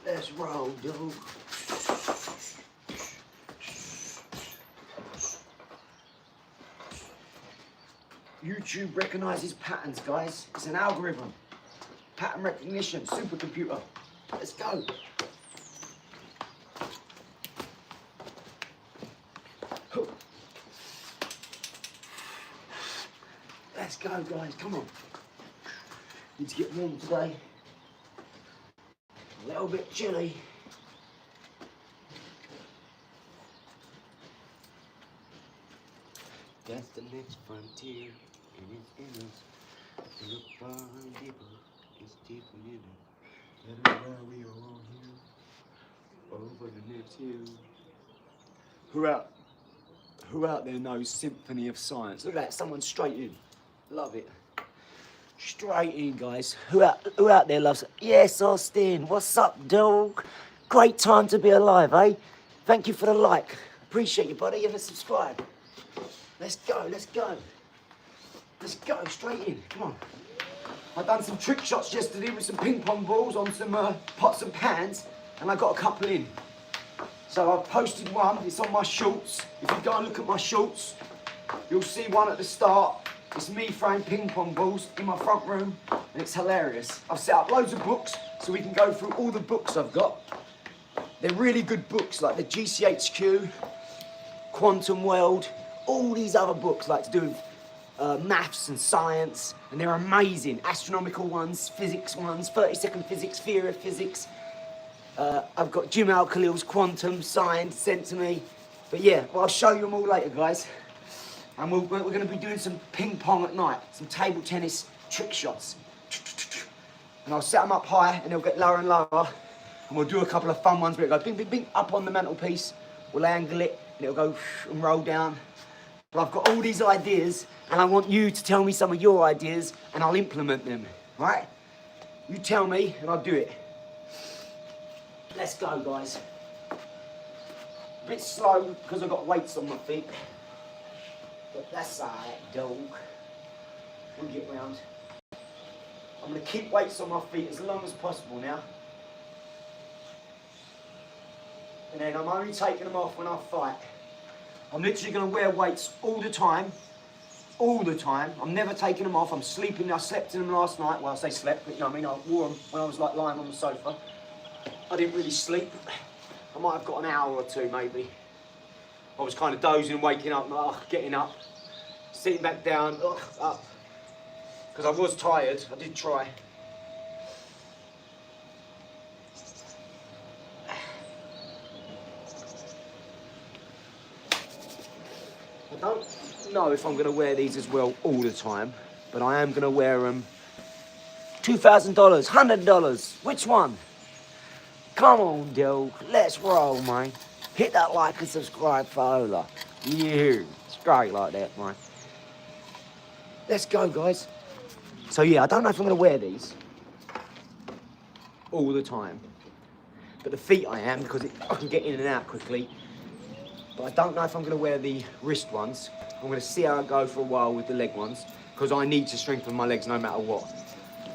Let's roll, dog. YouTube recognises patterns, guys. It's an algorithm. Pattern recognition, supercomputer. Let's go. Let's go, guys. Come on. Need to get warm today. A little bit chilly. That's the next frontier, and it's in us. Look behind deeper, it's deeper in us. Let it ride, we are all here. Over the next hill. Who out there knows Symphony of Science? Look at that, someone straight in. Love it. Straight in, guys. Who out there loves it? Yes, Austin. What's up, dog? Great time to be alive, eh? Thank you for the like. Appreciate you, buddy, and the subscribe. Let's go, let's go. Let's go, straight in, come on. I've done some trick shots yesterday with some ping pong balls on some pots and pans, and I got a couple in. So I've posted one, it's on my shorts. If you go and look at my shorts, you'll see one at the start. It's me throwing ping pong balls in my front room, and it's hilarious. I've set up loads of books, so we can go through all the books I've got. They're really good books, like the GCHQ, Quantum World, all these other books like to do with maths and science, and they're amazing. Astronomical ones, physics ones, 30-second physics, theory of physics. I've got Jim Al-Khalil's Quantum signed, sent to me. But yeah, well, I'll show you them all later, guys. And we're going to be doing some ping pong at night, some table tennis trick shots. And I'll set them up high, and they'll get lower and lower. And we'll do a couple of fun ones where it goes bing, bing, bing, up on the mantelpiece. We'll angle it, and it'll go and roll down. But I've got all these ideas, and I want you to tell me some of your ideas, and I'll implement them, right? You tell me, and I'll do it. Let's go, guys. A bit slow, because I've got weights on my feet. But that's alright, dog. We'll get round. I'm going to keep weights on my feet as long as possible now. And then I'm only taking them off when I fight. I'm literally going to wear weights all the time. All the time. I'm never taking them off. I'm sleeping. I slept in them last night. Well, I say slept, but you know what I mean? I wore them when I was like lying on the sofa. I didn't really sleep. I might have got an hour or two, maybe. I was kind of dozing, waking up, getting up, sitting back down, up. Because I was tired. I did try. I don't know if I'm going to wear these as well all the time, but I am going to wear them. $2,000, $100, which one? Come on, dog, let's roll, man. Hit that like and subscribe for Ola. Yeah, straight like that, man. Let's go, guys. So yeah, I don't know if I'm going to wear these all the time, but the feet I am, because I can get in and out quickly. But I don't know if I'm going to wear the wrist ones. I'm going to see how I go for a while with the leg ones, because I need to strengthen my legs no matter what.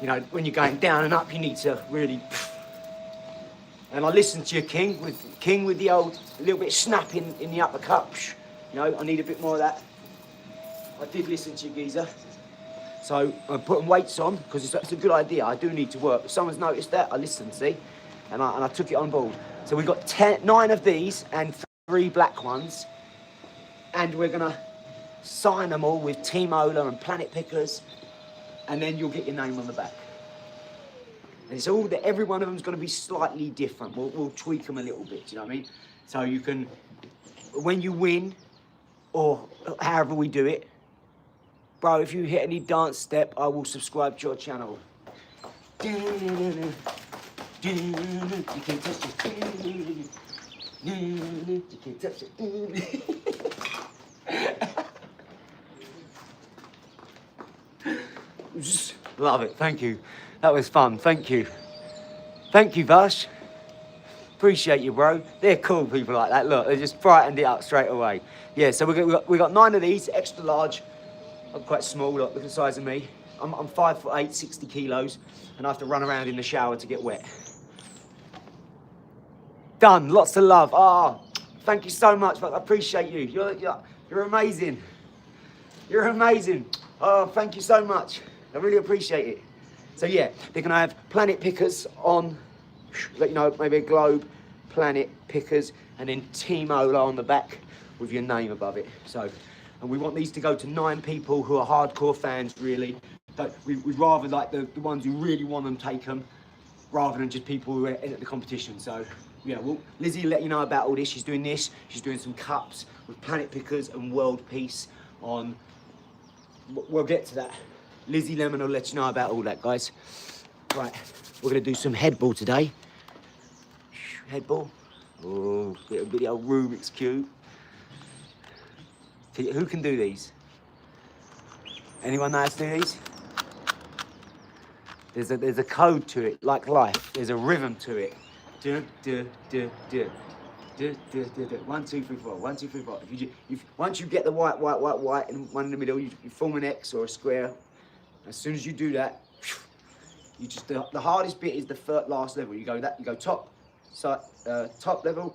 You know, when you're going down and up, you need to really... And I listened to your King with the old little bit snap in the uppercut. You know, I need a bit more of that. I did listen to you, geezer. So I'm putting weights on, because it's a good idea. I do need to work. If someone's noticed that, I listened, see? And I took it on board. So we've got 9 of these and 3 black ones, and we're gonna sign them all with Team OLAR and Planet Pickers, and then you'll get your name on the back. And it's all that every one of them's gonna be slightly different. We'll tweak them a little bit, do you know what I mean? So you can, when you win, or however we do it, bro, if you hit any dance step, I will subscribe to your channel. You can't touch it. You can't touch it. Love it, thank you. That was fun, thank you. Thank you, Vash. Appreciate you, bro. They're cool people like that. Look, they just brightened it up straight away. Yeah, so we got 9 of these, extra large. I'm quite small, look at the size of me. I'm 5'8", 60 kilos, and I have to run around in the shower to get wet. Done. Lots of love. Oh, thank you so much. I appreciate you. You're amazing. You're amazing. Oh, thank you so much. I really appreciate it. So yeah, they're gonna have planet pickers on, let you know, maybe a globe, planet pickers, and then Team OLAR on the back with your name above it. So, and we want these to go to 9 people who are hardcore fans, really. But we'd rather like the ones who really want them take them, rather than just people who are in at the competition. So yeah, well, Lizzie will let you know about all this. She's doing this. She's doing some cups with planet pickers and world peace on. We'll get to that. Lizzie Lemon will let you know about all that, guys. Right, we're gonna do some head ball today. Head ball. Oh, bit of the old Rubik's Cube. Who can do these? Anyone know how to do these? There's a code to it, like life. There's a rhythm to it. Do, do, do, do. Do, do, do, do. 1, 2, 3, 4. 1, 2, 3, 4. Once you get the white, and one in the middle, you form an X or a square. As soon as you do that, you just the hardest bit is the last level. You go top, top level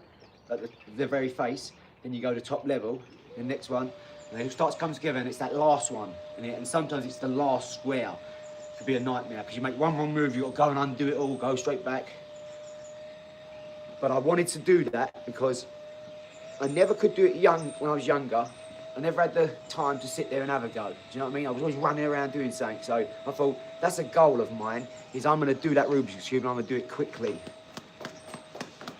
at the very face. Then you go to top level. The next one, and then it starts to come together, and it's that last one. And sometimes it's the last square. It could be a nightmare because you make one wrong move, you've got to go and undo it all, go straight back. But I wanted to do that because I never could do it when I was younger. I never had the time to sit there and have a go. Do you know what I mean? I was always running around doing something. So I thought, that's a goal of mine, is I'm going to do that Rubik's Cube and I'm going to do it quickly.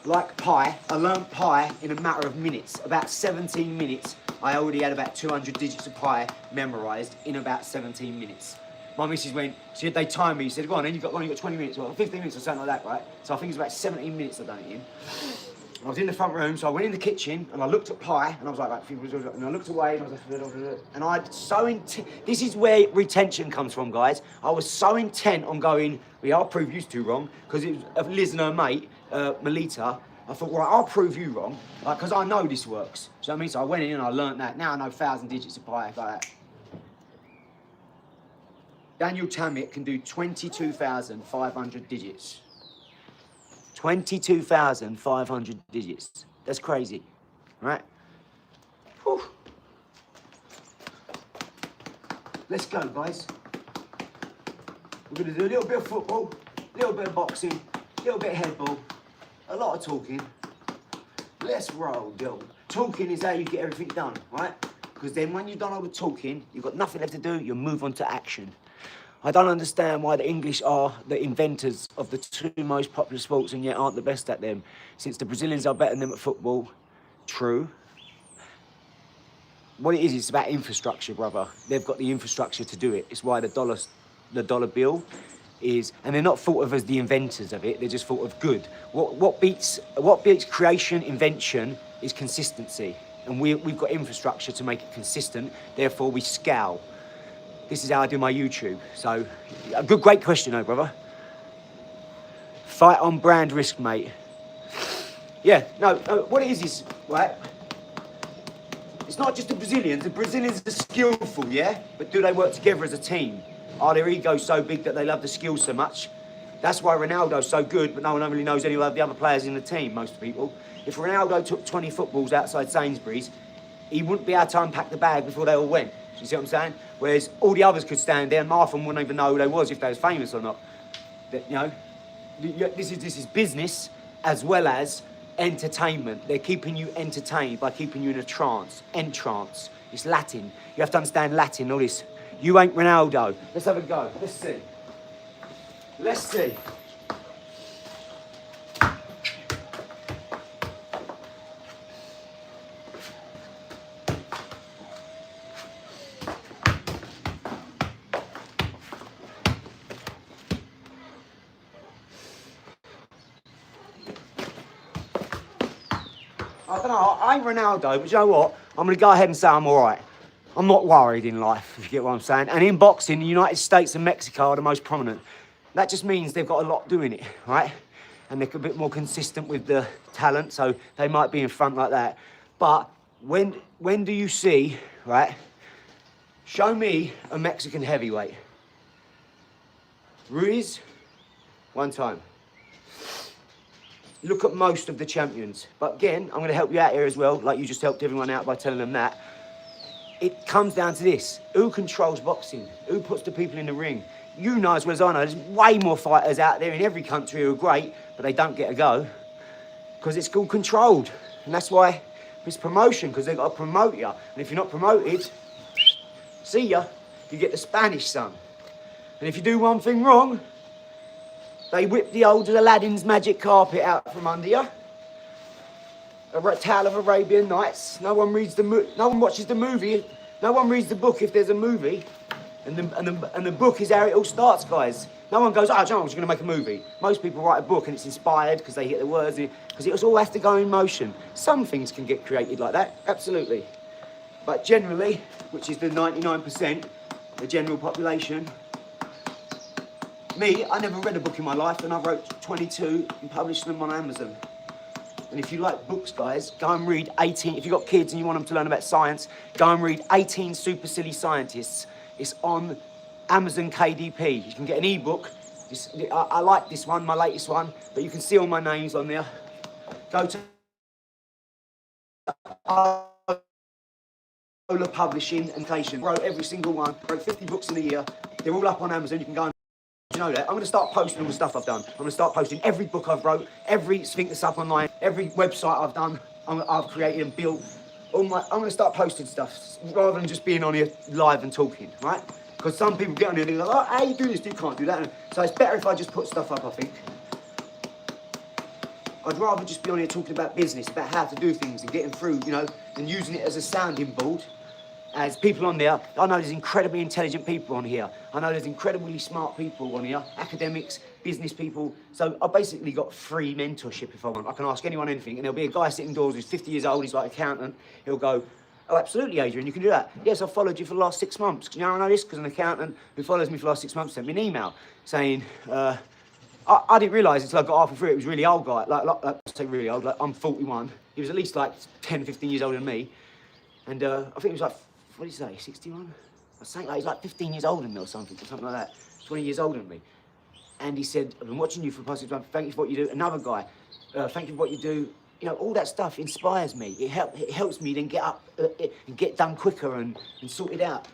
Like pi, I learned pi in a matter of minutes. About 17 minutes, I already had about 200 digits of pi memorised in about 17 minutes. My missus went, they timed me, she said, go on then, you've got 20 minutes, or 15 minutes or something like that, right? So I think it's about 17 minutes I've done it in. I was in the front room, so I went in the kitchen and I looked at pi and I was like, and I looked away and I was like, and I'd so intent. This is where retention comes from, guys. I was so intent on going, well, I'll prove you two wrong, because it was Liz and her mate, Melita. I thought, right, I'll prove you wrong, because I know this works. So I mean, so I went in and I learnt that. Now I know 1,000 digits of pi like that. Daniel Tammet can do 22,500 digits. 22,500 digits. That's crazy, right? Whew. Let's go, guys. We're going to do a little bit of football, a little bit of boxing, a little bit of headball, a lot of talking. Let's roll, yo. Talking is how you get everything done, right? Because then when you've done all the talking, you've got nothing left to do, you move on to action. I don't understand why the English are the inventors of the 2 most popular sports and yet aren't the best at them. Since the Brazilians are better than them at football, true. What it is, it's about infrastructure, brother. They've got the infrastructure to do it. It's why the dollar bill is, and they're not thought of as the inventors of it, they're just thought of good. What beats creation, invention, is consistency. And we've got infrastructure to make it consistent, therefore we scale. This is how I do my YouTube. So, a great question though, brother. Fight on brand risk, mate. Yeah, no, what it is, right? It's not just the Brazilians are skillful, yeah? But do they work together as a team? Are their egos so big that they love the skill so much? That's why Ronaldo's so good, but no one really knows any of the other players in the team, most people. If Ronaldo took 20 footballs outside Sainsbury's, he wouldn't be able to unpack the bag before they all went. You see what I'm saying? Whereas all the others could stand there and half of them wouldn't even know who they was if they was famous or not. You know, this is business as well as entertainment. They're keeping you entertained by keeping you in a trance. Entrance. It's Latin. You have to understand Latin, all this. You ain't Ronaldo. Let's have a go. Let's see. Let's see. I don't know, I ain't Ronaldo, but you know what? I'm going to go ahead and say I'm all right. I'm not worried in life, if you get what I'm saying. And in boxing, the United States and Mexico are the most prominent. That just means they've got a lot doing it, right? And they're a bit more consistent with the talent, so they might be in front like that. But when do you see, right? Show me a Mexican heavyweight. Ruiz, one time. look at most of the champions. But again, I'm going to help you out here as well, like you just helped everyone out by telling them that. It comes down to this. Who controls boxing? Who puts the people in the ring? You know as well as I know, there's way more fighters out there in every country who are great, but they don't get a go because it's all controlled. And that's why it's promotion, because they've got to promote you. And if you're not promoted, see ya, you get the Spanish, son. And if you do one thing wrong, they whip the old Aladdin's magic carpet out from under you. A tale of Arabian Nights. No one reads no one watches the movie. No one reads the book if there's a movie. And the book is how it all starts, guys. No one goes, oh, John, we're going to make a movie. Most people write a book and it's inspired because they get the words, because it all has to go in motion. Some things can get created like that, absolutely. But generally, which is the 99%, the general population, me, I never read a book in my life, and I wrote 22 and published them on Amazon. And if you like books, guys, go and read 18, if you've got kids and you want them to learn about science, go and read 18 Super Silly Scientists. It's on Amazon KDP. You can get an ebook. I like this one, my latest one, but you can see all my names on there. Go to OLAR Publishing and Monetization. Wrote every single one. Wrote 50 books in a year. They're all up on Amazon. You can go and you know that. I'm going to start posting all the stuff I've done. I'm going to start posting every book I've wrote, everything that's up online, every website I've done, I've created and built. I'm going to start posting stuff rather than just being on here live and talking, right? Because some people get on here and they're like, oh, how you do this? You can't do that. So it's better if I just put stuff up, I think. I'd rather just be on here talking about business, about how to do things and getting through, you know, and using it as a sounding board. As people on there, I know there's incredibly intelligent people on here. I know there's incredibly smart people on here, academics, business people. So I basically got free mentorship if I want. I can ask anyone anything, and there'll be a guy sitting indoors who's 50 years old, he's like an accountant. He'll go, oh, absolutely, Adrian, you can do that. Yes, I've followed you for the last 6 months. You know I know this? Because an accountant who follows me for the last 6 months sent me an email saying, I didn't realise until I got halfway through it was a really old guy. Like say really old, like I'm 41. He was at least like 10, 15 years older than me. And I think he was like, what did he say, 61? I was saying like he's like 15 years older than me or something like that. 20 years older than me. And he said, I've been watching you for the past 6 months, thank you for what you do. Another guy, thank you for what you do. You know, all that stuff inspires me. It helps me then get up and get done quicker and sort it out.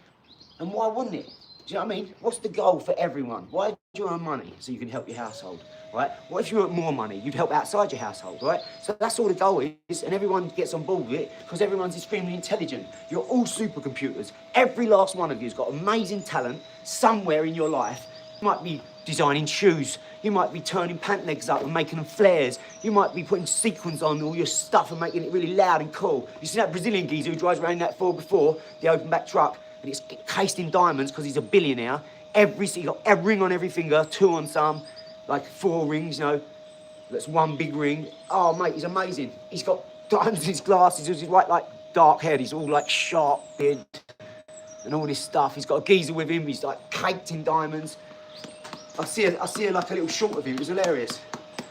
And why wouldn't it? Do you know what I mean? What's the goal for everyone? Why do you earn money? So you can help your household, right? What if you earn more money? You'd help outside your household, right? So that's all the goal is, and everyone gets on board with it because everyone's extremely intelligent. You're all supercomputers. Every last one of you has got amazing talent somewhere in your life. You might be designing shoes. You might be turning pant legs up and making them flares. You might be putting sequins on all your stuff and making it really loud and cool. You see that Brazilian geezer who drives around that 4x4, the open back truck, and it's cased in diamonds because he's a billionaire. He's got a ring on every finger, 2 on some, like 4 rings, you know. That's 1 big ring. Oh, mate, he's amazing. He's got diamonds in his glasses. He's white, like dark haired. He's all like sharp beard and all this stuff. He's got a geezer with him. He's like caked in diamonds. I see like a little short of him. It was hilarious.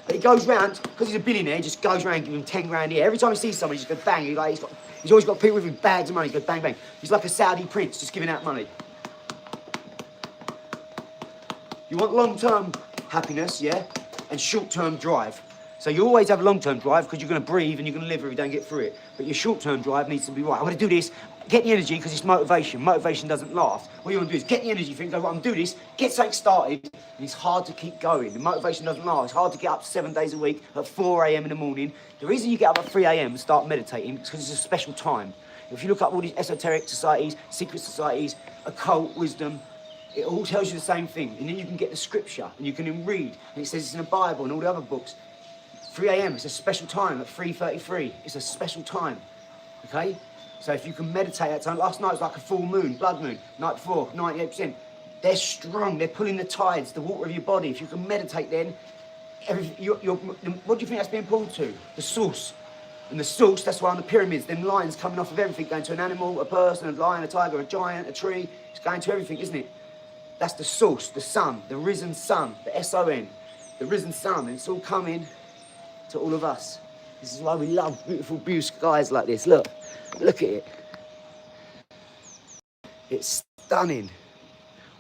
But he goes round, because he's a billionaire, he just goes round giving him 10 grand a year. Every time he sees someone, he just goes bang. He's always got people with him, bags of money. He goes bang, bang. He's like a Saudi prince, just giving out money. You want long-term happiness, yeah? And short-term drive. So you always have a long-term drive because you're going to breathe and you're going to live if you don't get through it. But your short-term drive needs to be right. I'm going to do this. Get the energy because it's motivation. Motivation doesn't last. What you want to do is get the energy for it and go, right, I'm going to do this, get something started, and it's hard to keep going. The motivation doesn't last. It's hard to get up 7 days a week at 4 a.m. in the morning. The reason you get up at 3 a.m. and start meditating is because it's a special time. If you look up all these esoteric societies, secret societies, occult wisdom, it all tells you the same thing. And then you can get the scripture and you can read. And it says it's in the Bible and all the other books. 3 a.m. it's a special time at 3:33. It's a special time, okay? So if you can meditate at time, last night was like a full moon, blood moon. Night before, 98%. They're strong, they're pulling the tides, the water of your body. If you can meditate then, what do you think that's being pulled to? The source. And the source, that's why on the pyramids, them lines coming off of everything, going to an animal, a person, a lion, a tiger, a giant, a tree. It's going to everything, isn't it? That's the source, the sun, the risen sun, the S-O-N, the risen sun. And it's all coming to all of us. This is why we love beautiful blue skies like this. Look at it. It's stunning.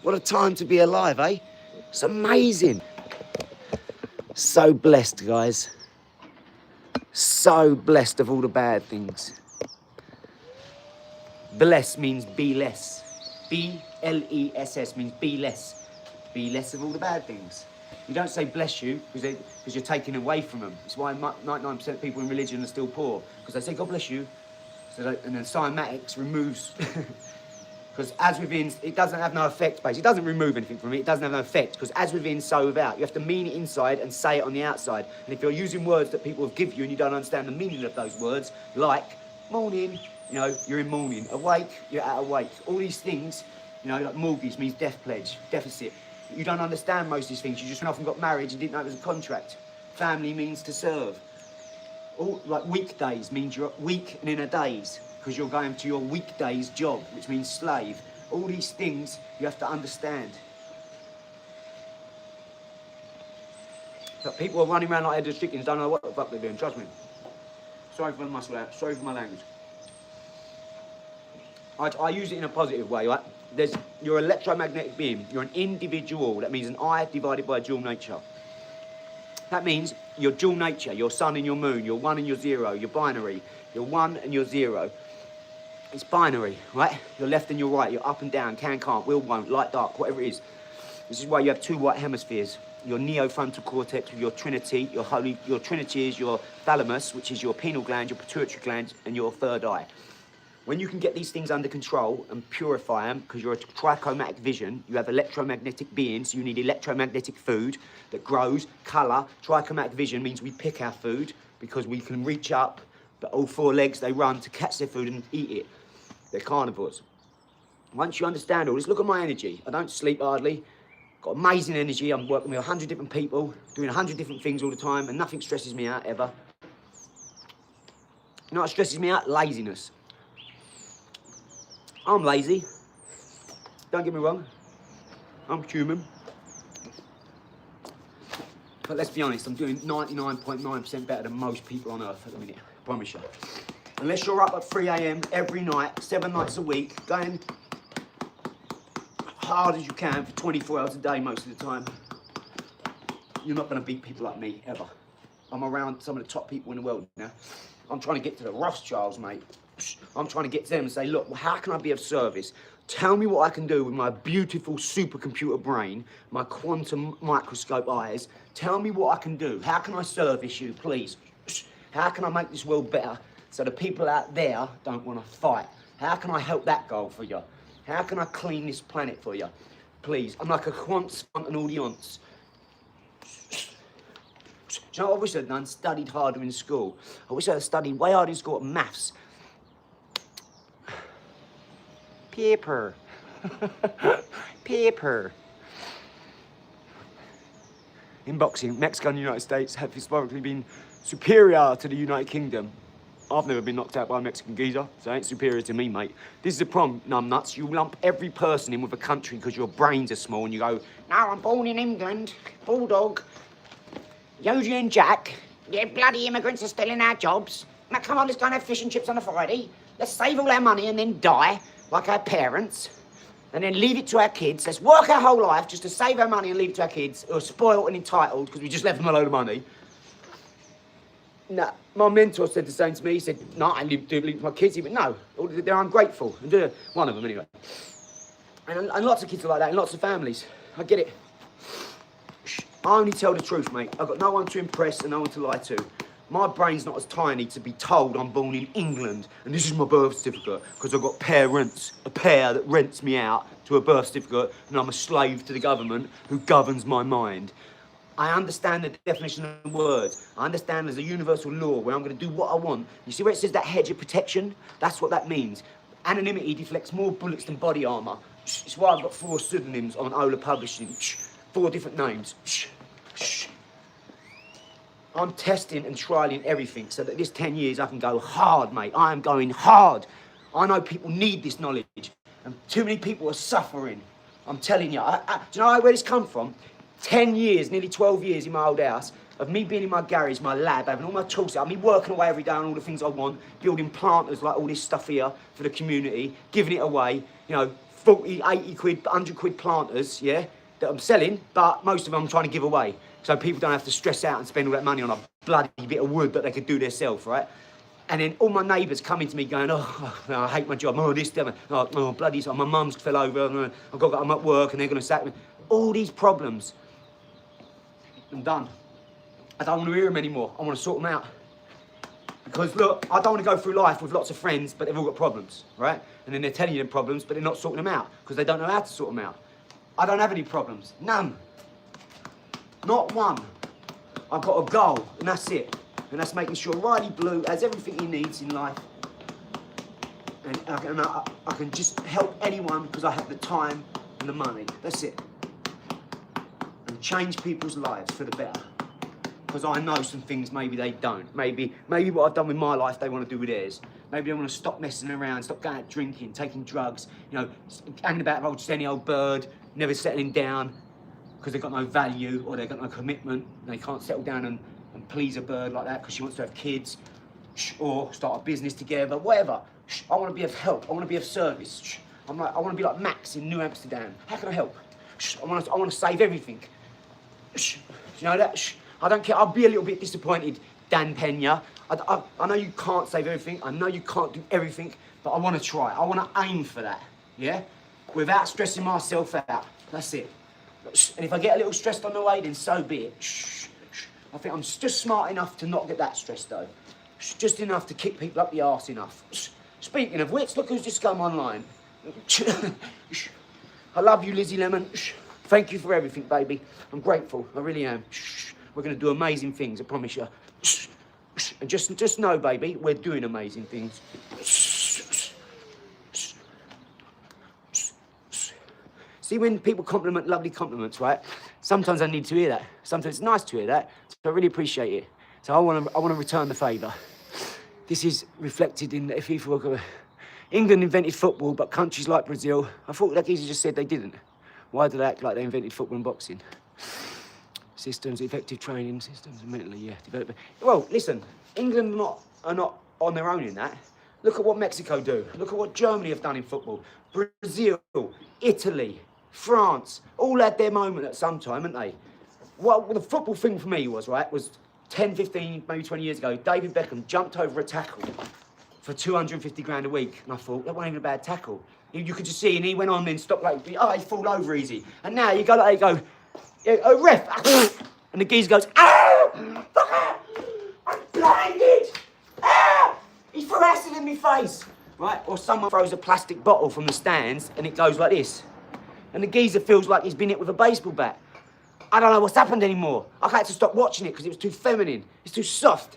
What a time to be alive, eh? It's amazing. So blessed, guys. so blessed of all the bad things. Bless means be less. B-L-E-S-S means be less. Be less of all the bad things. You don't say bless you because you're taking away from them. It's why 99% of people in religion are still poor, because they say God bless you. So and then cymatics removes, because as within, it doesn't have no effect, basically. It doesn't remove anything from it, it doesn't have no effect, because as within, so without. You have to mean it inside and say it on the outside. And if you're using words that people have given you and you don't understand the meaning of those words, like morning, you know, you're in mourning. Awake, you're at awake. All these things, you know, like mortgage means death pledge, deficit. You don't understand most of these things. You just went off and got married and didn't know it was a contract. Family means to serve. All, like weekdays means you're week and in a days, because you're going to your weekdays job, which means slave. All these things you have to understand. But people are running around like headless chickens, don't know what the fuck they're doing, trust me. Sorry for the muscle out, sorry for my language. I use it in a positive way, right? You're an electromagnetic being. You're an individual. That means an I divided by a dual nature. That means your dual nature, your sun and your moon, your 1 and your 0, your binary, your 1 and your 0. It's binary, right? Your left and your right, your up and down, can, can't, will, won't, light, dark, whatever it is. This is why you have 2 white hemispheres. Your neofrontal cortex with your trinity. Your trinity is your thalamus, which is your pineal gland, your pituitary gland, and your third eye. When you can get these things under control and purify them, because you're a trichromatic vision, you have electromagnetic beings, so you need electromagnetic food that grows, colour. Trichromatic vision means we pick our food because we can reach up, but all 4 legs, they run to catch their food and eat it. They're carnivores. Once you understand all this, look at my energy. I don't sleep hardly. Got amazing energy. I'm working with 100 different people, doing 100 different things all the time, and nothing stresses me out, ever. You know what stresses me out? Laziness. I'm lazy. Don't get me wrong. I'm human. But let's be honest, I'm doing 99.9% better than most people on earth at the minute. I promise you. Unless you're up at 3 AM every night, 7 nights a week, going hard as you can for 24 hours a day most of the time, you're not going to beat people like me, ever. I'm around some of the top people in the world now. I'm trying to get to the Rothschilds, mate. I'm trying to get to them and say, look, how can I be of service? Tell me what I can do with my beautiful supercomputer brain, my quantum microscope eyes. Tell me what I can do. How can I service you, please? How can I make this world better so the people out there don't want to fight? How can I help that goal for you? How can I clean this planet for you? Please, I'm like a quant an audience. Do you know what I wish I'd done? Studied harder in school. I wish I'd studied way harder in school at maths. Paper. Paper. In boxing, Mexico and the United States have historically been superior to the United Kingdom. I've never been knocked out by a Mexican geezer, so it ain't superior to me, mate. This is the problem, numbnuts. You lump every person in with a country because your brains are small and you go, no, I'm born in England, Bulldog, Yogi and Jack, yeah, bloody immigrants are stealing our jobs. Now, come on, let's go and have fish and chips on a Friday. Let's save all our money and then die like our parents, and then leave it to our kids. Let's work our whole life just to save our money and leave it to our kids who are spoiled and entitled because we just left them a load of money. No, my mentor said the same to me. He said, no, I leave it to my kids. He went, no, they're ungrateful. One of them, anyway. And lots of kids are like that, and lots of families. I get it. I only tell the truth, mate. I've got no one to impress and no one to lie to. My brain's not as tiny to be told I'm born in England and this is my birth certificate because I've got parents, a pair that rents me out to a birth certificate and I'm a slave to the government who governs my mind. I understand the definition of words. I understand there's a universal law where I'm going to do what I want. You see where it says that hedge of protection? That's what that means. Anonymity deflects more bullets than body armour. It's why I've got 4 pseudonyms on OLAR Publishing. 4 different names. I'm testing and trialing everything so that this 10 years I can go hard, mate. I am going hard. I know people need this knowledge and too many people are suffering. I'm telling you. Do you know where this come from? 10 years, nearly 12 years in my old house of me being in my garage, my lab, having all my tools out, me working away every day on all the things I want, building planters like all this stuff here for the community, giving it away, you know, 40, 80 quid, 100 quid planters, yeah, that I'm selling, but most of them I'm trying to give away. So people don't have to stress out and spend all that money on a bloody bit of wood that they could do themselves, right? And then all my neighbours coming to me going, oh, I hate my job, oh, this, that, oh, bloody, my mum's fell over, I'm at work and they're going to sack me. All these problems, I'm done. I don't want to hear them anymore. I want to sort them out. Because look, I don't want to go through life with lots of friends, but they've all got problems, right? And then they're telling you them problems, but they're not sorting them out because they don't know how to sort them out. I don't have any problems, none. Not one. I've got a goal, and that's it. And that's making sure Riley Blue has everything he needs in life. And I can just help anyone because I have the time and the money. That's it. And change people's lives for the better. Because I know some things maybe they don't. Maybe what I've done with my life they want to do with theirs. Maybe they want to stop messing around, stop going out drinking, taking drugs, you know, hanging about just any old bird, never settling down because they've got no value or they've got no commitment. They can't settle down and please a bird like that because she wants to have kids or start a business together, whatever. I want to be of help. I want to be of service. I want to be like Max in New Amsterdam. How can I help? I want to save everything. You know that? I don't care. I'll be a little bit disappointed, Dan Pena. I know you can't save everything. I know you can't do everything, but I want to try. I want to aim for that, yeah? Without stressing myself out. That's it. And if I get a little stressed on the way, then so be it. I think I'm just smart enough to not get that stressed, though. Just enough to kick people up the arse enough. Speaking of which, look who's just come online. I love you, Lizzie Lemon. Thank you for everything, baby. I'm grateful. I really am. We're going to do amazing things, I promise you. And just know, baby, we're doing amazing things. See, when people compliment lovely compliments, right? Sometimes I need to hear that. Sometimes it's nice to hear that. So I really appreciate it. So I want to return the favour. This is reflected in the FIFA. England invented football, but countries like Brazil, I thought that geezer just said they didn't. Why do they act like they invented football and boxing? Systems, effective training systems, mentally, yeah, development. Well, listen, England are not on their own in that. Look at what Mexico do. Look at what Germany have done in football. Brazil, Italy, France, all had their moment at some time, haven't they? Well, the football thing for me was 10, 15, maybe 20 years ago, David Beckham jumped over a tackle for 250 grand a week. And I thought, that wasn't even a bad tackle. You could just see, and he went on then stopped like, oh, he fall over easy. And now you go like, you go, a ref, and the geezer goes, ah, I'm blinded, ah, he threw acid in my face, right? Or someone throws a plastic bottle from the stands and it goes like this. And the geezer feels like he's been hit with a baseball bat. I don't know what's happened anymore. I had to stop watching it because it was too feminine, it's too soft.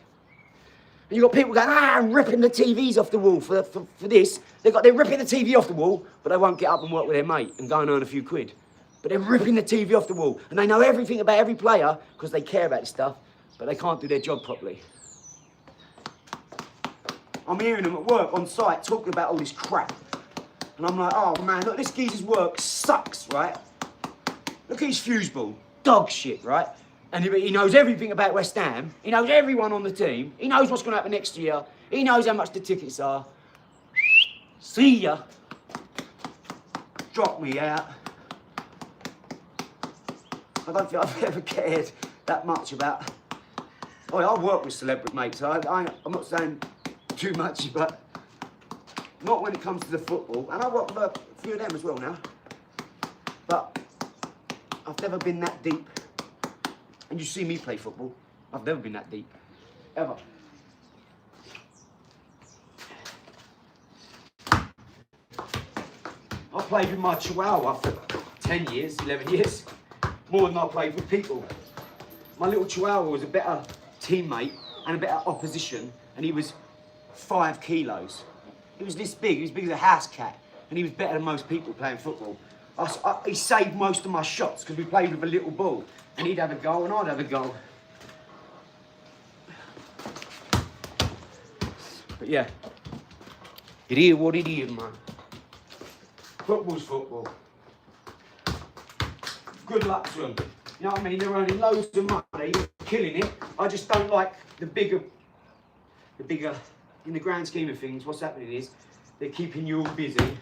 And you've got people going, I'm ripping the TVs off the wall for this. They're ripping the TV off the wall, but they won't get up and work with their mate and go and earn a few quid. But they're ripping the TV off the wall. And they know everything about every player because they care about this stuff, but they can't do their job properly. I'm hearing them at work on site talking about all this crap. And I'm like, oh man, look, this geezer's work sucks, right? Look at his fuse ball, dog shit, right? And he knows everything about West Ham. He knows everyone on the team. He knows what's going to happen next year. He knows how much the tickets are. See ya. Drop me out. I don't think I've ever cared that much about... Oh, I work with celebrity mates, so I'm not saying too much, but not when it comes to the football. And I work with a few of them as well now. But I've never been that deep. And you see me play football, I've never been that deep, ever. I played with my Chihuahua for 10 years, 11 years, more than I played with people. My little Chihuahua was a better teammate and a better opposition, and he was 5 kilos. He was this big, he was big as a house cat, and he was better than most people playing football. He saved most of my shots because we played with a little ball, and he'd have a goal and I'd have a goal. But yeah, it is what it is, man. Football's football. Good luck to them. You know what I mean? They're earning loads of money, killing it. I just don't like the bigger, in the grand scheme of things, what's happening is they're keeping you all busy,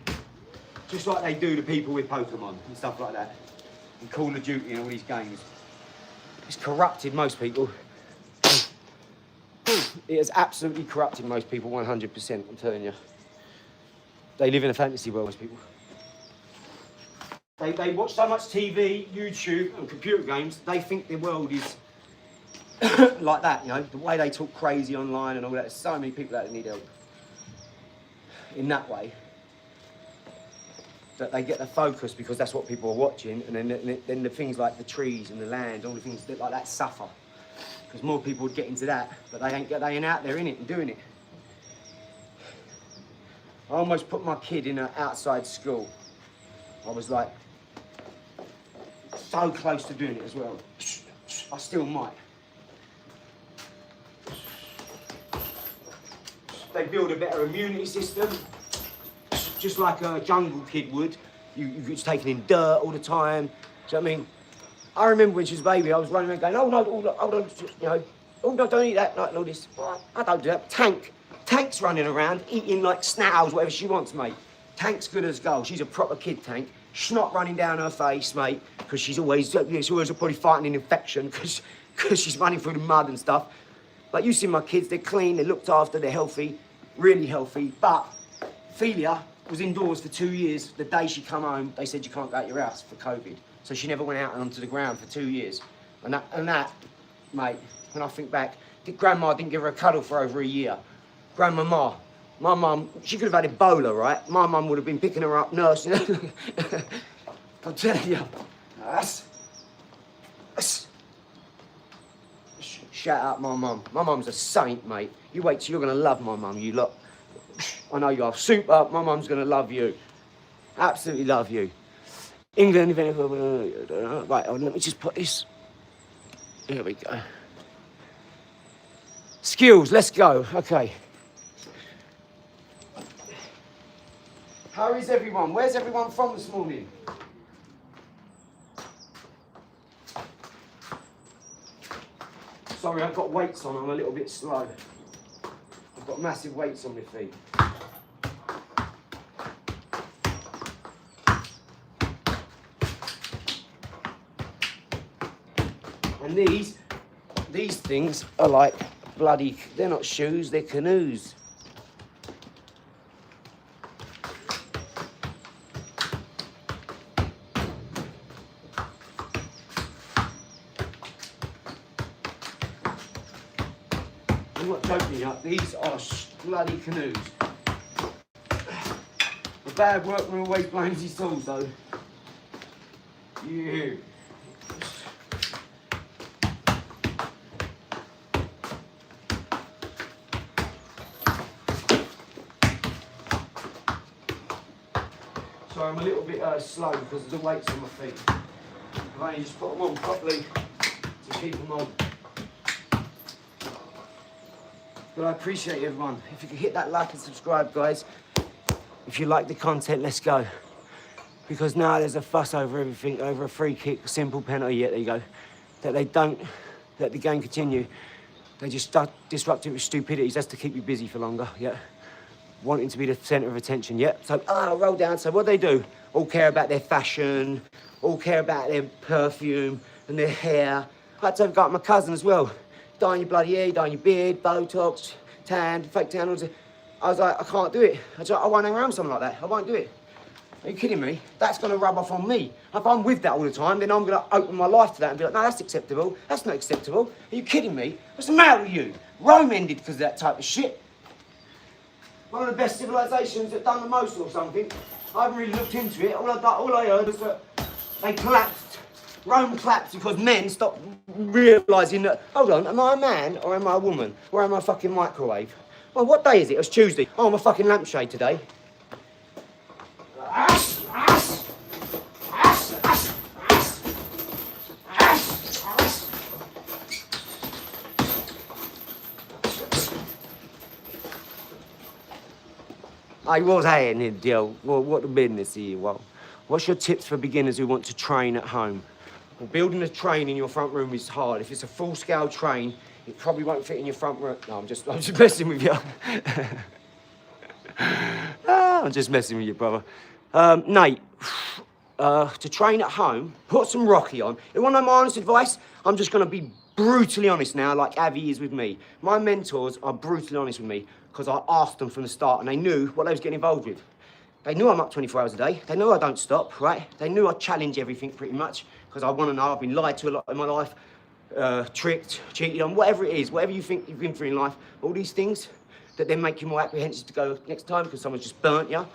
just like they do to people with Pokemon and stuff like that, and Call of Duty and all these games. It's corrupted most people. It has absolutely corrupted most people, 100%, I'm telling you. They live in a fantasy world, most people. They watch so much TV, YouTube, and computer games, they think their world is like that, you know, the way they talk crazy online and all that. There's so many people that need help in that way. That they get the focus because that's what people are watching, and then the things like the trees and the land, all the things like that suffer. Because more people would get into that, but they ain't out there in it and doing it. I almost put my kid in an outside school. I was like, so close to doing it as well. I still might. They build a better immunity system, just like a jungle kid would. You're just taking in dirt all the time. Do you know what I mean? I remember when she was a baby, I was running around going, oh no, you know, oh no, don't eat that, like, and all this. Well, I don't do that. Tank's running around, eating like snails, whatever she wants, mate. Tank's good as gold. She's a proper kid, Tank. Snot running down her face, mate, because she's always probably fighting an infection because she's running through the mud and stuff. Like, you see my kids, they're clean, they're looked after, they're healthy, really healthy. But Ophelia was indoors for 2 years. The day she come home, they said you can't go out your house for COVID. So she never went out onto the ground for 2 years. And that, mate, when I think back, Grandma didn't give her a cuddle for over a year. Grandmama, my mum, she could have had Ebola, right? My mum would have been picking her up, nursing her. I'm telling you, shout out my mum. My mum's a saint, mate. You wait till you're gonna love my mum, you lot. I know you are. Super, my mum's gonna love you. Absolutely love you. England, right, let me just put this. Here we go. Skills, let's go. Okay. How is everyone? Where's everyone from this morning? Sorry, I've got weights on. I'm a little bit slow. I've got massive weights on my feet. And these things are like bloody, they're not shoes, they're canoes. I'm not joking up, these are bloody canoes. The bad workman always blames his tools though. You. So I'm a little bit slow because of the weights on my feet. I've only just put them on properly to keep them on. But I appreciate everyone. If you could hit that like and subscribe, guys. If you like the content, let's go. Because now there's a fuss over everything, over a free kick, simple penalty, yeah, there you go. That they don't let the game continue. They just start disrupting it with stupidities. That's to keep you busy for longer, yeah. Wanting to be the centre of attention, yeah. So, roll down. So what they do? All care about their fashion, all care about their perfume and their hair. I had to go up my cousin as well. Dyeing your bloody hair, dyeing your beard, Botox, tan, fake tan. I was like, I can't do it. I won't hang around with something like that. I won't do it. Are you kidding me? That's going to rub off on me. If I'm with that all the time, then I'm going to open my life to that and be like, no, that's acceptable. That's not acceptable. Are you kidding me? What's the matter with you? Rome ended because of that type of shit. One of the best civilisations that done the most or something. I haven't really looked into it. All I heard was that they collapsed. Rome collapsed because men stopped realising that, hold on, am I a man or am I a woman? Or am I a fucking microwave? Well, what day is it? It was Tuesday. Oh, I'm a fucking lampshade today. I was saying it, deal. Well, what the business here? Well, what's your tips for beginners who want to train at home? Well, building a train in your front room is hard. If it's a full-scale train, it probably won't fit in your front room. No, I'm just messing with you. I'm just messing with you, brother. Nate, to train at home, put some Rocky on. You want to know my honest advice? I'm just going to be brutally honest now, like Avi is with me. My mentors are brutally honest with me because I asked them from the start and they knew what they was getting involved with. They knew I'm up 24 hours a day. They know I don't stop, right? They knew I challenge everything pretty much because I want to know I've been lied to a lot in my life, tricked, cheated on, whatever it is, whatever you think you've been through in life, all these things that then make you more apprehensive to go next time because someone's just burnt you.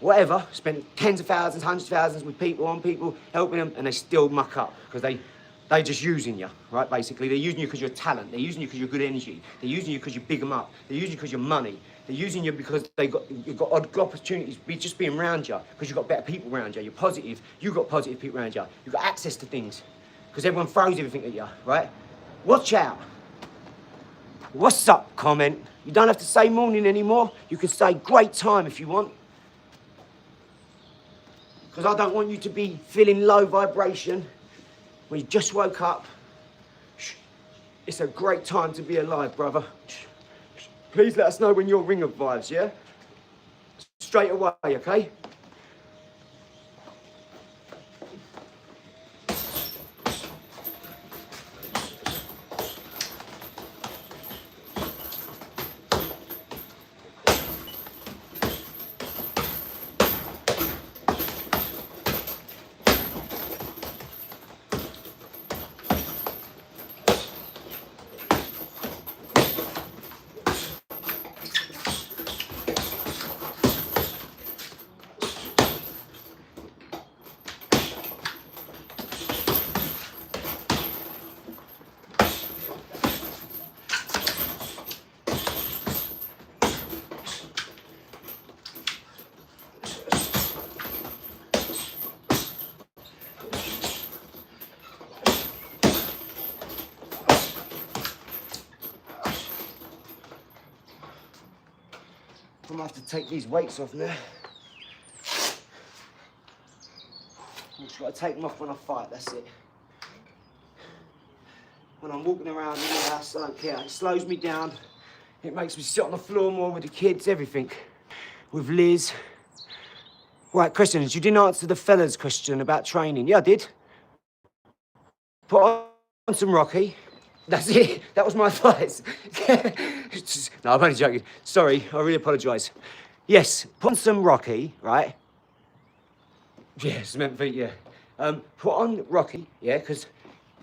Whatever, spent tens of thousands, hundreds of thousands with people, on people, helping them, and they still muck up because they're just using you, right, basically. They're using you because you're talent. They're using you because you're good energy. They're using you because you big them up. They're using you because you're money. They're using you because you've got odd opportunities, just being around you, because you've got better people around you. You're positive. You've got positive people around you. You've got access to things because everyone throws everything at you, right? Watch out. What's up, comment? You don't have to say morning anymore. You can say great time if you want. Because I don't want you to be feeling low vibration when you just woke up. It's a great time to be alive, brother. Please let us know when your ringer vibes, yeah? Straight away, okay? I'm gonna have to take these weights off now. I've just got to take them off when I fight, that's it. When I'm walking around in the house, I don't care. It slows me down. It makes me sit on the floor more with the kids, everything. With Liz. Right, questions. You didn't answer the fella's question about training. Yeah, I did. Put on some Rocky. That's it. That was my advice. No, I'm only joking. Sorry, I really apologise. Yes, put on some Rocky, right? Yes, meant for, yeah. Put on Rocky, yeah, because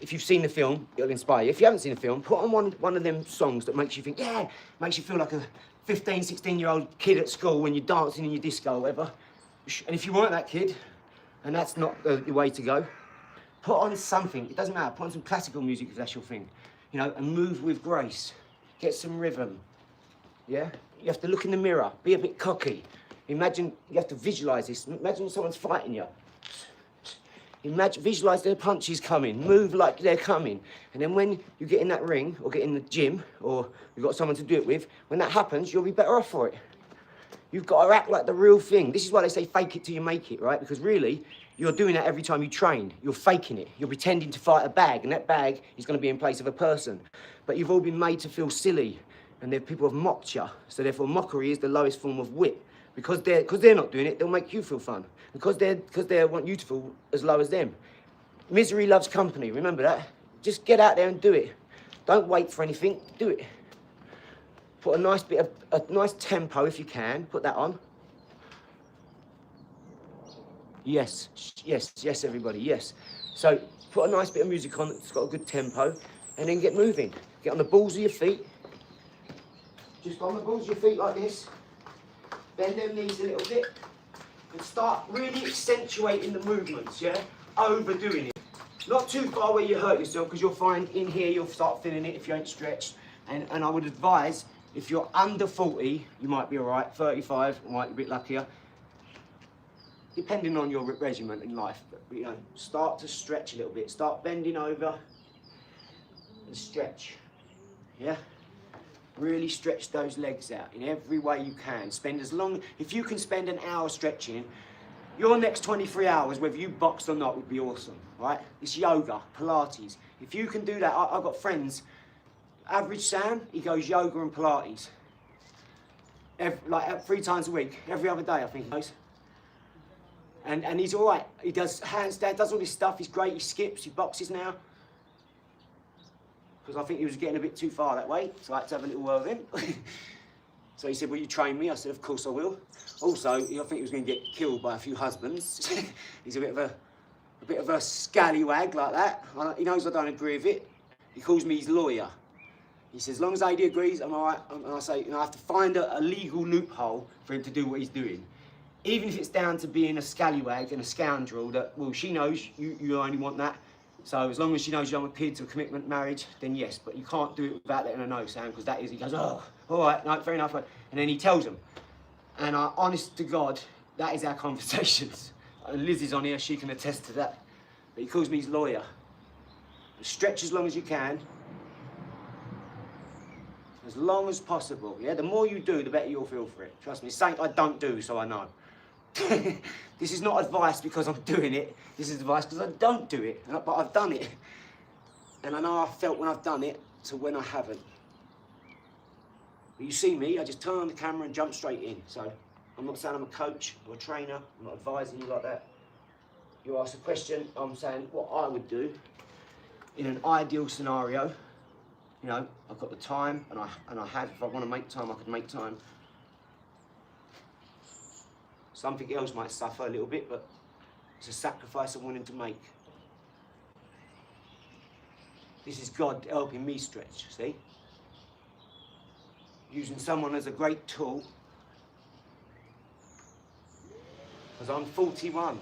if you've seen the film, it'll inspire you. If you haven't seen the film, put on one of them songs that makes you think, yeah, makes you feel like a 15, 16-year-old kid at school when you're dancing in your disco or whatever. And if you weren't that kid, and that's not the way to go, put on something. It doesn't matter. Put on some classical music if that's your thing. You know, and move with grace. Get some rhythm. Yeah? You have to look in the mirror. Be a bit cocky. Imagine, you have to visualise this. Imagine someone's fighting you. Imagine, visualise their punches coming. Move like they're coming. And then when you get in that ring, or get in the gym, or you've got someone to do it with, when that happens, you'll be better off for it. You've got to act like the real thing. This is why they say fake it till you make it, right? Because really, you're doing that every time you train. You're faking it. You're pretending to fight a bag, and that bag is going to be in place of a person. But you've all been made to feel silly, and people have mocked you. So therefore, mockery is the lowest form of wit. Because they're not doing it, they'll make you feel fun. Because they want you to feel as low as them. Misery loves company. Remember that. Just get out there and do it. Don't wait for anything. Do it. Put a nice tempo if you can. Put that on. Yes, yes, yes, everybody, yes. So put a nice bit of music on that's got a good tempo, and then get moving. Get on the balls of your feet. Just on the balls of your feet like this. Bend them knees a little bit. And start really accentuating the movements, yeah? Overdoing it. Not too far where you hurt yourself, because you'll find in here you'll start feeling it if you ain't stretched. And I would advise, if you're under 40, you might be all right. 35, you might be a bit luckier. Depending on your regimen in life, but you know, start to stretch a little bit. Start bending over and stretch, yeah? Really stretch those legs out in every way you can. If you can spend an hour stretching, your next 23 hours, whether you boxed or not, would be awesome, right? It's yoga, Pilates. If you can do that, I've got friends, average Sam, he goes yoga and Pilates. Like 3 times a week, every other day I think he goes. And he's all right. He does handstand, does all this stuff. He's great. He skips. He boxes now. Because I think he was getting a bit too far that way, so I had to have a little word with him. So he said, will you train me? I said, of course I will. Also, I think he was going to get killed by a few husbands. He's a bit of a scallywag like that. He knows I don't agree with it. He calls me his lawyer. He says, as long as AD agrees, I'm all right. And I say, I have to find a legal loophole for him to do what he's doing. Even if it's down to being a scallywag and a scoundrel that, well, she knows you only want that. So as long as she knows you don't want kids or commitment, marriage, then yes. But you can't do it without letting her know, Sam, because that is, he goes, oh, all right, no, fair enough. And then he tells them. And honest to God, that is our conversations. And Liz is on here, she can attest to that. But he calls me his lawyer. Stretch as long as you can. As long as possible, yeah? The more you do, the better you'll feel for it. Trust me, it's something I don't do, so I know. This is not advice because I'm doing it. This is advice because I don't do it, but I've done it. And I know I've felt when I've done it to when I haven't. But you see me, I just turn on the camera and jump straight in. So I'm not saying I'm a coach or a trainer. I'm not advising you like that. You ask a question, I'm saying what I would do in an ideal scenario. You know, I've got the time, and I have. If I want to make time, I could make time. Something else might suffer a little bit, but it's a sacrifice I'm willing to make. This is God helping me stretch, see? Using someone as a great tool. Because I'm 41.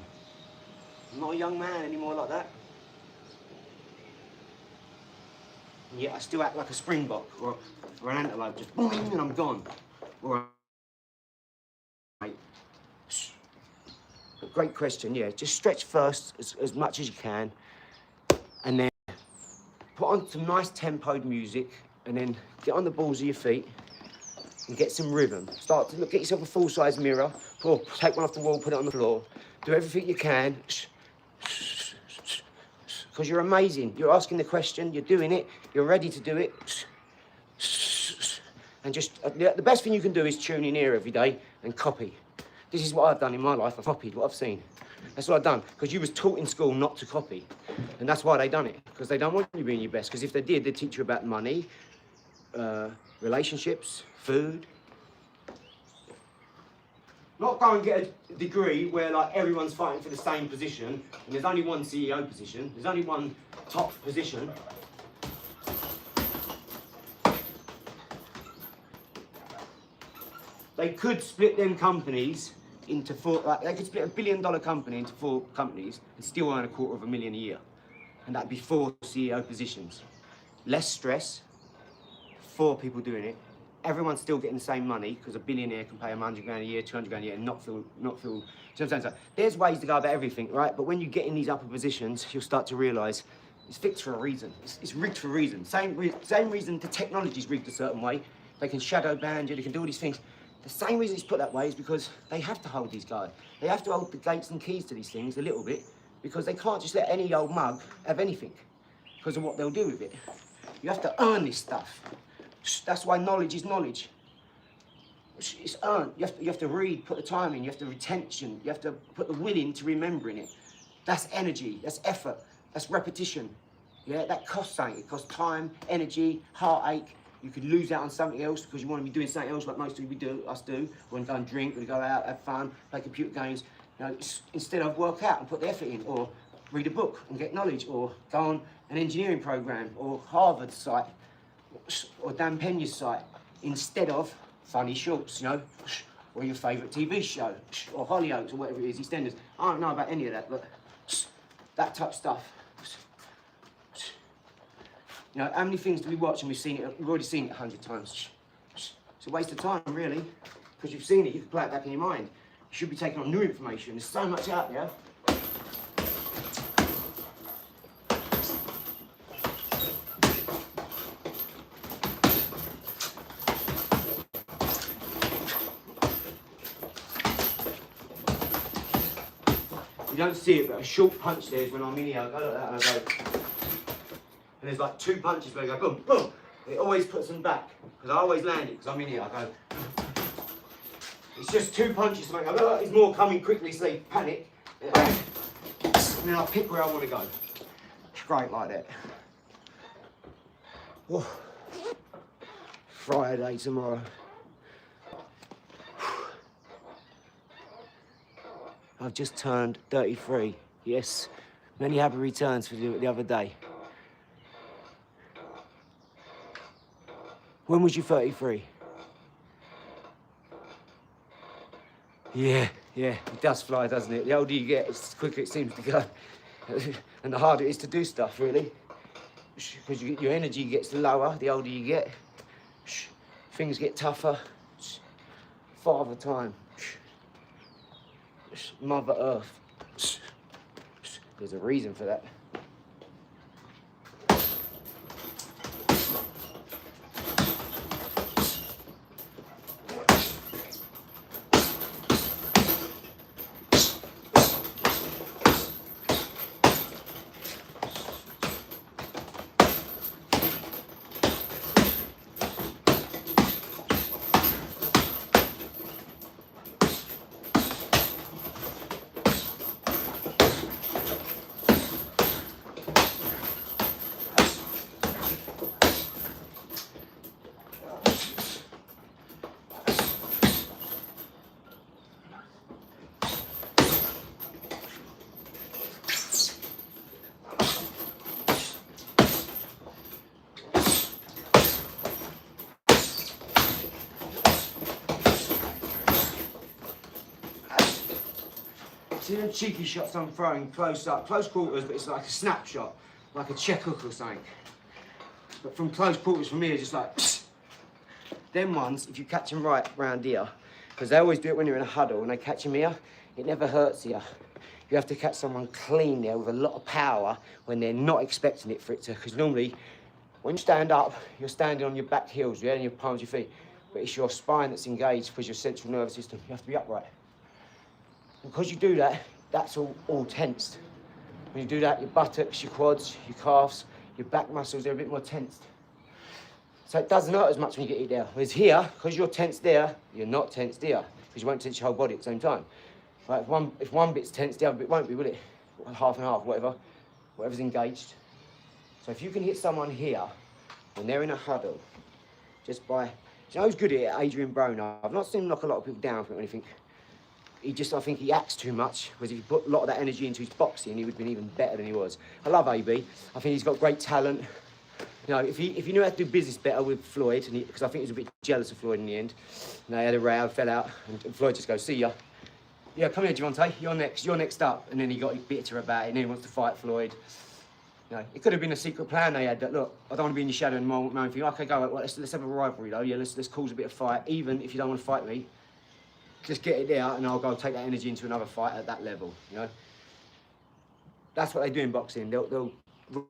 I'm not a young man anymore like that. And yet I still act like a springbok or an antelope, just boom, and I'm gone. Or a great question, yeah. Just stretch first as much as you can, and then put on some nice tempoed music, and then get on the balls of your feet and get some rhythm. Start to get yourself a full-size mirror, or take one off the wall, put it on the floor. Do everything you can. Because you're amazing. You're asking the question, you're doing it, you're ready to do it. And just, the best thing you can do is tune in here every day and copy. This is what I've done in my life. I've copied what I've seen. That's what I've done. Because you was taught in school not to copy. And that's why they done it. Because they don't want you being your best. Because if they did, they'd teach you about money, relationships, food. Not go and get a degree where like everyone's fighting for the same position and there's only one CEO position, there's only one top position. They could split them companies into four, like they could split $1 billion company into 4 companies and still earn $250,000 a year. And that'd be 4 CEO positions. Less stress, 4 people doing it. Everyone's still getting the same money because a billionaire can pay $100 grand a year, $200 grand a year, and not feel. You know what I'm saying? So there's ways to go about everything, right? But when you get in these upper positions, you'll start to realise it's fixed for a reason. It's rigged for a reason. Same reason the technology's rigged a certain way. They can shadow ban you. They can do all these things. The same reason it's put that way is because they have to hold these guys. They have to hold the gates and keys to these things a little bit because they can't just let any old mug have anything because of what they'll do with it. You have to earn this stuff. That's why knowledge is knowledge. It's earned. You have to read, put the time in, you have to retention, you have to put the will into remembering it. That's energy, that's effort, that's repetition. Yeah, that costs something. It costs time, energy, heartache. You could lose out on something else because you want to be doing something else like most of us do. We want to go and drink, we go out, have fun, play computer games. You know, instead of work out and put the effort in, or read a book and get knowledge, or go on an engineering program, or Harvard site, or Dan Penya's site, instead of funny shorts, you know, or your favourite TV show, or Hollyoaks, or whatever it is, EastEnders. I don't know about any of that, but that type of stuff. You know, how many things do we watch and we've already seen it 100 times? It's a waste of time, really, because you've seen it, you can play it back in your mind. You should be taking on new information. There's so much out there. You don't see it, but a short punch there is when I'm in here, I go like that and I go. And there's like 2 punches where I go boom, boom. It always puts them back, because I always land it, because I'm in here, I go. It's just 2 punches to make, I go, there's more coming quickly, so they panic. And then I'll pick where I want to go. Straight like that. Oh. Friday tomorrow. I've just turned 33. Yes, many happy returns for the other day. When was you 33? Yeah, it does fly, doesn't it? The older you get, the quicker it seems to go. And the harder it is to do stuff, really. Because your energy gets lower the older you get. Things get tougher. Father time. Mother Earth. There's a reason for that. See them cheeky shots I'm throwing close up, close quarters, but it's like a snapshot, like a check hook or something. But from close quarters from here, just like, them ones, if you catch them right round here, because they always do it when you're in a huddle, and they catch them here, it never hurts you. You have to catch someone clean there with a lot of power when they're not expecting it for it to, because normally, when you stand up, you're standing on your back heels, yeah, and your palms of your feet, but it's your spine that's engaged because your central nervous system, you have to be upright. Because you do that, that's all tensed. When you do that, your buttocks, your quads, your calves, your back muscles, they're a bit more tensed. So it doesn't hurt as much when you get it there. Whereas here, because you're tensed there, you're not tensed here, because you won't tense your whole body at the same time. Right, if one bit's tense, the other bit won't be, will it? Half and half, whatever's engaged. So if you can hit someone here, when they're in a huddle, just by, you know who's good at it? Adrian Broner. I've not seen him knock a lot of people down for anything. I think he acts too much, because if he put a lot of that energy into his boxing, he would have been even better than he was. I love AB. I think he's got great talent. You know, if he knew how to do business better with Floyd, because I think he was a bit jealous of Floyd in the end, and they had a row, fell out, and Floyd just goes, see ya. Yeah, come here, Javante, you're next up. And then he got bitter about it, and then he wants to fight Floyd. You know, it could have been a secret plan they had that, look, I don't want to be in your shadow and my own thing. Okay, go, well, let's have a rivalry though. Yeah, let's cause a bit of fight, even if you don't want to fight me. Just get it there, and I'll go take that energy into another fight at that level, you know? That's what they do in boxing. They'll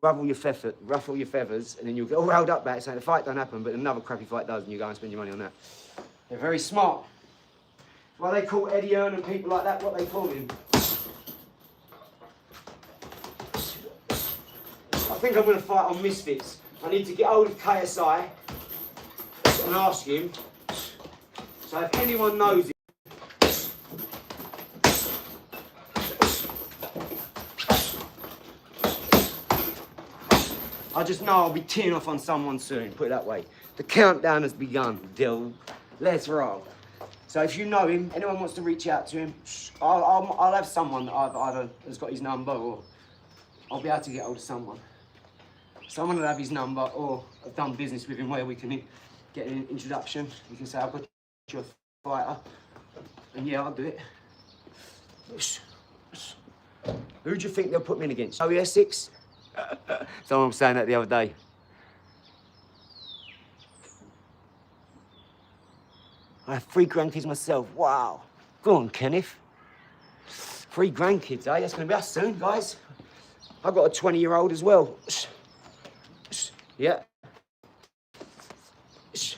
ruffle your feathers, and then you'll get all riled up about it, saying the fight don't happen, but another crappy fight does, and you go and spend your money on that. They're very smart. Why they call Eddie Earn and people like that what they call him. I think I'm going to fight on Misfits. I need to get hold of KSI and ask him. So if anyone knows it, I just know I'll be teeing off on someone soon, put it that way. The countdown has begun, Dill. Let's roll. So if you know him, anyone wants to reach out to him, I'll have someone that either has got his number, or I'll be able to get hold of someone. Someone will have his number, or I've done business with him where we can get an introduction. You can say, I've got you a fighter, and yeah, I'll do it. Who do you think they'll put me in against? Oh, yeah, 6? Someone was saying that the other day. I have 3 grandkids myself. Wow. Go on, Kenneth. 3 grandkids, eh? That's going to be us soon, guys. I've got a 20-year-old as well. Yeah. So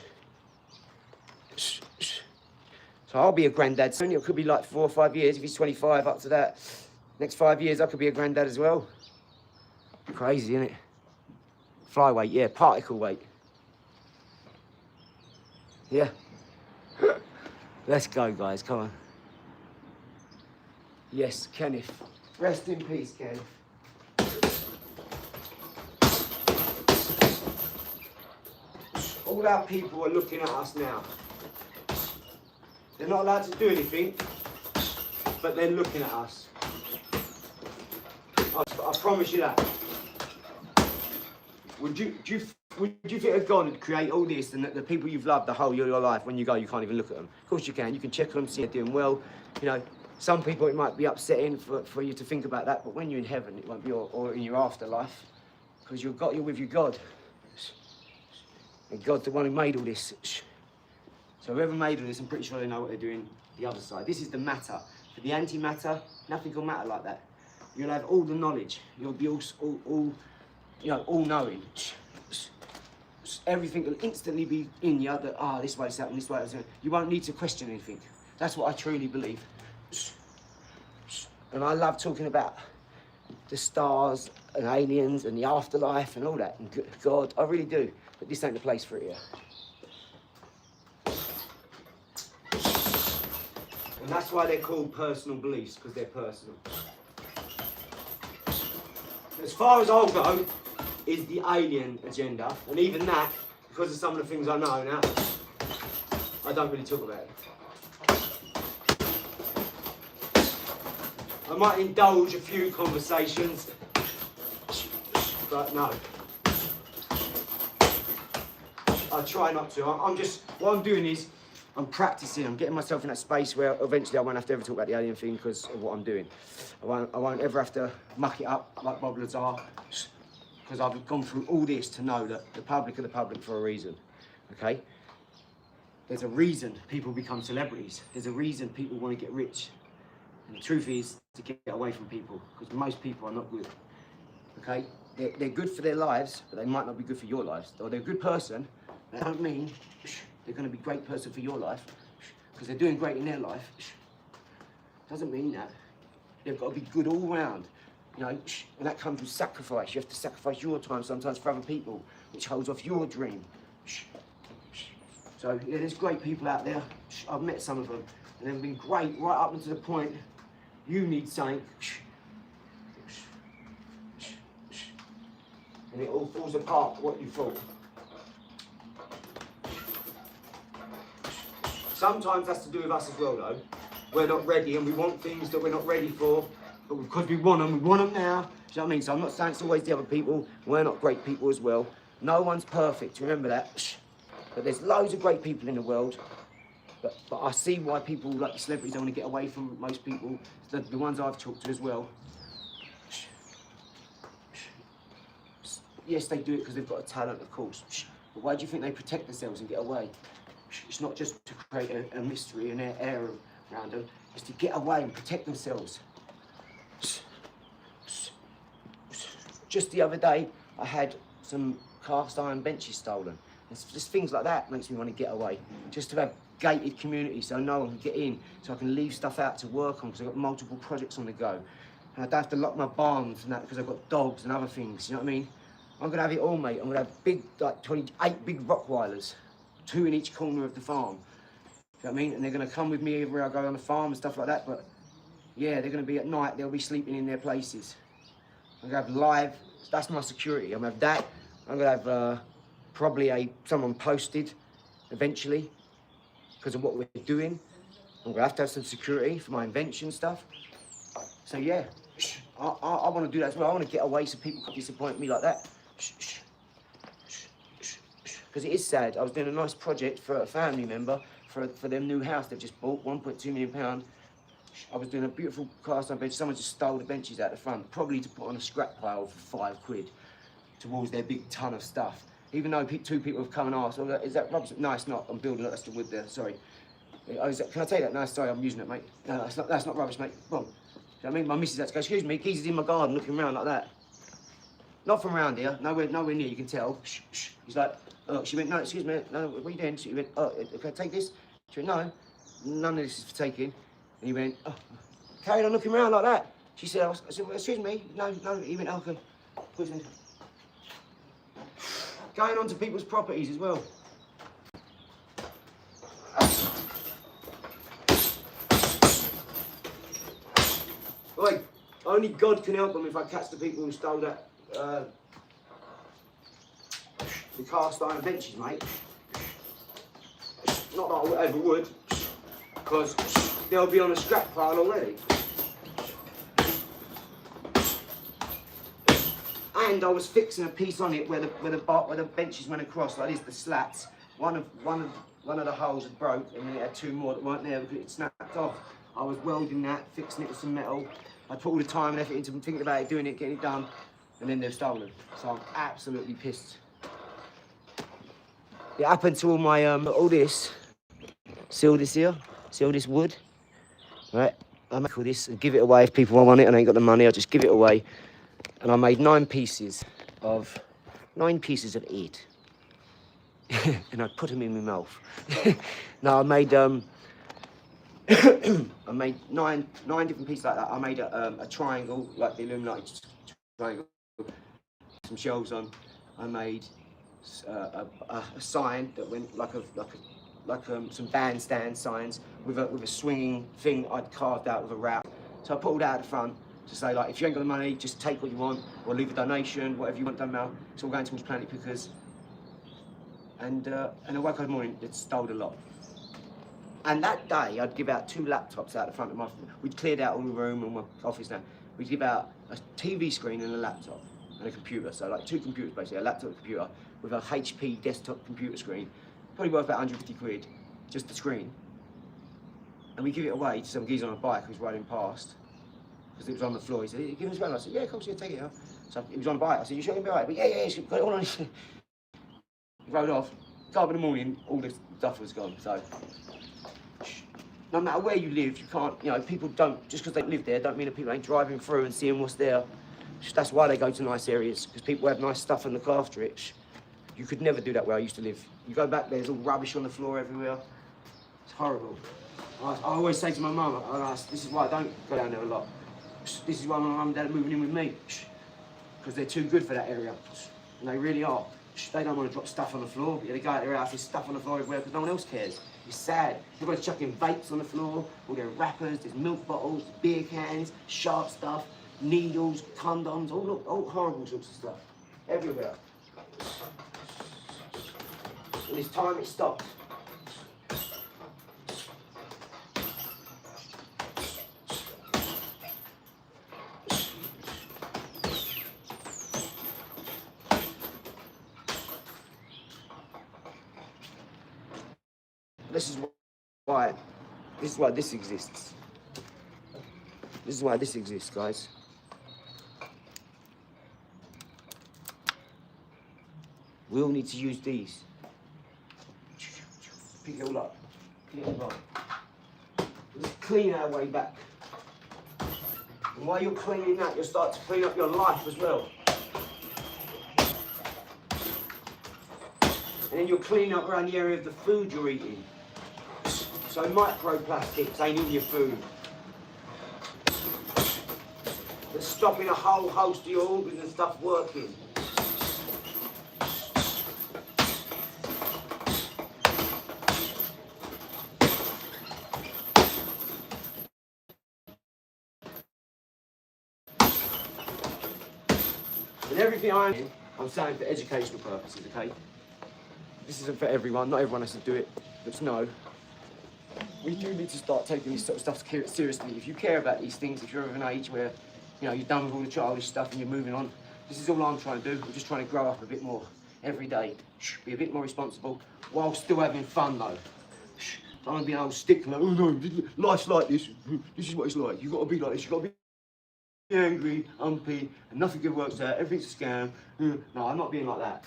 I'll be a granddad soon. It could be like 4 or 5 years. If he's 25, up to that. Next 5 years, I could be a granddad as well. Crazy, isn't it? Flyweight, yeah, particle weight. Yeah. Let's go, guys, come on. Yes, Kenneth. Rest in peace, Kenneth. All our people are looking at us now. They're not allowed to do anything, but they're looking at us. I promise you that. Would you think that God would create all this and that the people you've loved the whole of your life, when you go, you can't even look at them? Of course you can. You can check on them, see they're doing well. You know, some people it might be upsetting for you to think about that, but when you're in heaven, it won't be, or in your afterlife, because you're with your God. And God's the one who made all this. So whoever made all this, I'm pretty sure they know what they're doing the other side. This is the matter. For the antimatter, nothing will matter like that. You'll have all the knowledge. You'll be all knowing. Everything will instantly be in you that, this way it's happening, this way it's happening. You won't need to question anything. That's what I truly believe. And I love talking about the stars and aliens and the afterlife and all that, and God, I really do. But this ain't the place for it here. And that's why they're called personal beliefs, because they're personal. As far as I'll go, is the alien agenda, and even that, because of some of the things I know now, I don't really talk about it. I might indulge a few conversations, but no. I try not to. What I'm doing is, I'm practicing, I'm getting myself in that space where eventually I won't have to ever talk about the alien thing because of what I'm doing. I won't ever have to muck it up like Bob Lazar, because I've gone through all this to know that the public are the public for a reason, okay? There's a reason people become celebrities. There's a reason people want to get rich. And the truth is to get away from people, because most people are not good, okay? They're good for their lives, but they might not be good for your lives. Or they're a good person, that don't mean they're going to be a great person for your life, because they're doing great in their life. Doesn't mean that. They've got to be good all round, you know, and that comes with sacrifice. You have to sacrifice your time sometimes for other people, which holds off your dream. So, yeah, there's great people out there. I've met some of them, and they've been great right up until the point you need something, and it all falls apart what you thought. Sometimes that's to do with us as well, though. We're not ready, and we want things that we're not ready for, but because we want them now. Do you know what I mean? So I'm not saying it's always the other people. We're not great people as well. No one's perfect, remember that. But there's loads of great people in the world. But I see why people like the celebrities don't want to get away from most people. The ones I've talked to as well. Yes, they do it because they've got a talent, of course. But why do you think they protect themselves and get away? It's not just to create a mystery and an air around them. It's to get away and protect themselves. Just the other day, I had some cast iron benches stolen. It's just things like that makes me want to get away. Just to have gated community so no one can get in, so I can leave stuff out to work on because I've got multiple projects on the go. And I don't have to lock my barns and that because I've got dogs and other things, you know what I mean? I'm going to have it all, mate. I'm going to have big, like 28 big Rottweilers, 2 in each corner of the farm. You know what I mean? And they're going to come with me everywhere I go on the farm and stuff like that, but yeah, they're going to be at night, they'll be sleeping in their places. I'm going to have live, that's my security. I'm going to have that. I'm going to have probably someone posted eventually because of what we're doing. I'm going to have some security for my invention stuff. So yeah, I want to do that as well. I want to get away so people can disappoint me like that. Because it is sad. I was doing a nice project for a family member for their new house they've just bought, £1.2 million. I was doing a beautiful cast iron bench. Someone just stole the benches out the front, probably to put on a scrap pile for £5 towards their big ton of stuff. Even though 2 people have come and asked, oh, is that rubbish? No, it's not. I'm building it. That's the wood there. Sorry. Oh, can I take that? No, sorry, I'm using it, mate. No, that's not rubbish, mate. Come on. Do you know what I mean? My missus had to go, excuse me, Keys is in my garden looking around like that. Not from around here. Nowhere near, you can tell. Shh, shh. He's like, oh, she went, no, excuse me. No, what are you doing? She went, oh, can I take this? She went, no, none of this is for taking. And he went, oh, carried on looking around like that. She said, I said, well, excuse me. No, he went, okay. Going on to people's properties as well. only God can help them if I catch the people who stole that, the cast iron benches, mate. Not that I ever would, because they'll be on a scrap pile already. And I was fixing a piece on it where the benches went across, like this, the slats. One of the holes had broke, and then it had two more that weren't there because it snapped off. I was welding that, fixing it with some metal. I put all the time and effort into thinking about it, doing it, getting it done, and then they're stolen. So I'm absolutely pissed. It happened to all my all this. See all this here? See all this wood? Right? I make all this and give it away if people want it and I ain't got the money. I'll just give it away. And I made 9 pieces of 8. And I put them in my mouth. No, I made I made nine different pieces like that. I made a triangle, like the Illuminati triangle, some shells on. I made a sign that went like some bandstand signs with a swinging thing I'd carved out with a wrap. So I put all that at the front to say, like, if you ain't got the money, just take what you want or leave a donation, whatever you want done now. It's all going towards Planet Pickers. And I woke up in the morning, it stole a lot. And that day, I'd give out 2 laptops out the front of my... We'd cleared out all the room and my office now. We'd give out a TV screen and a laptop and a computer. So like 2 computers basically, a laptop and a computer with a HP desktop computer screen. Probably worth about 150 quid, just the screen. And we give it away to some geezer on a bike who's riding past. Because it was on the floor. He said, give us a I said, yeah, of course, yeah, take it. Huh? So he was on a bike. I said, you sure you can be all right? But yeah, he's got it all on. He rode off. Got up in the morning, all the stuff was gone. So no matter where you live, you can't, you know, people don't, just because they live there, don't mean that people ain't driving through and seeing what's there. That's why they go to nice areas, because people have nice stuff and look after it. You could never do that where I used to live. You go back there, there's all rubbish on the floor everywhere. It's horrible. I always say to my mum, this is why I don't go down there a lot. This is why my mum and dad are moving in with me. Because they're too good for that area. And they really are. They don't want to drop stuff on the floor. They go out their house, there's stuff on the floor everywhere because no one else cares. It's sad. Everybody's chucking vapes on the floor, all their wrappers, there's milk bottles, beer cans, sharp stuff, needles, condoms, all horrible sorts of stuff. Everywhere. And it's time it stopped. This is why this exists. This is why this exists, guys. We all need to use these. Pick it all up. Pick it up. Just clean our way back. And while you're cleaning that, you'll start to clean up your life as well. And then you'll clean up around the area of the food you're eating. So microplastics ain't in your food. It's stopping a whole host of your organs and stuff working. And everything I'm saying for educational purposes, okay? This isn't for everyone, not everyone has to do it, but no. We do need to start taking this sort of stuff seriously. If you care about these things, if you're of an age where, you know, you're done with all the childish stuff and you're moving on, this is all I'm trying to do. I'm just trying to grow up a bit more every day. Be a bit more responsible while still having fun, though. I don't want to be an old stickler. Oh no, life's like this. This is what it's like. You've got to be like this. You've got to be angry, umpy, and nothing good works out. Everything's a scam. No, I'm not being like that.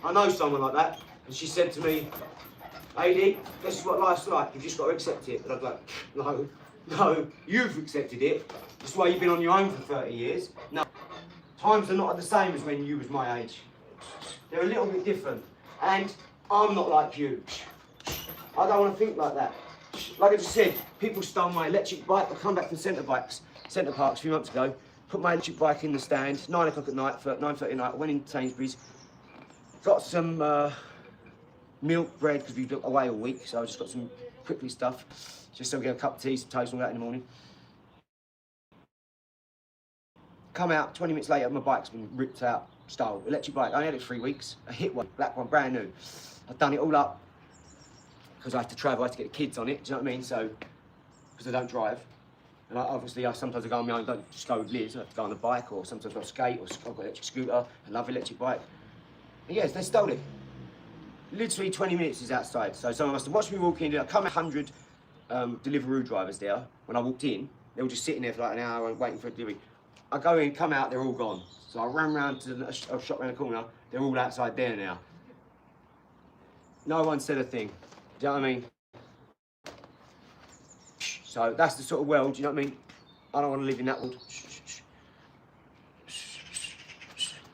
I know someone like that, and she said to me, AD, this is what life's like, you've just got to accept it. And I'd be like, no, you've accepted it. That's why you've been on your own for 30 years. No, times are not the same as when you was my age. They're a little bit different. And I'm not like you. I don't want to think like that. Like I just said, people stole my electric bike. I come back from Centre Parks a few months ago, put my electric bike in the stand, 9 o'clock at night, 9:30 at night, I went in Sainsbury's, got some milk, bread, because we've been away all week, so I just got some quickly stuff, just so we get a cup of tea, some toast and all that in the morning. come out, 20 minutes later, my bike's been ripped out, stole. Electric bike, I only had it 3 weeks. I hit one, black one, brand new. I've done it all up because I had to travel, I had to get the kids on it, do you know what I mean? So, because I don't drive. And obviously, sometimes I go on my own, don't just go with Liz, I have to go on a bike, or sometimes I'll skate, or I've got an electric scooter, I love electric bike. And yes, they stole it. Literally 20 minutes is outside. So someone must have watched me walk in, I come 100 Deliveroo drivers there. When I walked in, they were just sitting there for like an hour waiting for a delivery. I go in, come out, they're all gone. So I ran round to the shop around the corner, they're all outside there now. No one said a thing, do you know what I mean? So that's the sort of world, do you know what I mean? I don't want to live in that world.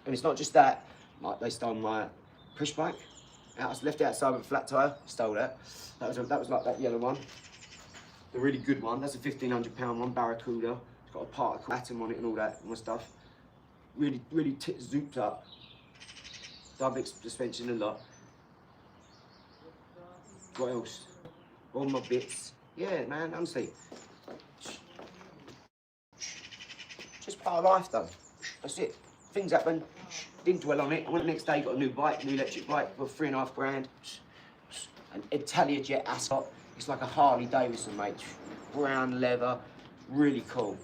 And it's not just that, like they stole my push bike. I was left outside with a flat tyre, stole that. That was like that yellow one. The really good one, that's a £1,500 one, Barracuda. It's got a particle atom on it and all that and my stuff. Really zooped up. Double suspension a lot. What else? All my bits. Yeah, man, honestly. Just part of life, though. That's it. Things happen. Didn't dwell on it. I went the next day, got a new bike, new electric bike for 3.5 grand. An Italia Jet Ascot. It's like a Harley Davidson, mate. Brown leather, really cool.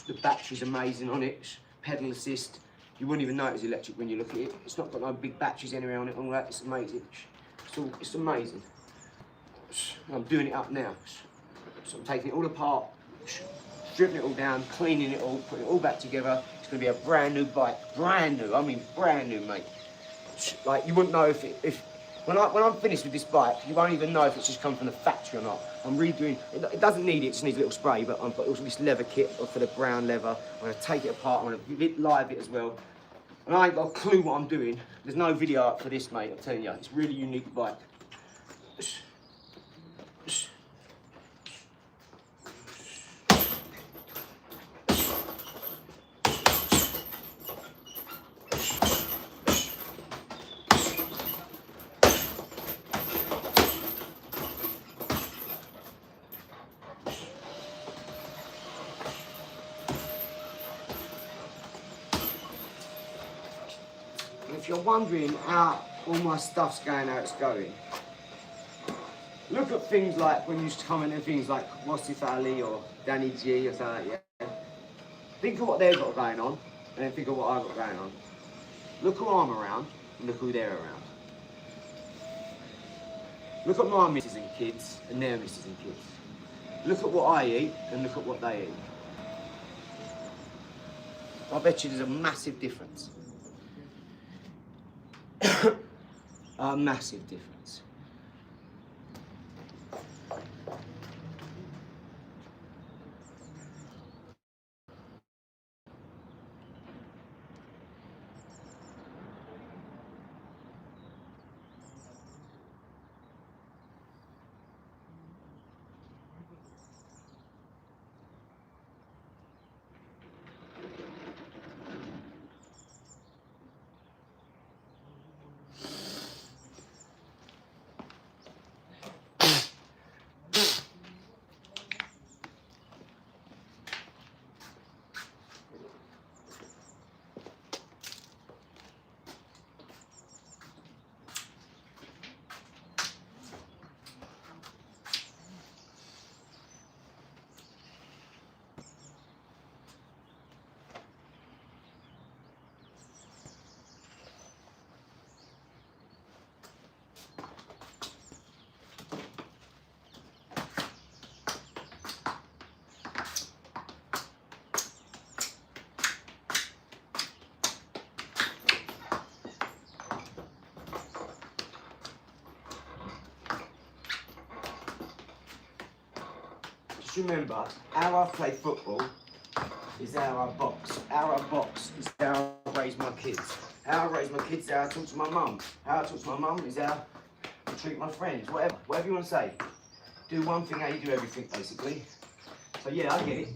The battery's amazing on it. Pedal assist. You wouldn't even know it's electric when you look at it. It's not got no big batteries anywhere on it, all that. It's amazing. It's amazing. I'm doing it up now. So I'm taking it all apart, stripping it all down, cleaning it all, putting it all back together. It's going to be a brand new bike. Brand new, I mean brand new, mate. Like, you wouldn't know when I'm finished with this bike, you won't even know if it's just come from the factory or not. I'm redoing, it doesn't need it, just needs a little spray, but I've got also this leather kit for the brown leather. I'm going to take it apart, I'm going to live it as well. And I ain't got a clue what I'm doing. There's no video up for this, mate, I'm telling you. It's a really unique bike. If you're wondering how all my stuff's going, how it's going, look at things like when you used to comment on things like Wasif Ali or Danny G or something like that. Think of what they've got going on, and then think of what I've got going on. Look who I'm around, and look who they're around. Look at my missus and kids, and their missus and kids. Look at what I eat, and look at what they eat. I bet you there's a massive difference. A massive difference. Remember, how I play football is how I box. How I box is how I raise my kids. How I raise my kids is how I talk to my mum. How I talk to my mum is how I treat my friends. Whatever you want to say. Do one thing how you do everything, basically. So yeah, I get it.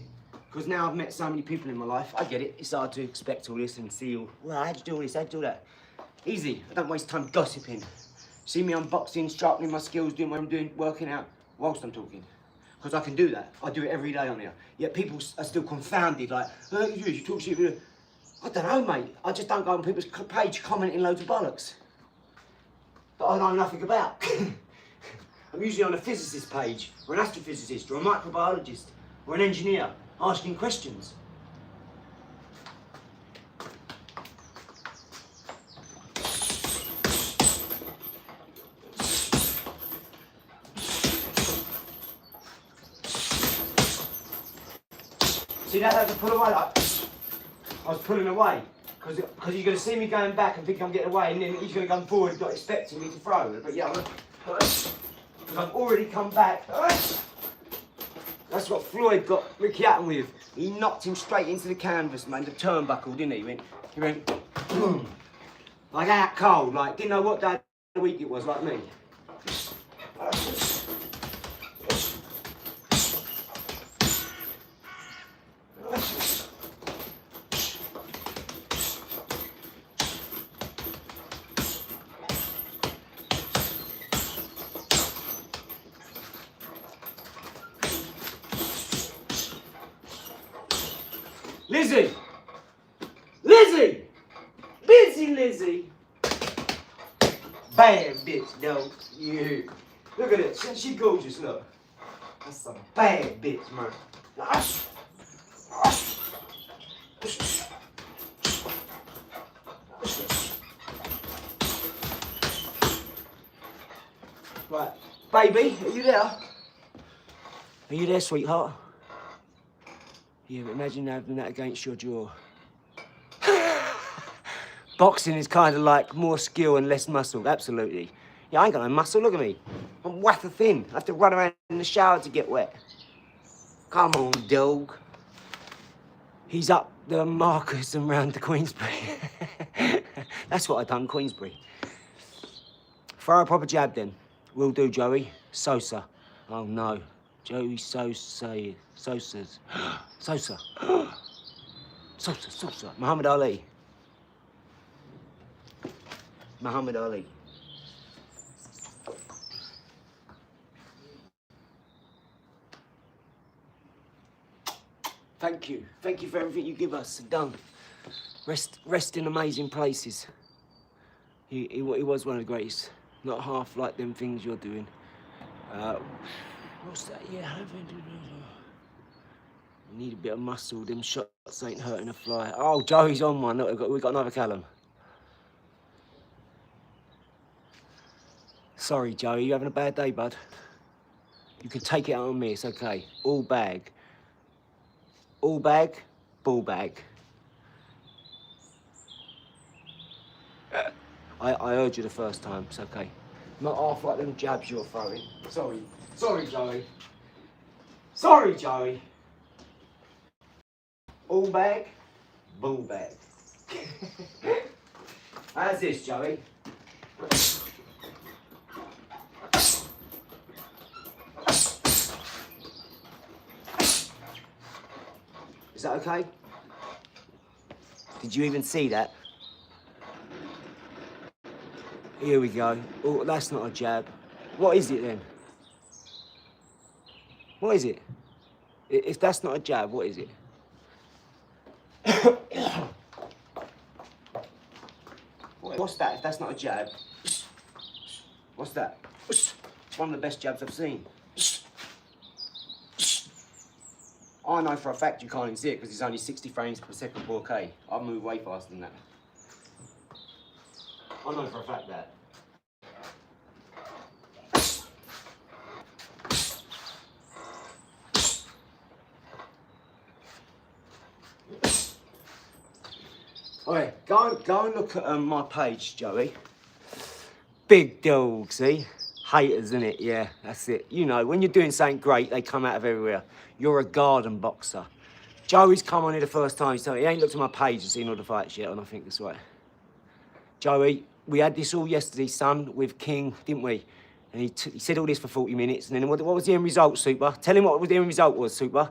Because now I've met so many people in my life, I get it. It's hard to expect all this and see all, well, how'd you do all this, how'd you do that? Easy, I don't waste time gossiping. See me unboxing, sharpening my skills, doing what I'm doing, working out whilst I'm talking. because I can do that. I do it every day on here. Yet people are still confounded, like, oh, you talk shit. I don't know, mate. I just don't go on people's page commenting loads of bollocks that I know nothing about. I'm usually on a physicist page, or an astrophysicist, or a microbiologist, or an engineer, asking questions. See that? I had to pull away. Like, I was pulling away because you're going to see me going back and think I'm getting away, and then he's going to come forward, not expecting me to throw. But yeah, because I've already come back. That's what Floyd got Ricky Hatton with. He knocked him straight into the canvas, man. The turnbuckle, didn't he? He went boom, like out cold. Like didn't know what day of the week it was, like me. Lizzie! Lizzie! Busy Lizzie! Bad bitch, though. Yeah. Look at it. She gorgeous, look. That's a bad bitch, man. Right. Baby, are you there? Are you there, sweetheart? Yeah, but imagine having that against your jaw. Boxing is kind of like more skill and less muscle, absolutely. Yeah, I ain't got no muscle, look at me. I'm wafer thin. I have to run around in the shower to get wet. Come on, dog. He's up the Marcus and round to Queensbury. That's what I done, Queensbury. Throw a proper jab then. Will do, Joey. Sosa. Oh no. Joey Sosa's. Sosa. Sosa. Muhammad Ali. Muhammad Ali. Thank you. Thank you for everything you give us. Done. Rest in amazing places. He was one of the greatest. Not half like them things you're doing. What's that? Yeah. Need a bit of muscle. Them shots ain't hurting a fly. Oh, Joey's on one. Look, we've got another Callum. Sorry, Joey. You having a bad day, bud? You can take it out on me. It's okay. All bag. All bag. Ball bag. I heard you the first time. It's okay. Not half like them jabs you're throwing. Sorry. Sorry, Joey. Sorry, Joey. All bag, bull bag. How's this, Joey? Is that okay? Did you even see that? Here we go. Oh, that's not a jab. What is it then? What is it? If that's not a jab, what is it? What's that if that's not a jab? What's that? It's one of the best jabs I've seen. I know for a fact you can't even see it because it's only 60 frames per second 4K. I move way faster than that. I know for a fact that. Alright, go and look at my page, Joey. Big dog, see? Haters, innit? Yeah, that's it. You know, when you're doing something great, they come out of everywhere. You're a garden boxer. Joey's come on here the first time, so he ain't looked at my page and seen all the fights yet, and I think that's right. Joey, we had this all yesterday, son, with King, didn't we? And he said all this for 40 minutes, and then what was the end result, Super? Tell him what the end result was, Super.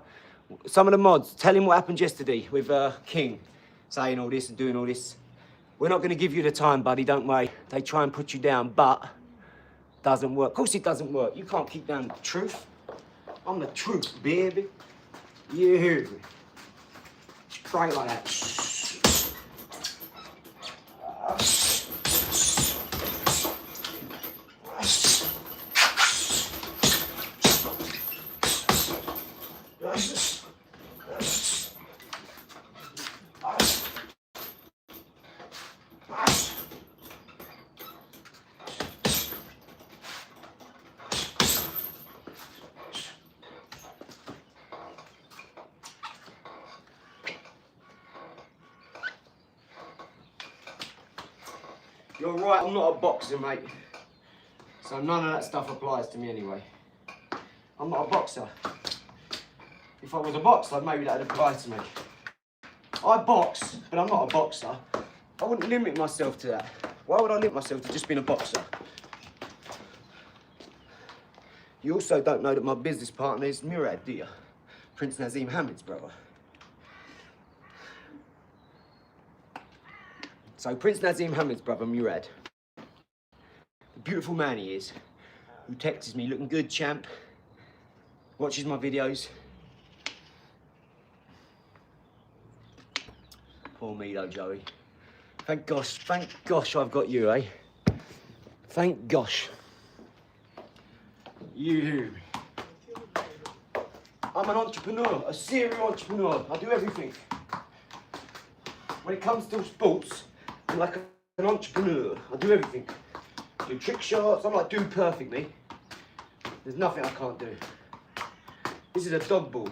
Some of the mods, tell him what happened yesterday with King, saying all this and doing all this. We're not going to give you the time, buddy, don't worry. They try and put you down, but doesn't work. Of course it doesn't work. You can't keep down the truth. I'm the truth, baby. You hear me? Straight like that. You're right, I'm not a boxer, mate. So none of that stuff applies to me anyway. I'm not a boxer. If I was a boxer, maybe that would apply to me. I box, but I'm not a boxer. I wouldn't limit myself to that. Why would I limit myself to just being a boxer? You also don't know that my business partner is Murad, do you? Prince Nazim Hamid's brother. So Prince Nazim Hamid's brother, Murad, the beautiful man he is, who texts me, looking good, champ, watches my videos. Poor me though, Joey. Thank gosh I've got you, eh? Thank gosh. You hear me? I'm an entrepreneur, a serial entrepreneur. I do everything. When it comes to sports, I'm like an entrepreneur. I do everything. I do trick shots. I'm like do perfectly. There's nothing I can't do. This is a dog ball.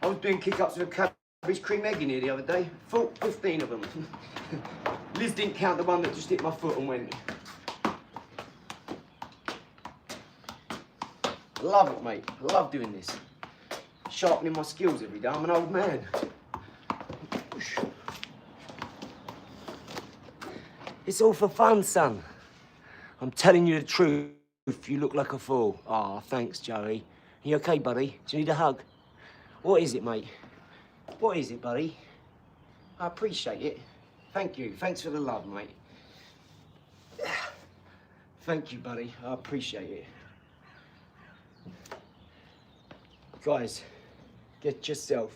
I was doing kick-ups with a cabbage cream egg in here the other day. 15 of them. Liz didn't count the one that just hit my foot and went. I love it, mate. I love doing this. Sharpening my skills every day. I'm an old man. It's all for fun, son. I'm telling you the truth. You look like a fool. Ah, thanks, Joey. You okay, buddy? Do you need a hug? What is it, mate? What is it, buddy? I appreciate it. Thank you. Thanks for the love, mate. Thank you, buddy. I appreciate it. Guys, get yourself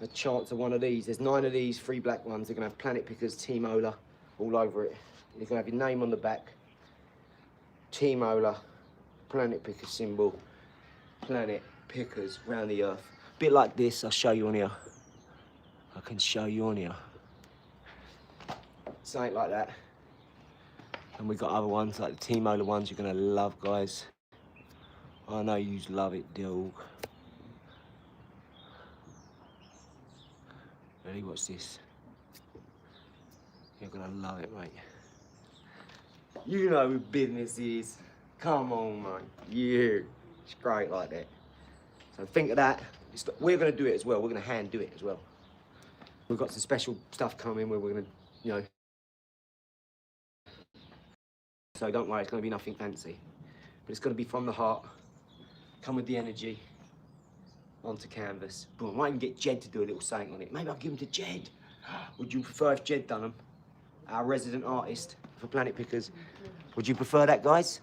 a chance of one of these. There's 9 of these, 3 black ones. They're gonna have Planet Pickers, Team OLAR all over it. You're gonna have your name on the back. Team OLAR, Planet Pickers symbol, Planet Pickers round the earth. A bit like this, I'll show you on here. I can show you on here. Something like that. And we've got other ones, like the Team OLAR ones you're gonna love, guys. I know you love it, dog. Ready, watch this. You're gonna love it, mate. You know who business is. Come on, mate. Yeah. It's great like that. So think of that. We're gonna do it as well. We're gonna hand do it as well. We've got some special stuff coming where we're gonna, you know. So don't worry, it's gonna be nothing fancy. But it's gonna be from the heart. Come with the energy onto canvas. Boom, I might even get Jed to do a little saying on it. Maybe I'll give him to Jed. Would you prefer if Jed done them? Our resident artist for Planet Pickers. Would you prefer that, guys?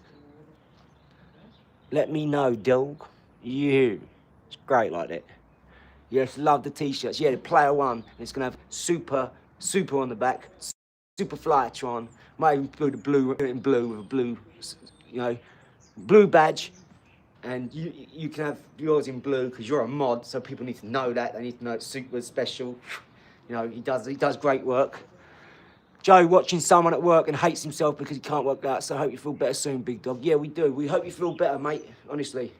Let me know, dog. You. It's great like that. Yes, love the t-shirts. Yeah, the player one. And it's gonna have super on the back. Super Flytron. Might even do the blue in blue with a blue, you know, blue badge. And you can have yours in blue because you're a mod, so people need to know that. They need to know it's super special. You know, he does great work. Joe watching someone at work and hates himself because he can't work out, so I hope you feel better soon, big dog. Yeah, we do. We hope you feel better, mate, honestly.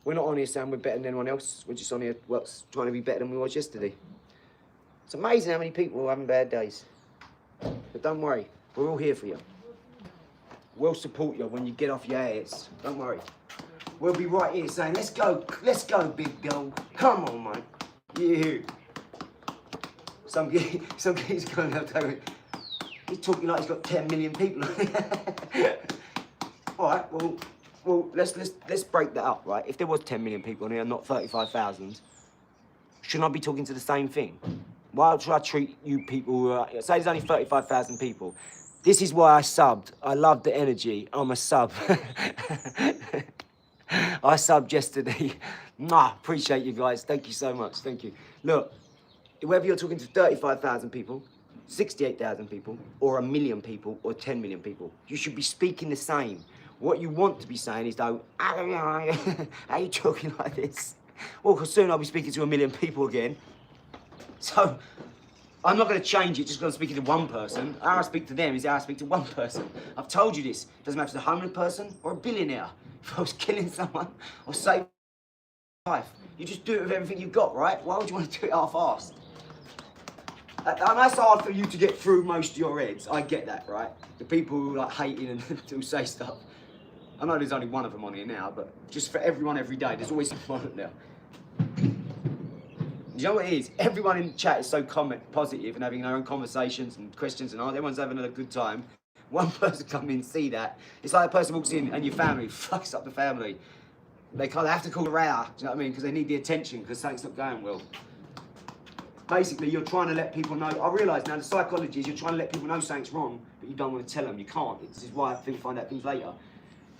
We're not on here saying we're better than anyone else. We're just on here trying to be better than we was yesterday. It's amazing how many people are having bad days. But don't worry, we're all here for you. We'll support you when you get off your ass. Don't worry. We'll be right here saying, let's go, big dog. Come on, mate. Yeah. Some kid's going out there. He's talking like he's got 10 million people. All right, well, let's break that up, right? If there was 10 million people on here, not 35,000, shouldn't I be talking to the same thing? Why should I treat you people who are, say there's only 35,000 people. This is why I subbed. I love the energy. I'm a sub. I subbed yesterday. Appreciate you guys. Thank you so much. Thank you. Look, whether you're talking to 35,000 people, 68,000 people, or 1 million people, or 10 million people, you should be speaking the same. What you want to be saying is, though, how are you talking like this? Well, because soon I'll be speaking to 1 million people again. So, I'm not going to change it just because I'm speaking to one person. How I speak to them is how I speak to one person. I've told you this. It doesn't matter if it's a homeless person or a billionaire. If I was killing someone or saving life, you just do it with everything you've got, right? Why would you want to do it half-assed? And that's hard for you to get through most of your heads. I get that, right? The people who like hating and who say stuff. I know there's only one of them on here now, but just for everyone every day, there's always one there. You know what it is? Everyone in the chat is so positive and having their own conversations and questions and all. Everyone's having a good time. One person come in, see that. It's like a person walks in and your family fucks up the family. They have to call a row, do you know what I mean? Because they need the attention because something's not going well. Basically, you're trying to let people know. I realise now the psychology is you're trying to let people know something's wrong, but you don't want to tell them. You can't. This is why people find out things later.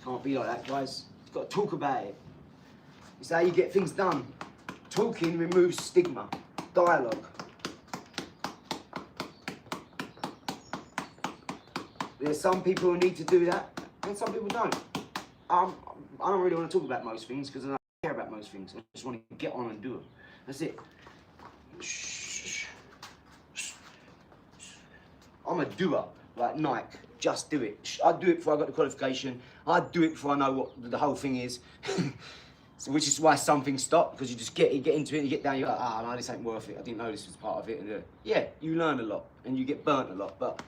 Can't be like that, guys. You've got to talk about it. It's how you get things done. Talking removes stigma. Dialogue. There's some people who need to do that, and some people don't. I don't really want to talk about most things because I don't care about most things. I just want to get on and do them. That's it. I'm a doer, like Nike. Just do it. I'd do it before I got the qualification. I'd do it before I know what the whole thing is. So, which is why some things stop, because you just get into it and you get down, you're like, no, this ain't worth it. I didn't know this was part of it. And yeah, you learn a lot and you get burnt a lot,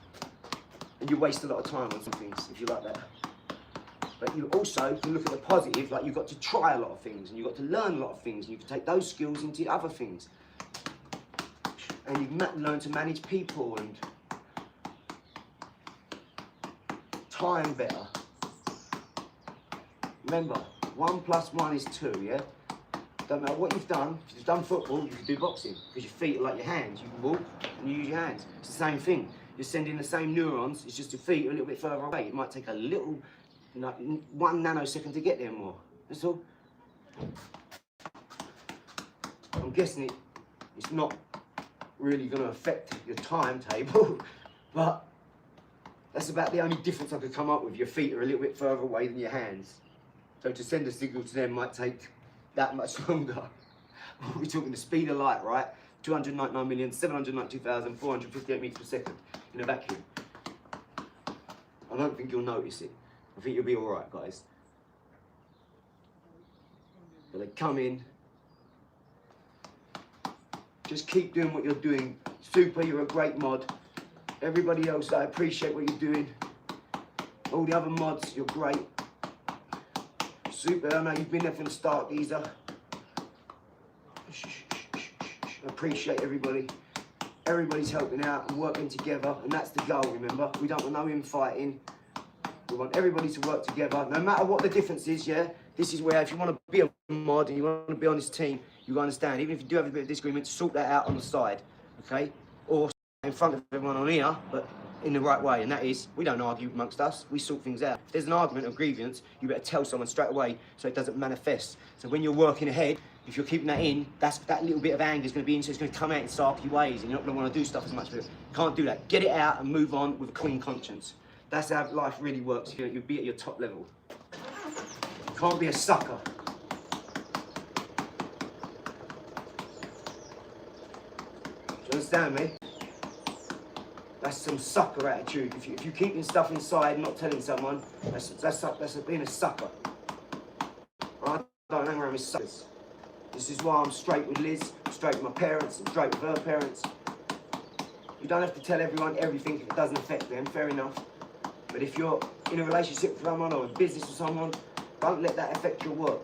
and you waste a lot of time on some things if you like that. But you also can look at the positive, like you've got to try a lot of things and you've got to learn a lot of things and you can take those skills into other things. And you learn to manage people and time better. Remember, 1 + 1 is 2, yeah? Don't matter what you've done. If you've done football, you can do boxing. Because your feet are like your hands. You can walk and you use your hands. It's the same thing. You're sending the same neurons, it's just your feet are a little bit further away. It might take a little, 1 nanosecond to get there more. That's all. I'm guessing it's not really going to affect your timetable, but that's about the only difference I could come up with. Your feet are a little bit further away than your hands. So to send a signal to them might take that much longer. We're talking the speed of light, right? 299,792,458 meters per second in a vacuum. I don't think you'll notice it. I think you'll be all right, guys. But they come in. Just keep doing what you're doing. Super, you're a great mod. Everybody else, I appreciate what you're doing. All the other mods, you're great. Super, I know you've been there from the start, geezer. I appreciate everybody. Everybody's helping out and working together, and that's the goal, remember? We don't want no infighting. We want everybody to work together, no matter what the difference is, yeah? This is where if you want to be a mod and you want to be on this team, you understand. Even if you do have a bit of disagreement, sort that out on the side, okay? Or in front of everyone on here, but in the right way, and that is, we don't argue amongst us, we sort things out. If there's an argument or grievance, you better tell someone straight away so it doesn't manifest. So when you're working ahead, if you're keeping that in, that little bit of anger is going to be in, so it's going to come out in sarky ways, and you're not going to want to do stuff as much with it. Can't do that. Get it out and move on with a clean conscience. That's how life really works. You'll be at your top level. You can't be a sucker. Do you understand me? That's some sucker attitude. If you're keeping stuff inside and not telling someone, that's being a sucker. I don't hang around with suckers. This is why I'm straight with Liz, I'm straight with my parents, I'm straight with her parents. You don't have to tell everyone everything if it doesn't affect them, fair enough. But if you're in a relationship with someone or a business with someone, don't let that affect your work.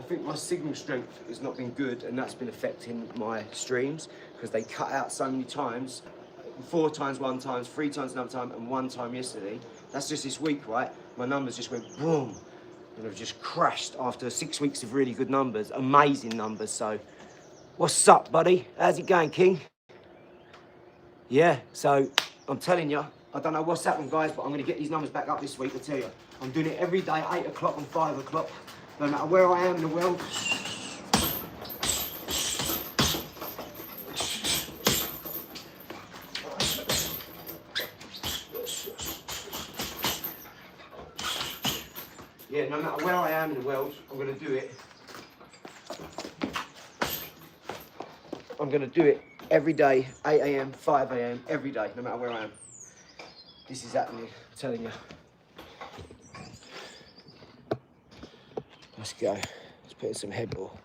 think my signal strength has not been good, and that's been affecting my streams because they cut out so many times. 4 times, 1 time, 3 times another time, and 1 time yesterday. That's just this week, right? My numbers just went boom, and have just crashed after 6 weeks of really good numbers, amazing numbers. So, what's up, buddy? How's it going, King? Yeah, so I'm telling you, I don't know what's happened, guys, but I'm going to get these numbers back up this week. I tell you, I'm doing it every day, 8 o'clock and 5 o'clock, no matter where I am in the world. Yeah, no matter where I am in the world, I'm going to do it. I'm going to do it every day, 8 a.m, 5 a.m, every day, no matter where I am. This is happening, I'm telling you. Let's go. Let's put in some headball.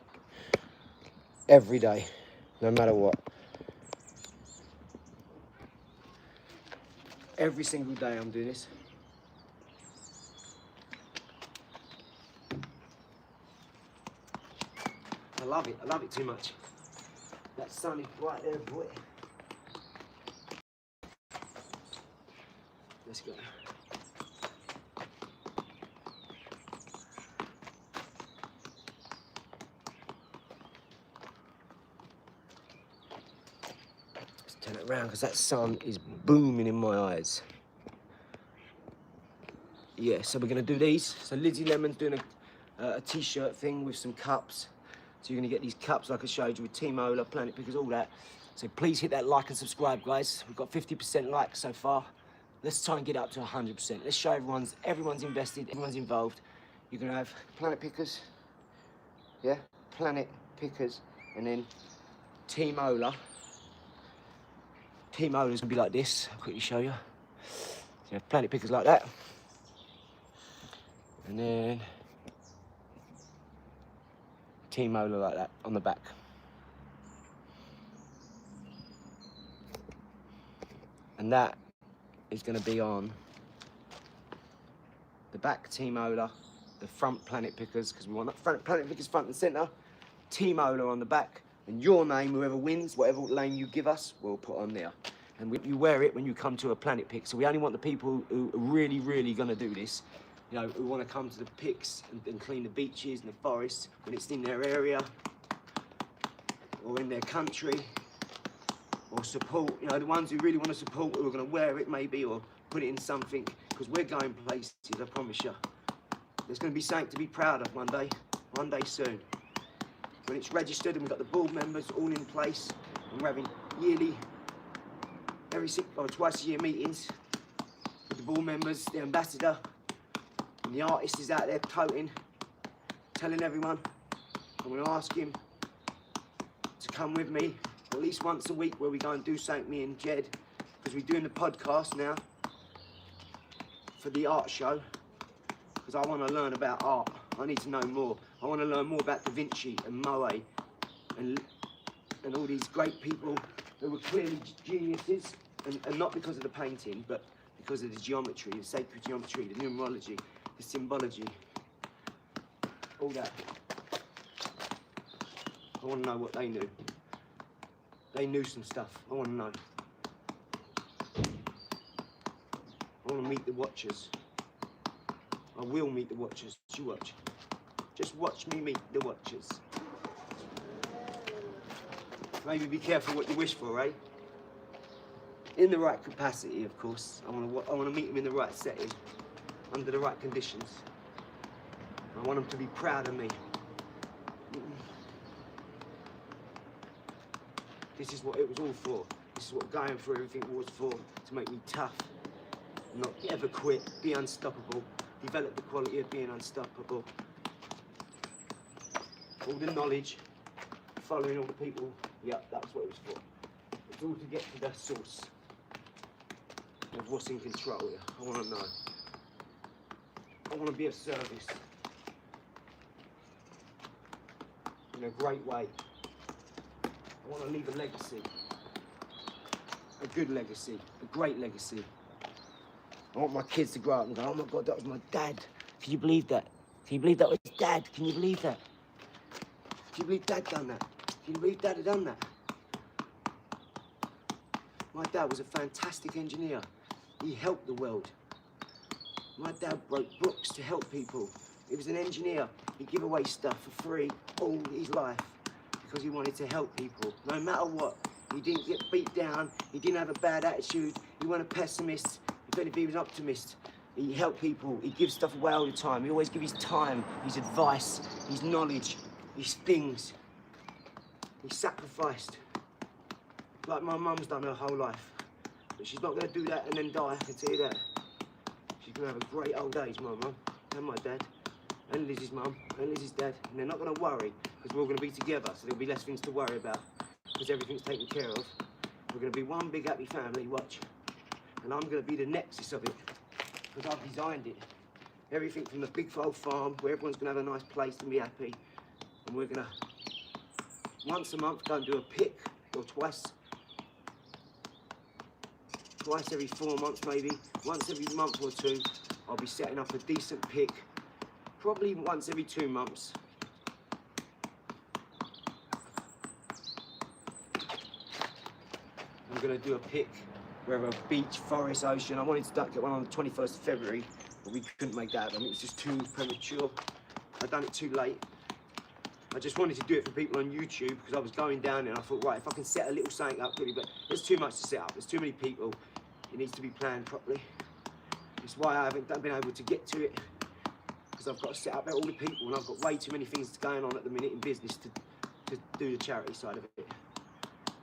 Every day, no matter what. Every single day I'm doing this. I love it too much. That sun is right there, boy. Let's go. Let's turn it around because that sun is booming in my eyes. Yeah, so we're gonna do these. So Lizzie Lemon's doing a t-shirt thing with some cups. So you're going to get these cups like I showed you with Team OLAR, Planet Pickers, all that. So please hit that like and subscribe, guys. We've got 50% likes so far. Let's try and get up to 100%. Let's show everyone's invested, everyone's involved. You're going to have Planet Pickers, yeah? Planet Pickers, and then Team OLAR. Team OLAR is going to be like this. I'll quickly show you. So you have Planet Pickers like that. And then Team OLAR like that on the back. And that is going to be on the back Team OLAR, the front Planet Pickers, because we want that Planet Pickers front and centre, Team OLAR on the back, and your name, whoever wins, whatever lane you give us, we'll put on there. And you wear it when you come to a Planet Pick. So we only want the people who are really, really going to do this, you know, who want to come to the picks and clean the beaches and the forests when it's in their area or in their country, or support, you know, the ones who really want to support, who are going to wear it maybe, or put it in something, because we're going places, I promise you. There's going to be something to be proud of one day soon. When it's registered and we've got the board members all in place, and we're having yearly, twice a year meetings with the board members, the ambassador, and the artist is out there toting, telling everyone, I'm going to ask him to come with me at least once a week where we go and do something, me and Jed, because we're doing the podcast now for the art show, because I want to learn about art. I need to know more. I want to learn more about Da Vinci and Moe and all these great people who were clearly geniuses, and not because of the painting, but because of the geometry, the sacred geometry, the numerology, the symbology, all that. I want to know what they knew. They knew some stuff. I want to know. I want to meet the watchers. I will meet the watchers. You watch. Just watch me meet the watchers. Maybe be careful what you wish for, eh? In the right capacity, of course. I want to meet them in the right setting, under the right conditions. I want them to be proud of me. This is what it was all for. This is what going for everything was for, to make me tough, not ever quit, be unstoppable, develop the quality of being unstoppable. All the knowledge, following all the people, yeah, that's what it was for. It's all to get to the source of what's in control here. I want to know. I want to be of service in a great way. I want to leave a legacy, a good legacy, a great legacy. I want my kids to grow up and go, oh my God, that was my dad. Can you believe that? Can you believe that was Dad? Can you believe that? Do you believe Dad done that? Do you believe Dad had done that? My dad was a fantastic engineer. He helped the world. My dad wrote books to help people. He was an engineer. He'd give away stuff for free all his life because he wanted to help people, no matter what. He didn't get beat down. He didn't have a bad attitude. He wasn't a pessimist. If anything, he was an optimist. He helped people. He gives stuff away all the time. He always gives his time, his advice, his knowledge, his things. He sacrificed. Like my mum's done her whole life. But she's not going to do that and then die, I can tell you that. She's going to have a great old age, my mum, and my dad, and Lizzie's mum, and Lizzie's dad. And they're not going to worry, because we're all going to be together, so there'll be less things to worry about, because everything's taken care of. We're going to be one big happy family, watch. And I'm going to be the nexus of it, because I've designed it. Everything from the big old farm, where everyone's going to have a nice place and be happy. And we're going to, once a month, go and do a pick, or twice every 4 months maybe, once every month or two, I'll be setting up a decent pick, probably once every 2 months. I'm going to do a pick, whether a beach, forest, ocean. I wanted to get one on the 21st of February, but we couldn't make that happen. It was just too premature. I'd done it too late. I just wanted to do it for people on YouTube because I was going down there and I thought, right, if I can set a little something up quickly, but there's too much to set up. There's too many people. It needs to be planned properly. It's why I haven't been able to get to it, because I've got to set up all the people and I've got way too many things going on at the minute in business to do the charity side of it.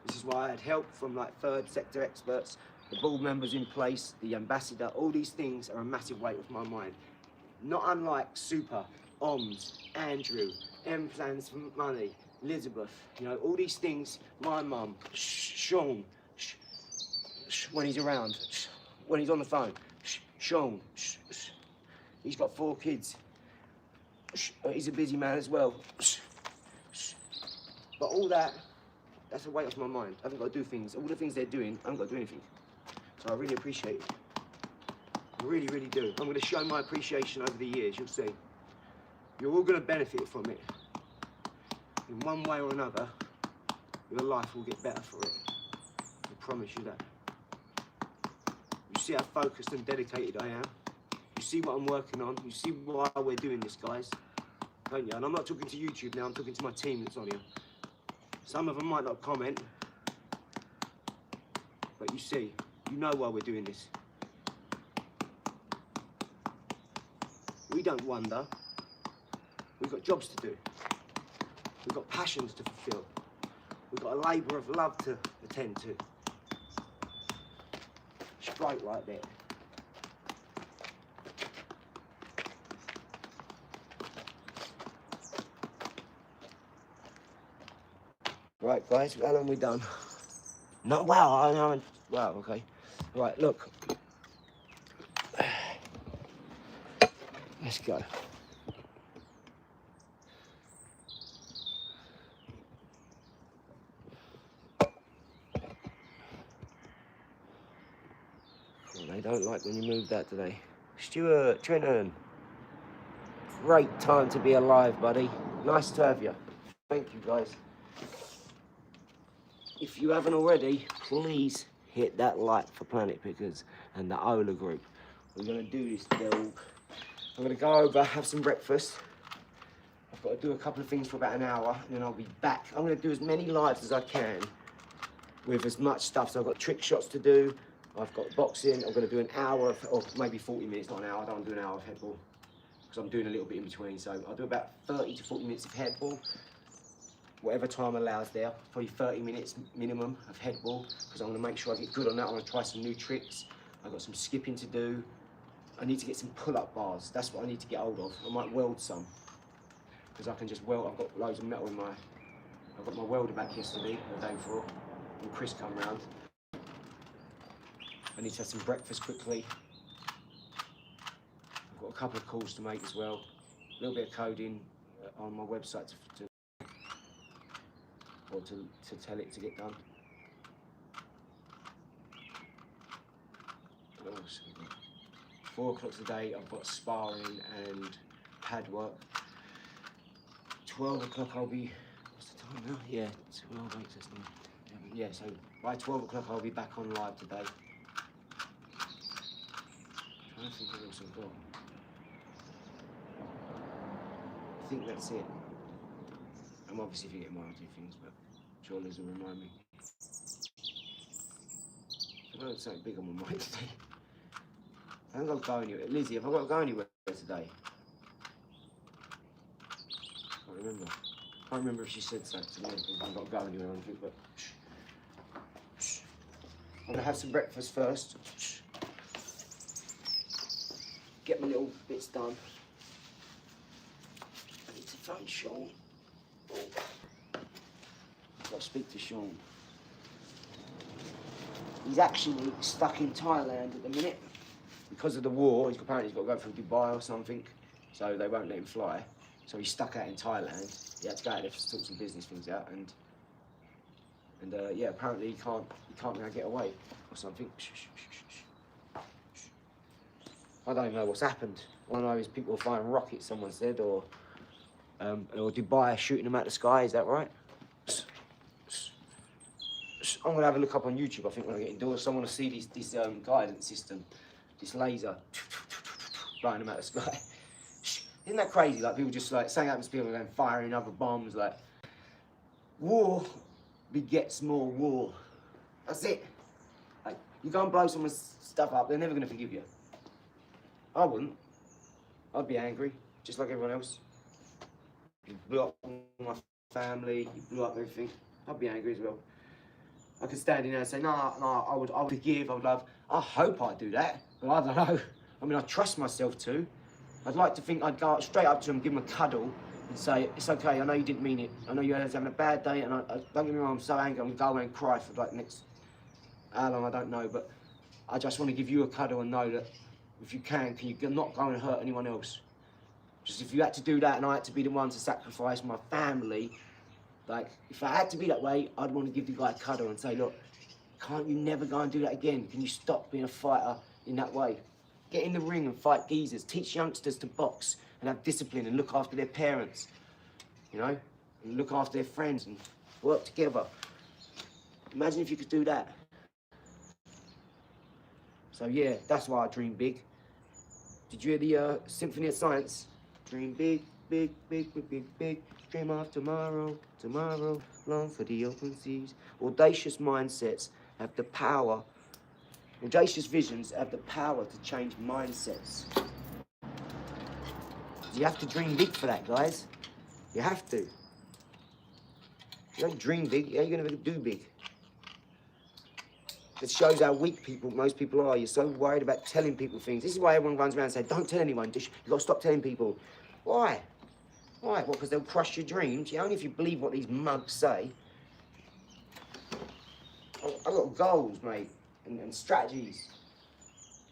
This is why I had help from like third sector experts, the board members in place, the ambassador. All these things are a massive weight off my mind. Not unlike Super, OMS, Andrew, M-Plans for Money, Elizabeth, you know, all these things, my mum, Sean, when he's around, when he's on the phone, Sean, he's got 4 kids, he's a busy man as well, but all that, that's a weight off my mind. I haven't got to do things, all the things they're doing, I haven't got to do anything, so I really appreciate it, I really, really do. I'm going to show my appreciation over the years, you'll see. You're all going to benefit from it. In one way or another, your life will get better for it. I promise you that. You see how focused and dedicated I am. You see what I'm working on. You see why we're doing this, guys. Don't you? And I'm not talking to YouTube now, I'm talking to my team that's on here. Some of them might not comment, but you see, you know why we're doing this. We don't wonder. We've got jobs to do. We've got passions to fulfill. We've got a labour of love to attend to. Straight right there. Right, guys, how long have we done? No, wow, wow, okay. Right, look. Let's go. They don't like when you move that, do they? Stuart, Trenton. Great time to be alive, buddy. Nice to have you. Thank you, guys. If you haven't already, please hit that like for Planet Pickers and the OLAR group. We're going to do this build. I'm going to go over, have some breakfast. I've got to do a couple of things for about an hour, and then I'll be back. I'm going to do as many lives as I can with as much stuff. So I've got trick shots to do. I've got boxing. I'm going to do an hour, or maybe 40 minutes, not an hour. I don't want to do an hour of headball because I'm doing a little bit in between. So I'll do about 30 to 40 minutes of headball, whatever time allows there. Probably 30 minutes minimum of headball because I'm going to make sure I get good on that. I'm going to try some new tricks. I've got some skipping to do. I need to get some pull-up bars. That's what I need to get hold of. I might weld some because I can just weld. I've got loads of metal in my. I got my welder back yesterday, the day before, when Chris come round. I need to have some breakfast quickly. I've got a couple of calls to make as well. A little bit of coding on my website to tell it to get done. What else have we got? 4 o'clock today, I've got sparring and pad work. 12 o'clock, I'll be Oh, no, yeah, 12 weeks, that's not... Yeah, so by 12 o'clock I'll be back on live today. I don't think what else I've got. I think that's it. I'm obviously forgetting one or two things, but sure Liz will remind me. I got something big on my mind today. I haven't got to go anywhere. Lizzie, have I got to go anywhere today? I can't remember if she said so to me. I've got to go anywhere or anything, but... I'm going to have some breakfast first. Get my little bits done. I need to phone Sean. I've got to speak to Sean. He's actually stuck in Thailand at the minute. Because of the war, apparently he's got to go through Dubai or something, so they won't let him fly. So he's stuck out in Thailand. He had to go out there to sort some business things out, and yeah, apparently he can't now get away or something. I don't even know what's happened. All I know is people are firing rockets, someone said, or Dubai shooting them out the sky. Is that right? I'm gonna have a look up on YouTube. I think when I get indoors, so I want to see this guidance system, this laser blowing them out the sky. Isn't that crazy? Like people just like saying happens to people and firing other bombs. Like war begets more war. That's it. Like you go and blow someone's stuff up, they're never gonna forgive you. I wouldn't. I'd be angry, just like everyone else. You blew up my family, you blew up everything. I'd be angry as well. I could stand in there and say, no, I would forgive, I would love. I hope I'd do that, but I don't know. I mean, I trust myself to. I'd like to think I'd go straight up to him, give him a cuddle, and say, it's okay, I know you didn't mean it. I know you was having a bad day, and don't get me wrong, I'm so angry, I'm going to go away and cry for like next, how long, I don't know, but I just want to give you a cuddle and know that if you can you not go and hurt anyone else? Just if you had to do that and I had to be the one to sacrifice my family, like, if I had to be that way, I'd want to give the guy a cuddle and say, look, can't you never go and do that again? Can you stop being a fighter in that way? Get in the ring and fight geezers. Teach youngsters to box and have discipline and look after their parents, you know? And look after their friends and work together. Imagine if you could do that. So yeah, that's why I dream big. Did you hear the Symphony of Science? Dream big, big, big, big, big, big. Dream of tomorrow, tomorrow, long for the open seas. Audacious mindsets have the power, audacious visions have the power to change mindsets. You have to dream big for that, guys. You have to. If you don't dream big, how are you going to do big? It shows how weak most people are. You're so worried about telling people things. This is why everyone runs around and says, don't tell anyone. You've got to stop telling people. Why? Why? Well, because they'll crush your dreams. Only if you believe what these mugs say. I've got goals, mate, and strategies.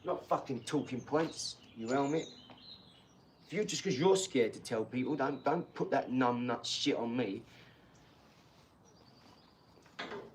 Not fucking talking points, you helmet. If you just because you're scared to tell people, don't put that numbnut shit on me.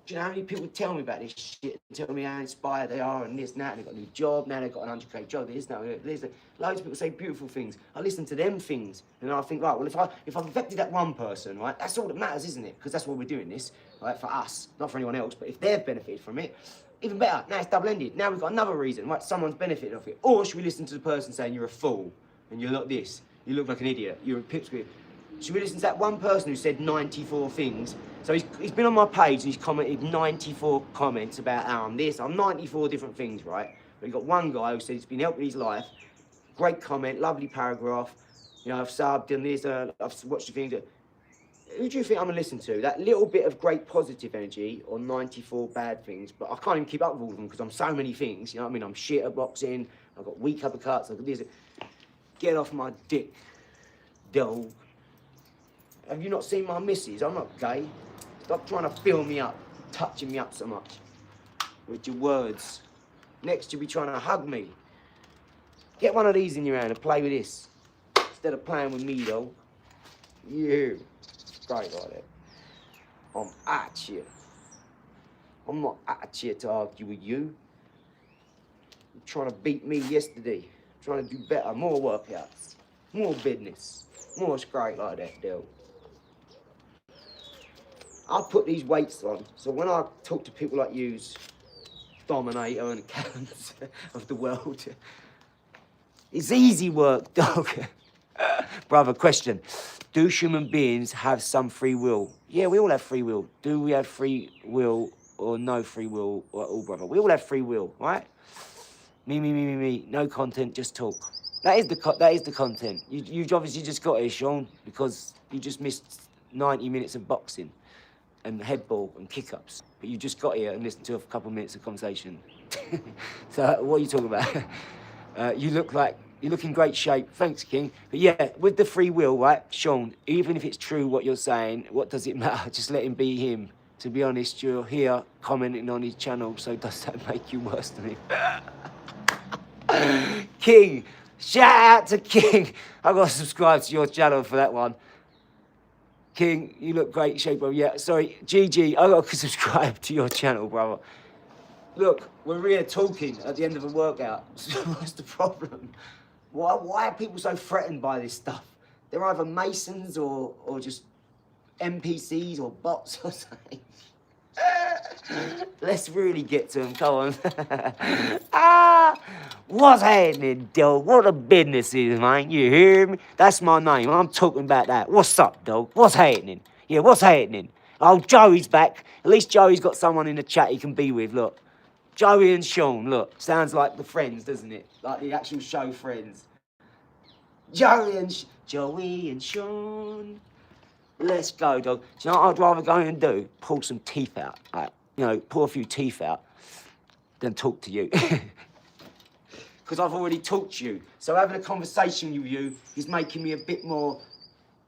Do you know how many people tell me about this shit and tell me how inspired they are and this and that, and they've got a new job, now they've got an 100k job, this, now, there's loads of people say beautiful things. I listen to them things, and I think, right, well, if I've affected that one person, right, that's all that matters, isn't it? Because that's why we're doing this, right, for us, not for anyone else, but if they've benefited from it, even better, now it's double-ended. Now we've got another reason, right, someone's benefited off it. Or should we listen to the person saying you're a fool, and you're not this, you look like an idiot, you're a pipsqueak. Should we listen to that one person who said 94 things? So he's been on my page and he's commented 94 comments about how I'm this. I'm 94 different things, right? But you've got one guy who said he's been helping his life. Great comment, lovely paragraph. You know, I've subbed and this, I've watched the things. Who do you think I'm gonna listen to? That little bit of great positive energy or 94 bad things? But I can't even keep up with all of them because I'm so many things. You know what I mean? I'm shit at boxing. I've got weak uppercuts. I've got this. Get off my dick, dog. Have you not seen my missus? I'm not gay. Stop trying to fill me up, touching me up so much with your words. Next, you'll be trying to hug me. Get one of these in your hand and play with this instead of playing with me, though. You. Great like that. I'm at you. I'm not at you to argue with you. You're trying to beat me yesterday. Trying to do better, more workouts, more business, more straight like that, though. I put these weights on, so when I talk to people like yous, Dominator and Callums of the world, it's easy work, dog. Brother, question. Do human beings have some free will? Yeah, we all have free will. Do we have free will or no free will at all, brother? We all have free will, right? Me. No content, just talk. That is the content. You've obviously just got here, Sean, because you just missed 90 minutes of boxing and headball and kick-ups. But you just got here and listened to a couple of minutes of conversation. So what are you talking about? You look in great shape. Thanks, King. But yeah, with the free will, right, Sean, even if it's true what you're saying, what does it matter? Just let him be him. To be honest, you're here commenting on his channel, so does that make you worse than him? King, shout out to King. I've got to subscribe to your channel for that one. King, you look great shape, bro. Yeah, sorry, GG, I've got to subscribe to your channel, brother. Look, we're here talking at the end of a workout. What's the problem? Why are people so threatened by this stuff? They're either Masons or just NPCs or bots or something. Let's really get to them, come on. What's happening, dog? What the business is, man? You hear me? That's my name. I'm talking about that. What's up, dog? What's happening? Yeah, what's happening? Oh, Joey's back. At least Joey's got someone in the chat he can be with, look. Joey and Sean, look. Sounds like the Friends, doesn't it? Like the actual show Friends. Joey and Sean. Let's go, dog. Do you know what I'd rather go and do? Pull some teeth out. Like, you know, pull a few teeth out than talk to you. Because I've already talked to you. So having a conversation with you is making me a bit more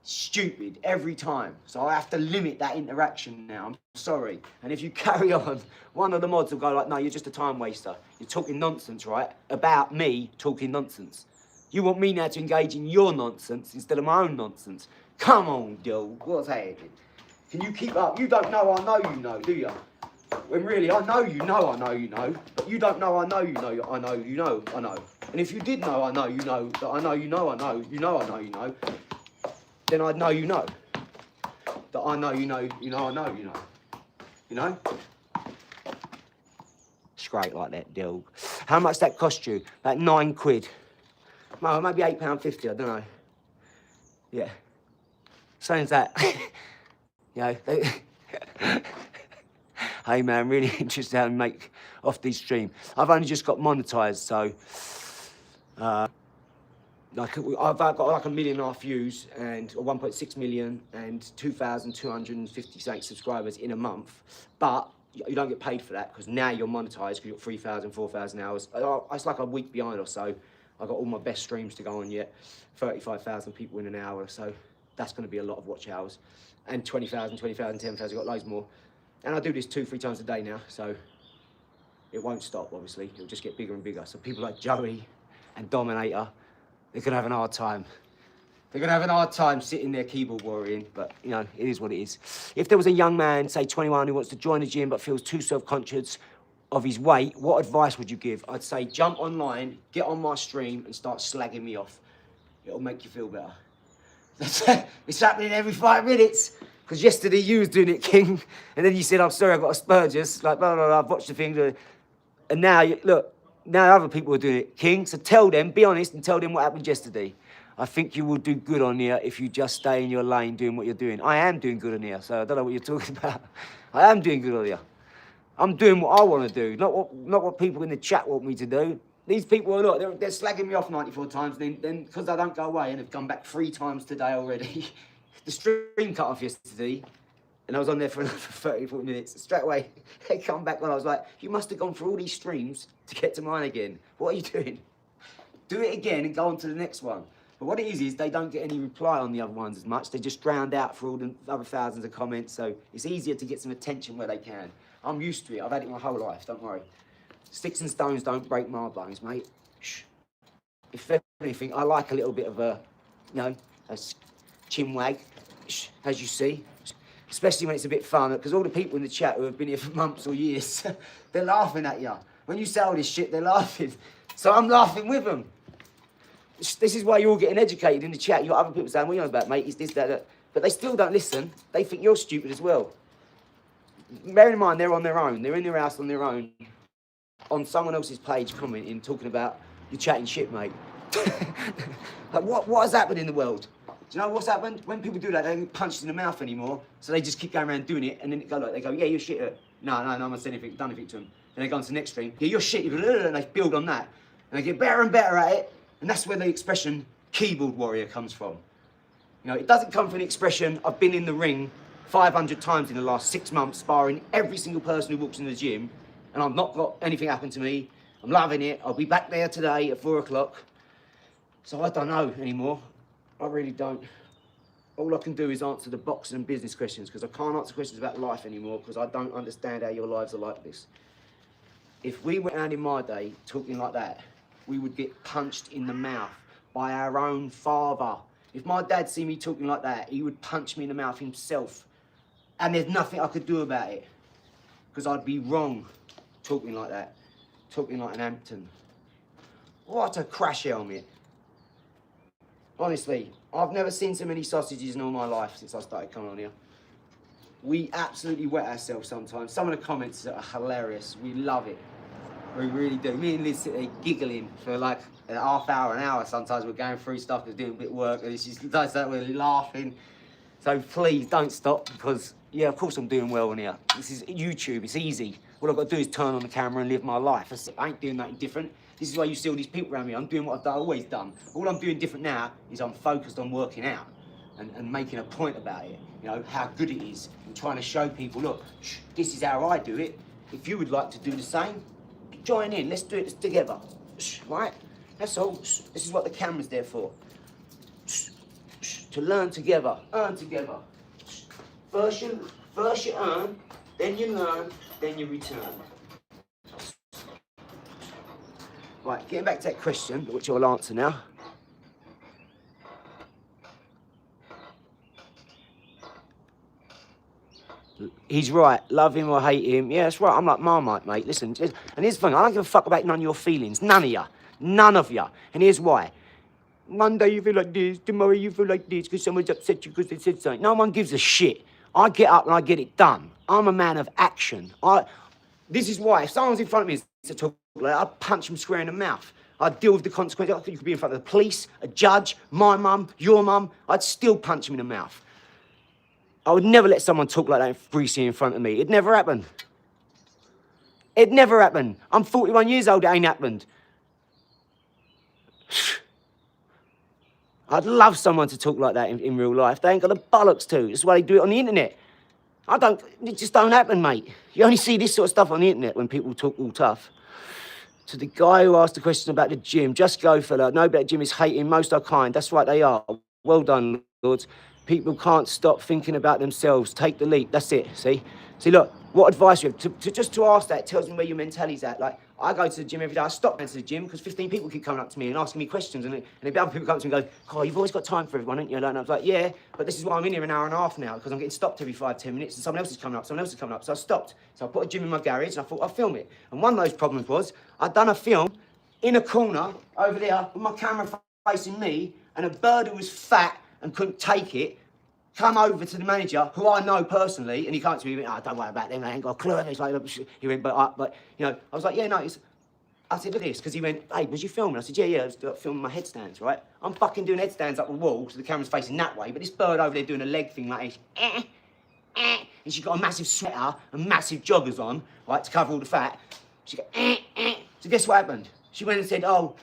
stupid every time. So I have to limit that interaction now. I'm sorry. And if you carry on, one of the mods will go like, no, you're just a time waster. You're talking nonsense, right? About me talking nonsense. You want me now to engage in your nonsense instead of my own nonsense. Come on, dog. What's happening? Can you keep up? You don't know I know you know, do you? When really, I know you know I know you know. But you don't know I know you know I know you know I know. And if you did know I know you know that I know you know I know you know I know you know, then I'd know you know. That I know you know you know I know you know. You know? Straight like that, dog. How much that cost you? About £9. Well, maybe £8.50, I don't know. Yeah. Same as that. You know, hey man, really interested how to make off these stream. I've only just got monetized, so I've got like 1.5 million views and 1.6 million and 2,258 subscribers in a month. But you don't get paid for that because now you're monetized because you've got 3,000, 4,000 hours. It's like a week behind or so. I've got all my best streams to go on yet. 35,000 people in an hour, so that's going to be a lot of watch hours. And 20,000, 10,000, I've got loads more. And I do this 2-3 times a day now, so it won't stop, obviously. It'll just get bigger and bigger. So people like Joey and Dominator, they're going to have an hard time. They're going to have an hard time sitting there keyboard warrioring, but, you know, it is what it is. If there was a young man, say 21, who wants to join the gym but feels too self-conscious of his weight, what advice would you give? I'd say jump online, get on my stream and start slagging me off. It'll make you feel better. It's happening every 5 minutes. Because yesterday you was doing it, King, and then you said, I'm sorry, I've got Asperger's, like, blah, blah, blah, I've watched the thing. And now, look, now other people are doing it, King. So tell them, be honest, and tell them what happened yesterday. I think you will do good on here if you just stay in your lane doing what you're doing. I am doing good on here, so I don't know what you're talking about. I am doing good on here. I'm doing what I want to do, not what people in the chat want me to do. These people are, look, they're slagging me off 94 times, then because I don't go away and have come back 3 times today already. The stream cut off yesterday, and I was on there for another 30, 40 minutes. Straight away, they come back when I was like, you must have gone through all these streams to get to mine again. What are you doing? Do it again and go on to the next one. But what it is they don't get any reply on the other ones as much. They're just drowned out for all the other thousands of comments, so it's easier to get some attention where they can. I'm used to it. I've had it my whole life, don't worry. Sticks and stones don't break my bones, mate. Shh. If anything, I like a little bit of a, you know, a chin wag, as you see, especially when it's a bit fun, because all the people in the chat who have been here for months or years, they're laughing at you. When you say all this shit, they're laughing. So I'm laughing with them. This is why you're all getting educated in the chat. You got other people saying, what are you on about, mate? It's this, that, that. But they still don't listen. They think you're stupid as well. bear in mind, they're on their own. They're in their house on their own, on someone else's page commenting, talking about, you're chatting shit, mate. Like, what has happened in the world? Do you know what's happened? When people do that, they don't get punched in the mouth anymore, so they just keep going around doing it, and then they go, yeah, you're shit. No, no one said anything, done anything to them. Then they go on to the next thing, yeah, you're shit, and they build on that. And they get better and better at it, and that's where the expression keyboard warrior comes from. You know, it doesn't come from the expression, I've been in the ring 500 times in the last 6 months, sparring every single person who walks in the gym, and I've not got anything happen to me. I'm loving it. I'll be back there today at 4 o'clock. So I don't know anymore. I really don't. All I can do is answer the boxing and business questions, because I can't answer questions about life anymore, because I don't understand how your lives are like this. If we went out in my day talking like that, we would get punched in the mouth by our own father. If my dad see me talking like that, he would punch me in the mouth himself. And there's nothing I could do about it, because I'd be wrong talking like that, talking like an Hampton. What a crash helmet. Honestly, I've never seen so many sausages in all my life since I started coming on here. We absolutely wet ourselves sometimes. Some of the comments are hilarious. We love it. We really do. Me and Liz sit there giggling for like a half hour, an hour. Sometimes we're going through stuff, we're doing a bit of work, and she does that, we're laughing. So please don't stop, because yeah, of course I'm doing well on here. This is YouTube, it's easy. All I've got to do is turn on the camera and live my life. That's it. I ain't doing nothing different. This is why you see all these people around me. I'm doing what I've always done. All I'm doing different now is I'm focused on working out and making a point about it. You know, how good it is, and trying to show people, look, this is how I do it. If you would like to do the same, join in, let's do it together, right? That's all. This is what the camera's there for. To learn together, earn together. First you earn, then you learn, then you return. Right, getting back to that question, which I'll answer now. He's right, love him or hate him. Yeah, that's right, I'm like Marmite, mate. Listen, and here's the thing, I don't give a fuck about none of your feelings. None of you. None of you. And here's why. One day you feel like this, tomorrow you feel like this, because someone's upset you because they said something. No one gives a shit. I get up and I get it done. I'm a man of action. This is why, if someone's in front of me to talk like that, I'd punch them square in the mouth. I'd deal with the consequences. You could be in front of the police, a judge, my mum, your mum. I'd still punch them in the mouth. I would never let someone talk like that greasy in front of me. It'd never happen. It never happened. I'm 41 years old, it ain't happened. I'd love someone to talk like that in real life. They ain't got the bollocks to. That's why they do it on the internet. It just don't happen, mate. You only see this sort of stuff on the internet when people talk all tough. To the guy who asked the question about the gym, just go, fella. No, that gym is hating, most are kind. That's right, they are. Well done, Lords. People can't stop thinking about themselves. Take the leap. That's it. See, look, what advice you have? Just to ask that tells me where your mentality's at. Like, I go to the gym every day. I stop going to the gym because 15 people keep coming up to me and asking me questions. And then other people come up to me and go, oh, you've always got time for everyone, haven't you? And I was like, yeah, but this is why I'm in here an hour and a half now, because I'm getting stopped every 5-10 minutes and someone else is coming up. So I stopped. So I put a gym in my garage and I thought I'll film it. And one of those problems was I'd done a film in a corner over there with my camera facing me, and a bird who was fat and couldn't take it come over to the manager, who I know personally, and he came to me, he went, oh, don't worry about them, they ain't got a clue. He's like, he went, but, you know, I was like, yeah, no, I said, look at this, because he went, hey, was you filming? I said, yeah, I was filming my headstands, right? I'm fucking doing headstands up the wall, so the camera's facing that way, but this bird over there doing a leg thing like this, and she's got a massive sweater and massive joggers on, right, to cover all the fat. She go, So guess what happened? She went and said, oh,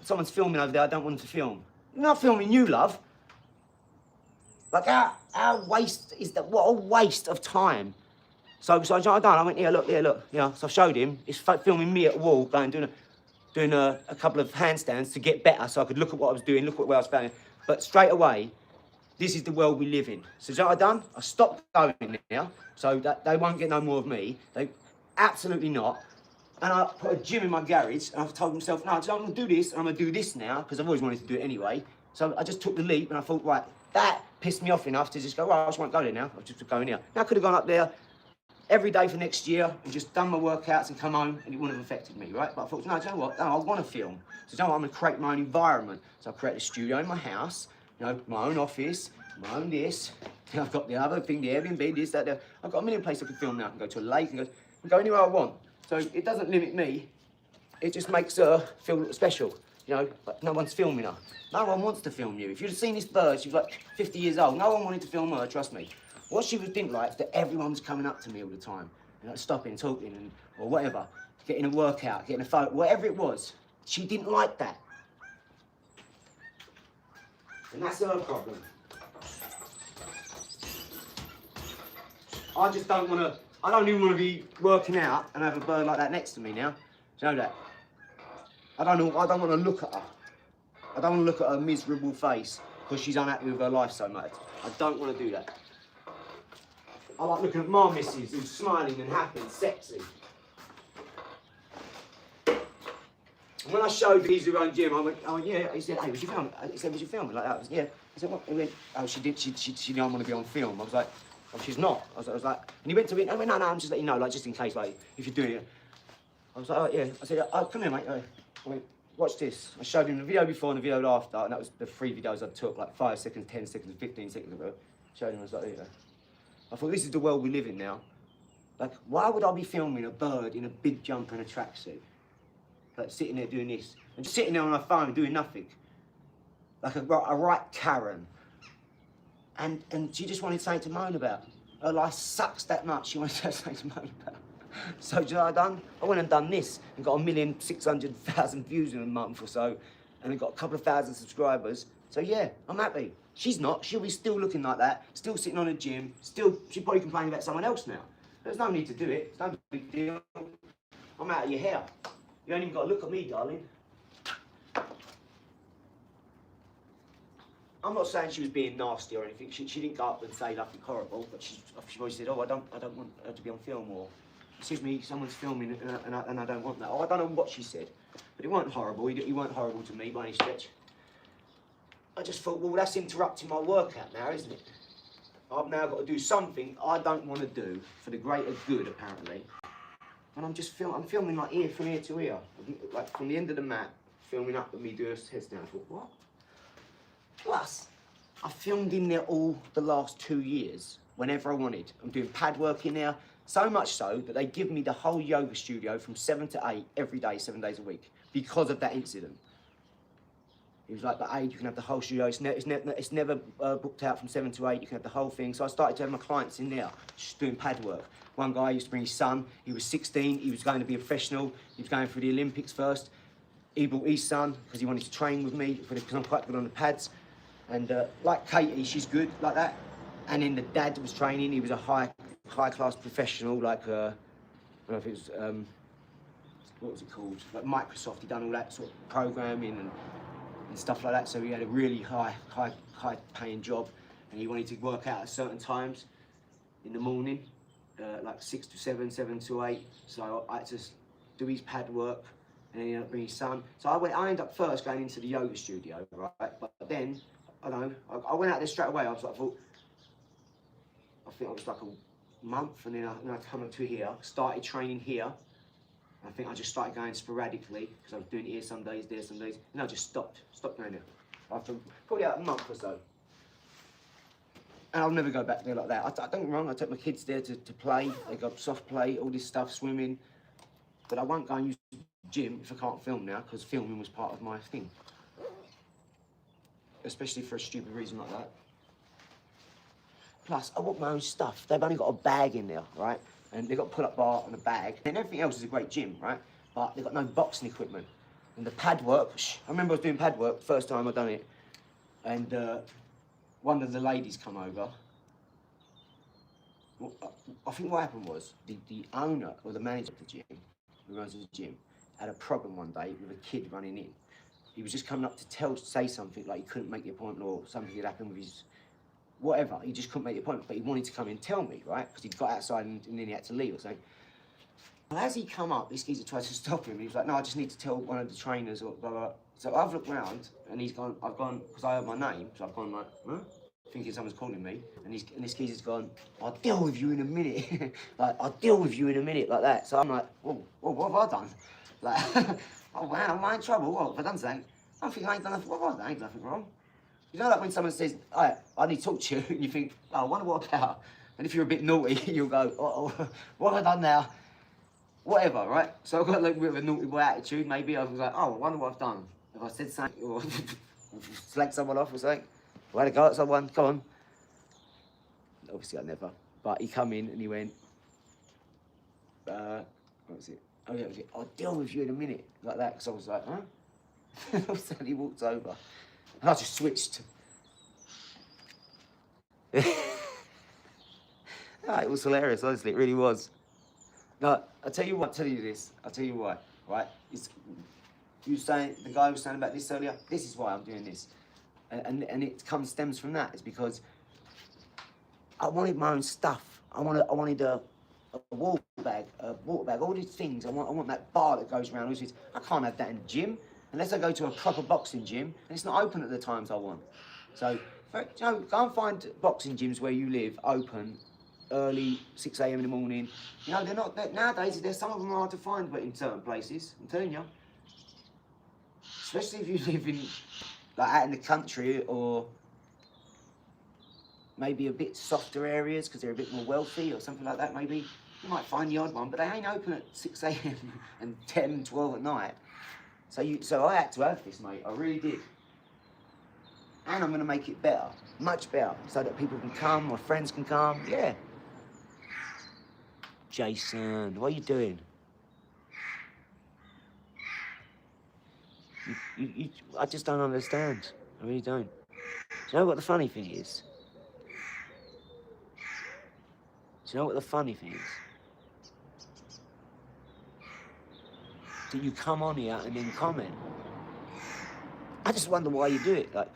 someone's filming over there, I don't want them to film. I'm not filming you, love. Like, our waste is that, what a waste of time. So I done, I went, here, look, you know, so I showed him, he's filming me at the wall, going, doing a couple of handstands to get better, so I could look at what I was doing, look at where I was going. But straight away, this is the world we live in. So you know what I done? I stopped going now, so that they won't get no more of me. They absolutely not. And I put a gym in my garage, and I've told myself, no, I'm gonna do this, and I'm gonna do this now, because I've always wanted to do it anyway. So I just took the leap, and I thought, right, that pissed me off enough to just go, well, I just won't go there now. I'll just go in here. Now I could have gone up there every day for next year and just done my workouts and come home, and it wouldn't have affected me, right? But I thought, no, do you know what? No, I want to film. So you know what? I'm going to create my own environment. So I created a studio in my house, you know, my own office, my own this, I've got the other thing, the Airbnb, this, that, that. I've got a million places I can film now. I can go to a lake, and go anywhere I want. So it doesn't limit me. It just makes her feel special, you know, like no one's filming her. No one wants to film you. If you'd have seen this bird, she's like 50 years old. No one wanted to film her, trust me. What she didn't like is that everyone was coming up to me all the time, you know, stopping, talking, and, or whatever, getting a workout, getting a photo, whatever it was. She didn't like that. And that's her problem. I just don't want to, I don't even want to be working out and have a bird like that next to me now. Do you know that? I don't want to look at her. I don't want to look at her miserable face because she's unhappy with her life so much. I don't want to do that. I like looking at my missus who's smiling and happy and sexy. And when I showed he's her own gym, I went, oh yeah. He said, hey, was you filming? He said, was you filming? Like that? I was, yeah. I said, what? He went, oh, she didn't want to be on film. I was like, oh, she's not. I was like, and he went to me, I went, no, I'm just letting you know, like, just in case, like, if you're doing it. I was like, oh, yeah. I said, oh, come here, mate. I went, watch this. I showed him the video before and the video after, and that was the 3 videos I took, like 5 seconds, 10 seconds, 15 seconds ago. Showed him, I was like, yeah. I thought, this is the world we live in now. Like, why would I be filming a bird in a big jumper and a tracksuit? Like, sitting there doing this. And just sitting there on my phone doing nothing. Like a right Karen. And she just wanted something to moan about. Her life sucks that much, she wanted to have something to moan about. So, do you know what I done? I went and done this and got 1,600,000 views in a month or so, and I got a couple of thousand subscribers. So yeah, I'm happy. She's not. She'll be still looking like that, still sitting on a gym, she'll probably complain about someone else now. There's no need to do it. It's no big deal. I'm out of your hair. You ain't even got to look at me, darling. I'm not saying she was being nasty or anything. She didn't go up and say nothing horrible, but she always said, oh, I don't want her to be on film, or excuse me, someone's filming and I don't want that. Oh, I don't know what she said, but it weren't horrible. He weren't horrible to me by any stretch. I just thought, well, that's interrupting my workout now, isn't it? I've now got to do something I don't want to do for the greater good, apparently. And I'm filming like from ear to ear, like from the end of the mat, filming up with me doing a headstand. I thought, what? Plus, I filmed in there all the last 2 years, whenever I wanted. I'm doing pad work in there, so much so that they give me the whole yoga studio from 7 to 8 every day, 7 days a week, because of that incident. It was like, you can have the whole studio. It's never booked out from 7 to 8. You can have the whole thing. So I started to have my clients in there, just doing pad work. One guy used to bring his son. He was 16. He was going to be a professional. He was going for the Olympics first. He brought his son because he wanted to train with me because I'm quite good on the pads. And like Katie, she's good like that. And then the dad was training. He was a high-class professional, like I don't know if it was what was it called? Like Microsoft. He'd done all that sort of programming and stuff like that. So he had a really high-paying job, and he wanted to work out at certain times in the morning, like 6 to 7, 7 to 8. So I had to do his pad work, and then he ended up bringing his son. So I ended up first going into the yoga studio, right? But then I don't know. I went out there straight away. I think it was like a month, and then I come up to here, started training here. I think I just started going sporadically because I was doing it here some days, there some days, and I just stopped going there after probably about a month or so. And I'll never go back there like that. I don't get me wrong, I take my kids there to play. They got soft play, all this stuff, swimming. But I won't go and use the gym if I can't film now, because filming was part of my thing. Especially for a stupid reason like that. Plus, I want my own stuff. They've only got a bag in there, right? And they've got a pull-up bar and a bag. And everything else is a great gym, right? But they've got no boxing equipment. And the pad work, I remember I was doing pad work the first time I done it. And one of the ladies come over. Well, I think what happened was the owner or the manager of the gym, who runs the gym, had a problem one day with a kid running in. He was just coming up to say something, like he couldn't make the appointment or something had happened with his, whatever. He just couldn't make the appointment, but he wanted to come in and tell me, right? Because he got outside and then he had to leave or something. Well, as he come up, this geezer tried to stop him. He was like, no, I just need to tell one of the trainers or blah, blah. So I've looked round and I've gone, because I heard my name, so I've gone like, huh? Thinking someone's calling me. And this geezer's gone, I'll deal with you in a minute. Like, I'll deal with you in a minute, like that. So I'm like, whoa, what have I done? Like, oh wow, am I in trouble? What have I done something? I think I ain't done nothing. What have I done? I ain't done nothing wrong. You know, like when someone says, "Hey, I need to talk to you," and you think, "Oh, I wonder what about." And if you're a bit naughty, you'll go, "Oh, what have I done now?" Whatever, right? So I've got like a bit of a naughty boy attitude. Maybe I was like, "Oh, I wonder what I've done. If I said something or slagged someone off or something, or had a go at someone, come on." Obviously, I never. But he come in and he went, what was it? Oh yeah, was it? "I'll deal with you in a minute," like that. Because I was like, "Huh?" And all of a sudden he walked over, and I just switched. No, it was hilarious, honestly, it really was. No, I'll tell you what, I'll tell you this, I'll tell you why, right? It's, the guy was saying about this earlier, this is why I'm doing this. And it stems from that, it's because I wanted my own stuff. I wanted a water bag, all these things. I want that bar that goes around. I can't have that in the gym, unless I go to a proper boxing gym, and it's not open at the times I want. So, you know, go and find boxing gyms where you live, open, early, 6 a.m. in the morning. You know, they're not, nowadays, some of them are hard to find, but in certain places, I'm telling you. Especially if you live in, like, out in the country, or maybe a bit softer areas, because they're a bit more wealthy, or something like that, maybe. You might find the odd one, but they ain't open at 6 a.m. and 10, 12 at night. So I had to have this, mate, I really did. And I'm going to make it better, much better, so that people can come, my friends can come, yeah. Jason, what are you doing? I just don't understand. I really don't. Do you know what the funny thing is? Do you know what the funny thing is? That you come on here and then comment. I just wonder why you do it. Like,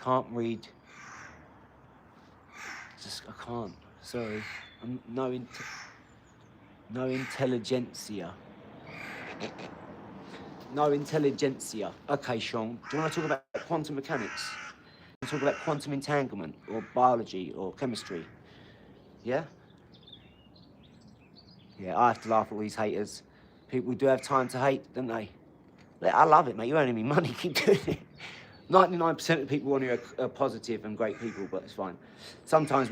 can't read. I can't. Sorry. No intelligentsia. No intelligentsia. Okay, Sean. Do you want to talk about quantum mechanics? You talk about quantum entanglement, or biology, or chemistry. Yeah? Yeah, I have to laugh at all these haters. People do have time to hate, don't they? I love it, mate. You're earning me money. Keep doing it. 99% of people on here are positive and great people, but it's fine. Sometimes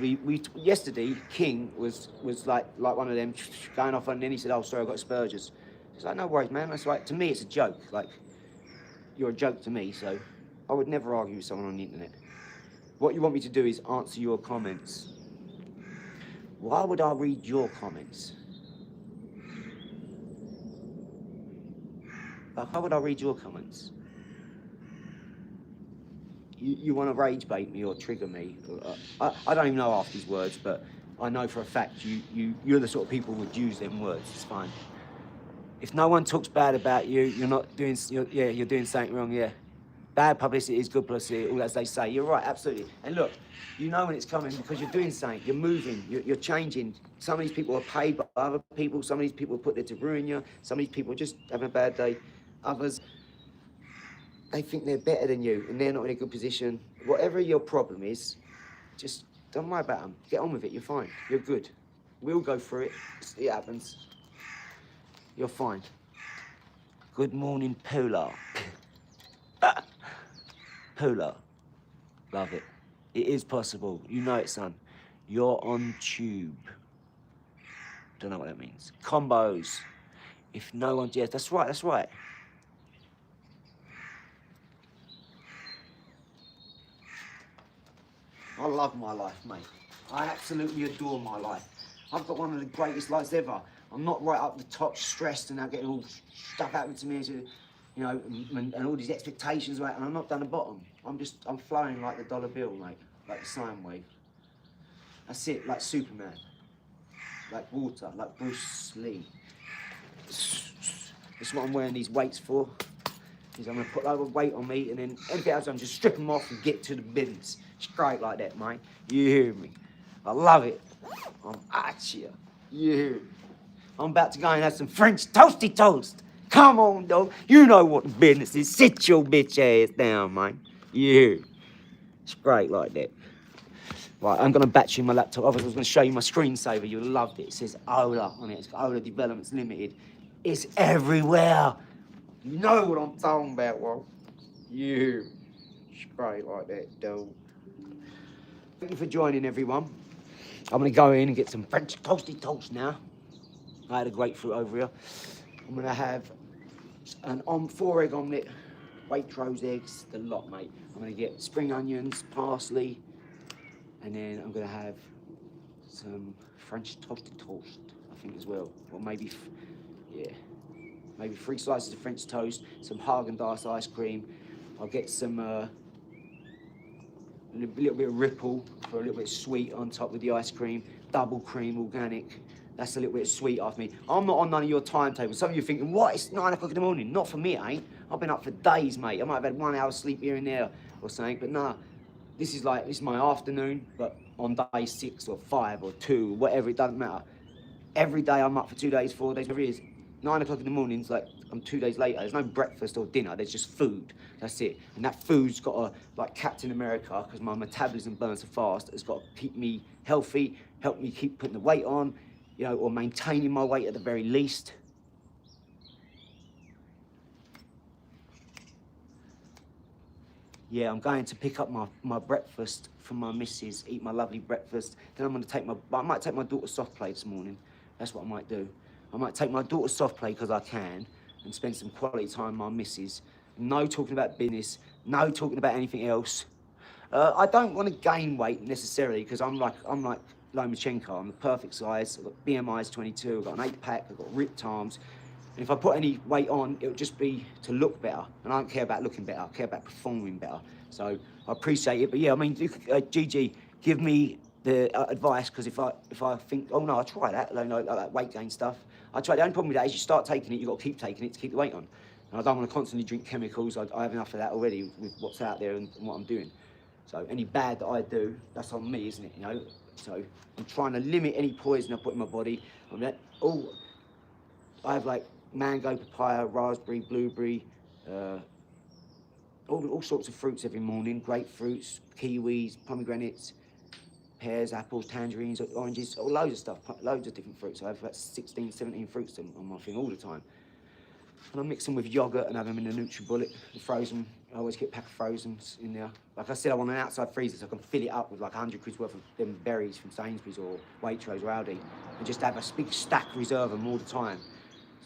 yesterday, King was like one of them going off, and then he said, "Oh, sorry, I got Asperger's." It's like, no worries, man. That's right. To me, it's a joke. Like, you're a joke to me, so I would never argue with someone on the internet. What you want me to do is answer your comments. Why would I read your comments? Why would I read your comments? You want to rage bait me or trigger me? I don't even know half these words, but I know for a fact you're the sort of people who would use them words. It's fine. If no one talks bad about you, you're doing something wrong, yeah. Bad publicity is good publicity, all as they say. You're right, absolutely. And look, you know when it's coming because you're doing something, you're moving, you're changing. Some of these people are paid by other people, some of these people are put there to ruin you, some of these people are just having a bad day. Others, they think they're better than you and they're not in a good position. Whatever your problem is, just don't worry about them. Get on with it, you're fine, you're good. We'll go through it, it happens. You're fine. Good morning, Polar. Polar. Love it. It is possible. You know it, son. You're on tube. Don't know what that means. Combos. If no one... Yes, that's right, that's right. I love my life, mate. I absolutely adore my life. I've got one of the greatest lives ever. I'm not right up the top, stressed, and now getting all stuff happening to me, you know, and all these expectations, right? And I'm not down the bottom. I'm flowing like the dollar bill, mate, like the sine wave. That's it, like Superman, like water, like Bruce Lee. That's what I'm wearing these weights for. Is I'm gonna put a load of weight on me, and then everything else, I'm just strip them off and get to the business. Straight like that, mate. You hear me? I love it. I'm at you. You hear me? I'm about to go and have some French toasty toast. Come on, dog. You know what the business is. Sit your bitch ass down, man. You hear me? Straight like that. Right, I'm gonna batch in my laptop. I was gonna show you my screensaver. You'll love it. It says OLAR on it. It's got OLAR Developments Limited. It's everywhere. You know what I'm talking about, well. You. Straight like that, dog. Thank you for joining, everyone. I'm going to go in and get some French toasty toast now. I had a grapefruit over here. I'm going to have an 4-egg omelette, Waitrose eggs, the lot, mate. I'm going to get spring onions, parsley, and then I'm going to have some French toasted toast, I think, as well. Or maybe, yeah, maybe 3 slices of French toast, some Haagen-Dazs ice cream. I'll get some, a little bit of ripple for a little bit of sweet on top with the ice cream, double cream, organic. That's a little bit of sweet off me. I'm not on none of your timetables. Some of you are thinking, what, it's 9 o'clock in the morning? Not for me, it ain't. I've been up for days, mate. I might have had 1 hour sleep here and there or something, but nah. This is my afternoon, but on day 6 or 5 or 2, whatever, it doesn't matter. Every day I'm up for 2 days, 4 days, whatever it is. 9 o'clock in the morning, it's like I'm 2 days later. There's no breakfast or dinner, there's just food. That's it. And that food's got to, like Captain America, because my metabolism burns so fast, it's got to keep me healthy, help me keep putting the weight on, you know, or maintaining my weight at the very least. Yeah, I'm going to pick up my breakfast from my missus, eat my lovely breakfast. Then I'm going to I might take my daughter soft play this morning. That's what I might do. I might take my daughter soft play because I can and spend some quality time with my missus. No talking about business, no talking about anything else. I don't want to gain weight necessarily because I'm like Lomachenko. I'm the perfect size. I've got BMI's 22, I've got an 8-pack, I've got ripped arms. And if I put any weight on, it would just be to look better. And I don't care about looking better, I care about performing better. So I appreciate it. But yeah, I mean, Gigi, give me the advice, because if I think, oh no, I try that, like that weight gain stuff. I try. The only problem with that is you start taking it, you've got to keep taking it to keep the weight on. And I don't want to constantly drink chemicals. I have enough of that already with what's out there and what I'm doing. So any bad that I do, that's on me, isn't it? You know. So I'm trying to limit any poison I put in my body. I mean, I have like mango, papaya, raspberry, blueberry, all sorts of fruits every morning. Grapefruits, kiwis, pomegranates, pears, apples, tangerines, oranges, loads of stuff, loads of different fruits. I have about 16, 17 fruits on my thing all the time. And I mix them with yogurt and have them in the NutriBullet, the frozen. I always get a pack of frozens in there. Like I said, I want an outside freezer so I can fill it up with like 100 quid's worth of them berries from Sainsbury's or Waitrose or Aldi, and just have a big stack reserve them all the time.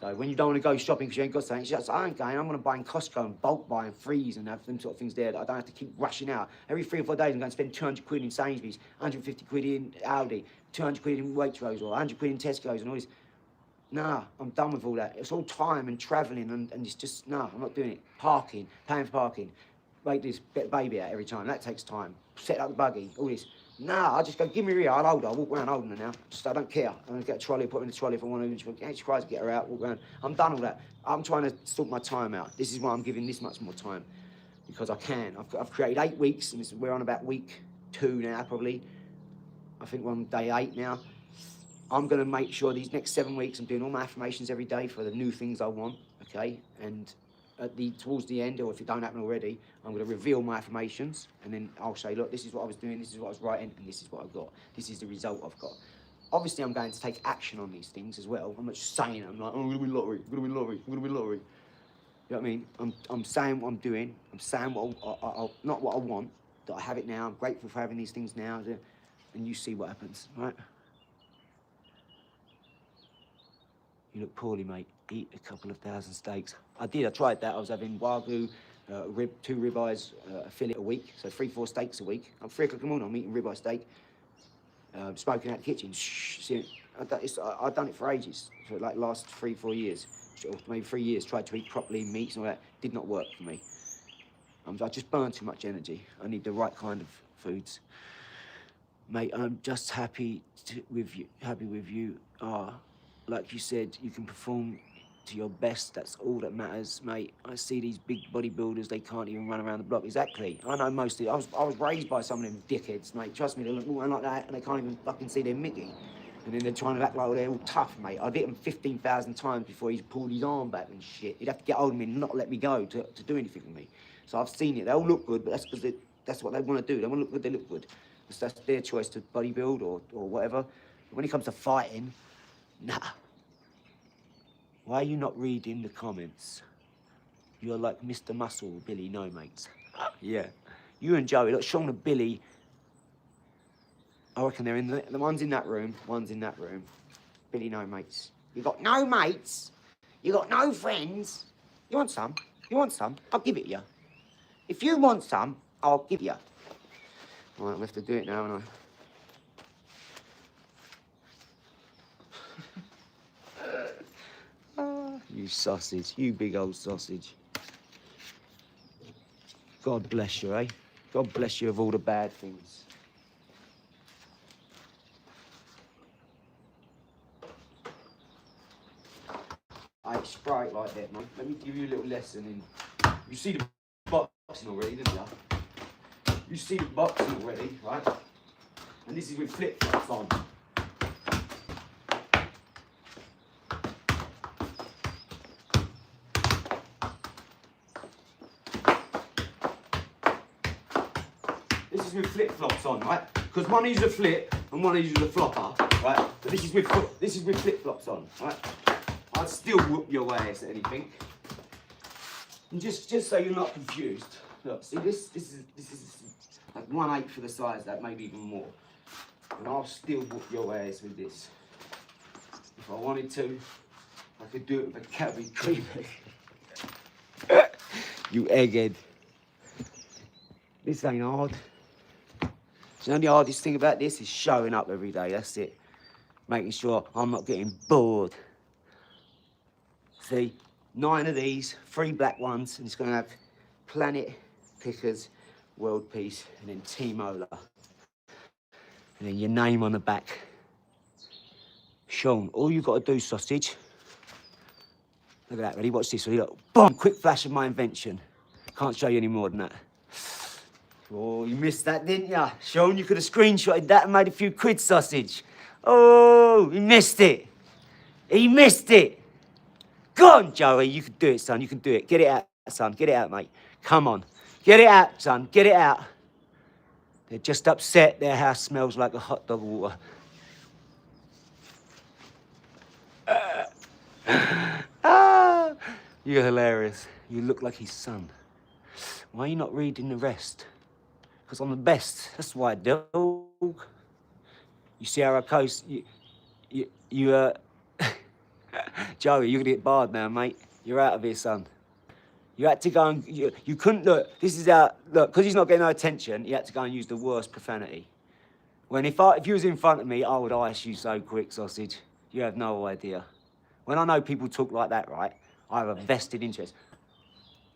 So when you don't want to go shopping because you ain't got something, just, I ain't going, I'm going to buy in Costco and bulk buy and freeze and have them sort of things there that I don't have to keep rushing out. Every 3 or 4 days I'm going to spend 200 quid in Sainsbury's, 150 quid in Aldi, 200 quid in Waitrose or 100 quid in Tesco's and all this. Nah, I'm done with all that. It's all time and travelling and it's just, nah, I'm not doing it. Parking, paying for parking, make this baby out every time, that takes time. Set up the buggy, all this. Nah, I just go, give me her, I'll hold her, I'll walk around holding her now. Just, I don't care. I'm gonna get a trolley, put her in the trolley if I want to. She cries, get her out, walk around. I'm done all that. I'm trying to sort my time out. This is why I'm giving this much more time, because I can. I've created 8 weeks, and we're on about week 2 now, probably. I think we're on day 8 now. I'm going to make sure these next 7 weeks I'm doing all my affirmations every day for the new things I want, okay? And towards the end, or if it don't happen already, I'm going to reveal my affirmations, and then I'll say, look, this is what I was doing, this is what I was writing, and this is what I've got. This is the result I've got. Obviously, I'm going to take action on these things as well. I'm not just saying it. I'm like, oh, I'm going to be lottery, I'm going to be lottery, I'm going to be lottery. You know what I mean? I'm saying what I'm doing. I'm saying what not what I want, that I have it now. I'm grateful for having these things now, and you see what happens, right? You look poorly, mate. Eat a couple of 1,000 steaks. I did, I tried that. I was having Wagyu, 2 ribeyes, a fillet a week, so 3, 4 steaks a week. I'm 3 o'clock in the morning, I'm eating ribeye steak, smoking out the kitchen. Shh, I've done it for ages, for like last 3, 4 years, or maybe 3 years, tried to eat properly, meats and all that. Did not work for me. I just burn too much energy. I need the right kind of foods. Mate, I'm just happy with you. Like you said, you can perform to your best. That's all that matters, mate. I see these big bodybuilders, they can't even run around the block. Exactly. I know mostly. I was raised by some of them dickheads, mate. Trust me, they look around like that and they can't even fucking see their Mickey. And then they're trying to act like they're all tough, mate. I'd hit him 15,000 times before he's pulled his arm back and shit. He'd have to get hold of me and not let me go to do anything with me. So I've seen it. They all look good, but that's because that's what they want to do. They want to look good, they look good. That's their choice to bodybuild or whatever. But when it comes to fighting, nah. Why are you not reading the comments? You're like Mr. Muscle, Billy, no mates. Yeah. You and Joey, look, Sean and Billy, I reckon they're in the one's in that room, one's in that room. Billy, no mates. You got no mates? You got no friends? You want some? You want some? I'll give it you. If you want some, I'll give you. All right, we have to do it now, haven't I? You sausage, you big old sausage. God bless you, eh? God bless you of all the bad things. I spray it like that, mate. Let me give you a little lesson in... You see the boxing already, didn't you? You see the boxing already, right? And this is with flip-flops on. This is with flip-flops on, right? Because one is a flip and one is a flopper, right? But this is with flip-flops on, right? I'd still whoop your ass at anything. And just so you're not confused. Look, see this is like 1/8 of the size of that, maybe even more. And I'll still whoop your ass with this. If I wanted to, I could do it with a Cadbury cream egg. You egghead. This ain't hard. The only hardest thing about this is showing up every day, that's it. Making sure I'm not getting bored. See, 9 of these, 3 black ones, and it's gonna have Planet, Pickers, World Peace, and then Team OLAR. And then your name on the back. Sean, all you've got to do, sausage. Look at that, ready? Watch this, ready? Look, boom, quick flash of my invention. Can't show you any more than that. Oh, you missed that, didn't you? Sean, you could have screenshotted that and made a few quid, sausage. Oh, he missed it. He missed it. Go on, Joey, you can do it, son, you can do it. Get it out, son, get it out, mate. Come on. Get it out, son, get it out. They're just upset their house smells like a hot dog water. You're hilarious. You look like his son. Why are you not reading the rest? Because I'm the best, that's why, dog. You see how I coast? Joey, you're gonna get barred now, mate. You're out of here, son. You had to go and, you couldn't, look, this is how, look, because he's not getting no attention, you had to go and use the worst profanity. When if you was in front of me, I would ice you so quick, sausage. You have no idea. When I know people talk like that, right, I have a vested interest.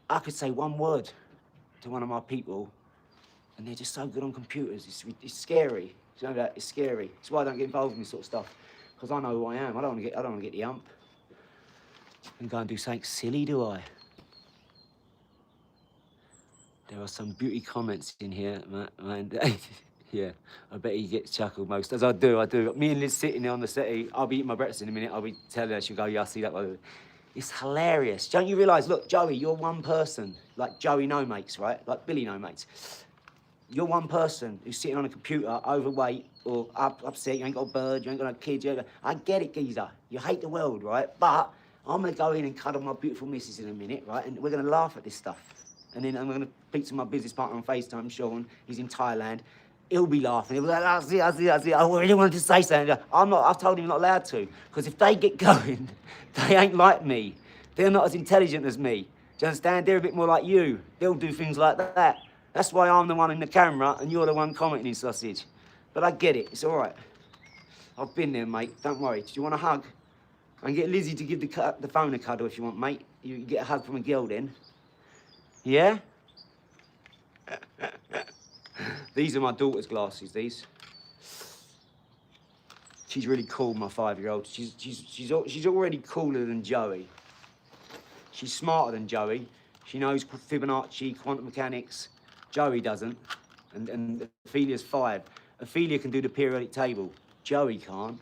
I could say one word to one of my people, and they're just so good on computers. It's scary. You know that? It's scary. It's why I don't get involved in this sort of stuff, because I know who I am. I don't want to get the ump and go and do something silly, do I? There are some beauty comments in here, man. Yeah, I bet he gets chuckled most, as I do. Me and Liz sitting there on the settee, I'll be eating my breakfast in a minute, I'll be telling her, she'll go, yeah, I see that one. It's hilarious. Don't you realise, look, Joey, you're one person, like Joey no mates, right? Like Billy no mates. You're one person who's sitting on a computer, overweight, or upset, you ain't got a bird, you ain't got no kids, I get it, geezer. You hate the world, right? But I'm gonna go in and cuddle my beautiful missus in a minute, right? And we're gonna laugh at this stuff. And then I'm gonna speak to my business partner on FaceTime, Sean, he's in Thailand. He'll be laughing. He'll be like, I see. I really wanted to say something. I've told him I'm not allowed to. Because if they get going, they ain't like me. They're not as intelligent as me. Do you understand? They're a bit more like you. They'll do things like that. That's why I'm the one in the camera and you're the one commenting, sausage. But I get it. It's all right. I've been there, mate. Don't worry. Do you want a hug? I can get Lizzie to give the phone a cuddle if you want, mate. You can get a hug from a girl then. Yeah? These are my daughter's glasses, these. She's really cool, my 5-year-old. She's already cooler than Joey. She's smarter than Joey. She knows Fibonacci, quantum mechanics. Joey doesn't. And Ophelia's 5. Ophelia can do the periodic table. Joey can't.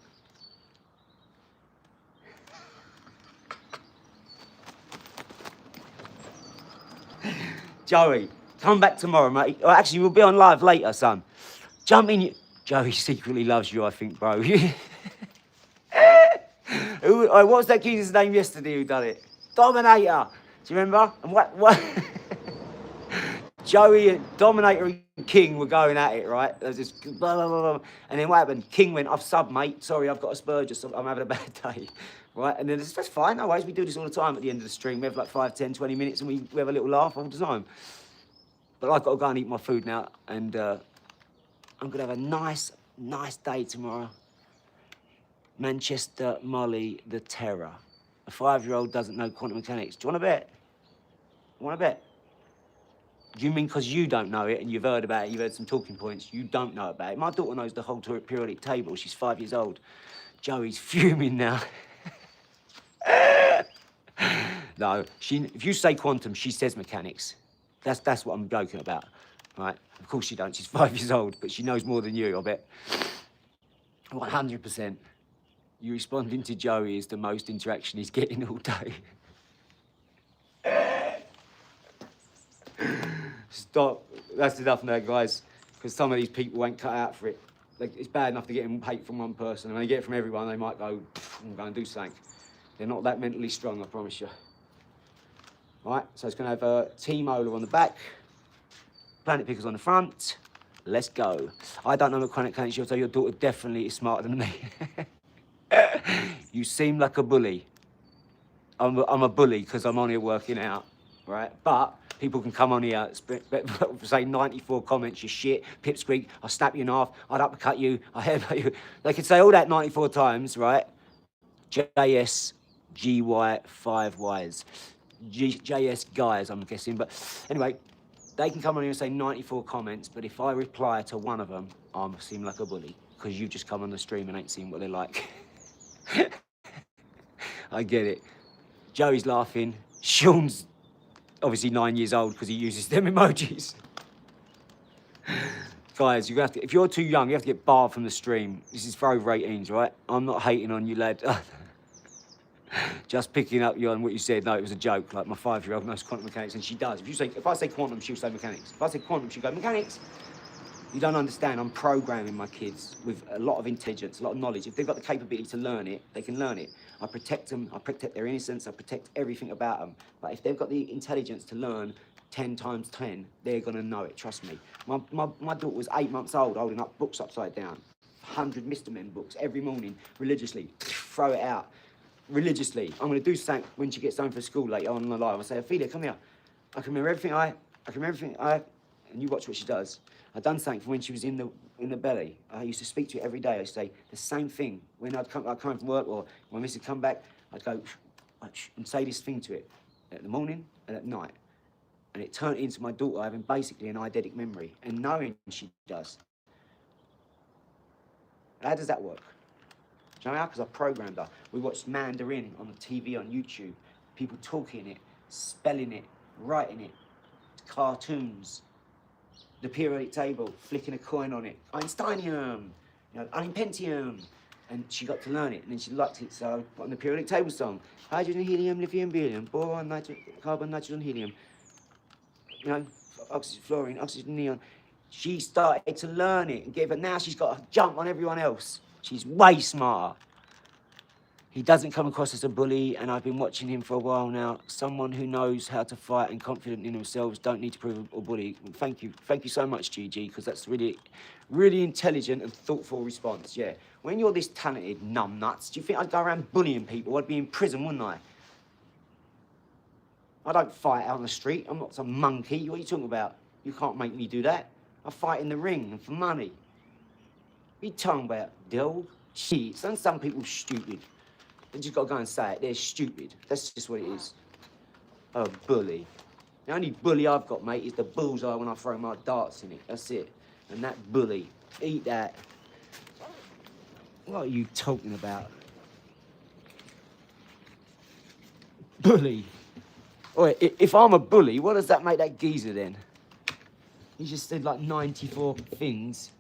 Joey, come back tomorrow, mate. Or actually, we'll be on live later, son. Jump in. Joey secretly loves you, I think, bro. What was that geezer's name yesterday who done it? Dominator. Do you remember? And what? Joey and Dominator and King were going at it, right? There was this blah, blah, blah, blah. And then what happened? King went, I've subbed, mate. Sorry, I've got a spur, just I'm having a bad day. Right? And then that's fine, no worries. We do this all the time at the end of the stream. We have like 5, 10, 20 minutes and we have a little laugh all the time. But I've got to go and eat my food now. And I'm going to have a nice day tomorrow. Manchester Molly, the terror. A 5-year-old doesn't know quantum mechanics. Do you want to bet? You want to bet? Do you mean because you don't know it and you've heard about it, you've heard some talking points, you don't know about it? My daughter knows the whole periodic table. She's 5 years old. Joey's fuming now. No, if you say quantum, she says mechanics. That's what I'm joking about, right? Of course she don't. She's 5 years old, but she knows more than you, I bet. 100%. You responding to Joey is the most interaction he's getting all day. Stop. That's enough now, guys, because some of these people ain't cut out for it. Like, it's bad enough to get hate from one person, and when they get it from everyone, they might go, I'm going to do something. They're not that mentally strong, I promise you. Right, so it's going to have Team OLAR on the back, Planet Pickers on the front. Let's go. I don't know what kind of mechanics you're, so your daughter definitely is smarter than me. You seem like a bully. I'm a bully because I'm on here working out, right? But people can come on here, say 94 comments, you shit, pipsqueak, I'll snap you in half, I'd uppercut you, I'll headbutt you. They can say all that 94 times, right? JS, GY, 5 Ys. JS guys, I'm guessing. But anyway, they can come on here and say 94 comments, but if I reply to one of them, I seem like a bully because you just come on the stream and ain't seen what they're like. I get it. Joey's laughing. Sean's obviously 9 years old because he uses them emojis. Guys, you have to, if you're too young, you have to get barred from the stream. This is for over 18s, right? I'm not hating on you, lad. Just picking up on what you said. No, it was a joke. Like, my 5-year-old knows quantum mechanics, and she does. If I say quantum, she'll say mechanics. If I say quantum, she'll go mechanics. You don't understand. I'm programming my kids with a lot of intelligence, a lot of knowledge. If they've got the capability to learn it, they can learn it. I protect them. I protect their innocence. I protect everything about them. But if they've got the intelligence to learn 10 times 10, they're going to know it. Trust me. My daughter was 8 months old, holding up books upside down. 100 Mr. Men books every morning, religiously. Throw it out. Religiously. I'm going to do something when she gets home from school later on in the live. I say, Ophelia, come here. I can remember everything and you watch what she does. I've done something from when she was in the belly. I used to speak to her every day. I'd say the same thing. When I'd come from work or when Mrs. come back, I'd go and say this thing to it at the morning and at night. And it turned into my daughter having basically an eidetic memory and knowing she does. How does that work? Do you know how? Because I programmed her. We watched Mandarin on the TV on YouTube. People talking it, spelling it, writing it, cartoons. The periodic table, flicking a coin on it. Einsteinium, Pentium. And she got to learn it, and then she liked it, so I put on the periodic table song. Hydrogen, helium, lithium, beryllium, boron, carbon, nitrogen, helium. Oxygen, fluorine, oxygen, neon. She started to learn it and gave her, now she's got a jump on everyone else. She's way smarter. He doesn't come across as a bully, and I've been watching him for a while now. Someone who knows how to fight and confident in themselves, don't need to prove a bully. Thank you so much, GG, because that's really, really intelligent and thoughtful response, yeah. When you're this talented, numbnuts, do you think I'd go around bullying people? I'd be in prison, wouldn't I? I don't fight out on the street. I'm not some monkey. What are you talking about? You can't make me do that. I fight in the ring and for money. What are you talking about, dog? Shit, some people are stupid. They just got to go and say it. They're stupid. That's just what it is. A bully. The only bully I've got, mate, is the bullseye when I throw my darts in it. That's it. And that bully. Eat that. What are you talking about? Bully. Oi, if I'm a bully, what does that make that geezer then? He just said like 94 things.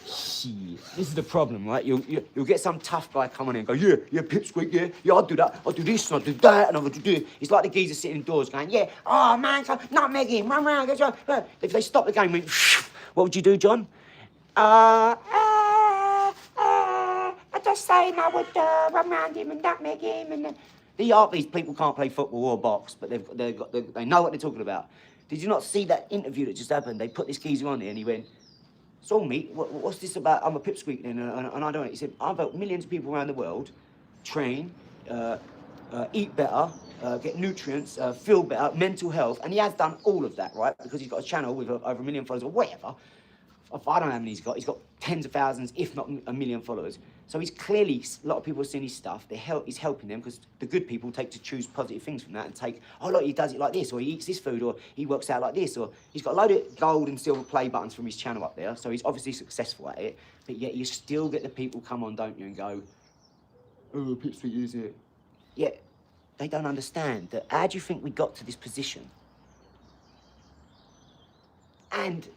Shit. This is the problem, right? You'll get some tough guy come on in and go, yeah, pipsqueak, yeah, I'll do that, I'll do this, and I'll do that, and I'll do this. It's like the geezer sitting indoors going, yeah, oh man, nutmeg him, run round, go, if they stop the game, went, what would you do, John? I just saying I would run round him and nutmeg him, and These people can't play football or box, but they know what they're talking about. Did you not see that interview that just happened? They put this geezer on there and he went, so mate, what's this about? I'm a pipsqueak then, and I don't know. He said, I've helped millions of people around the world train, eat better, get nutrients, feel better, mental health, and he has done all of that, right? Because he's got a channel with over 1 million followers or whatever. I don't know how many he's got. He's got tens of thousands, if not 1 million followers. So he's clearly, a lot of people are seeing his stuff. He's helping them because the good people take to choose positive things from that and take, oh, look, he does it like this, or he eats this food, or he works out like this, or he's got a load of gold and silver play buttons from his channel up there. So he's obviously successful at it. But yet you still get the people come on, don't you, and go, oh, Pipsqueak is it. Yet they don't understand that. How do you think we got to this position? And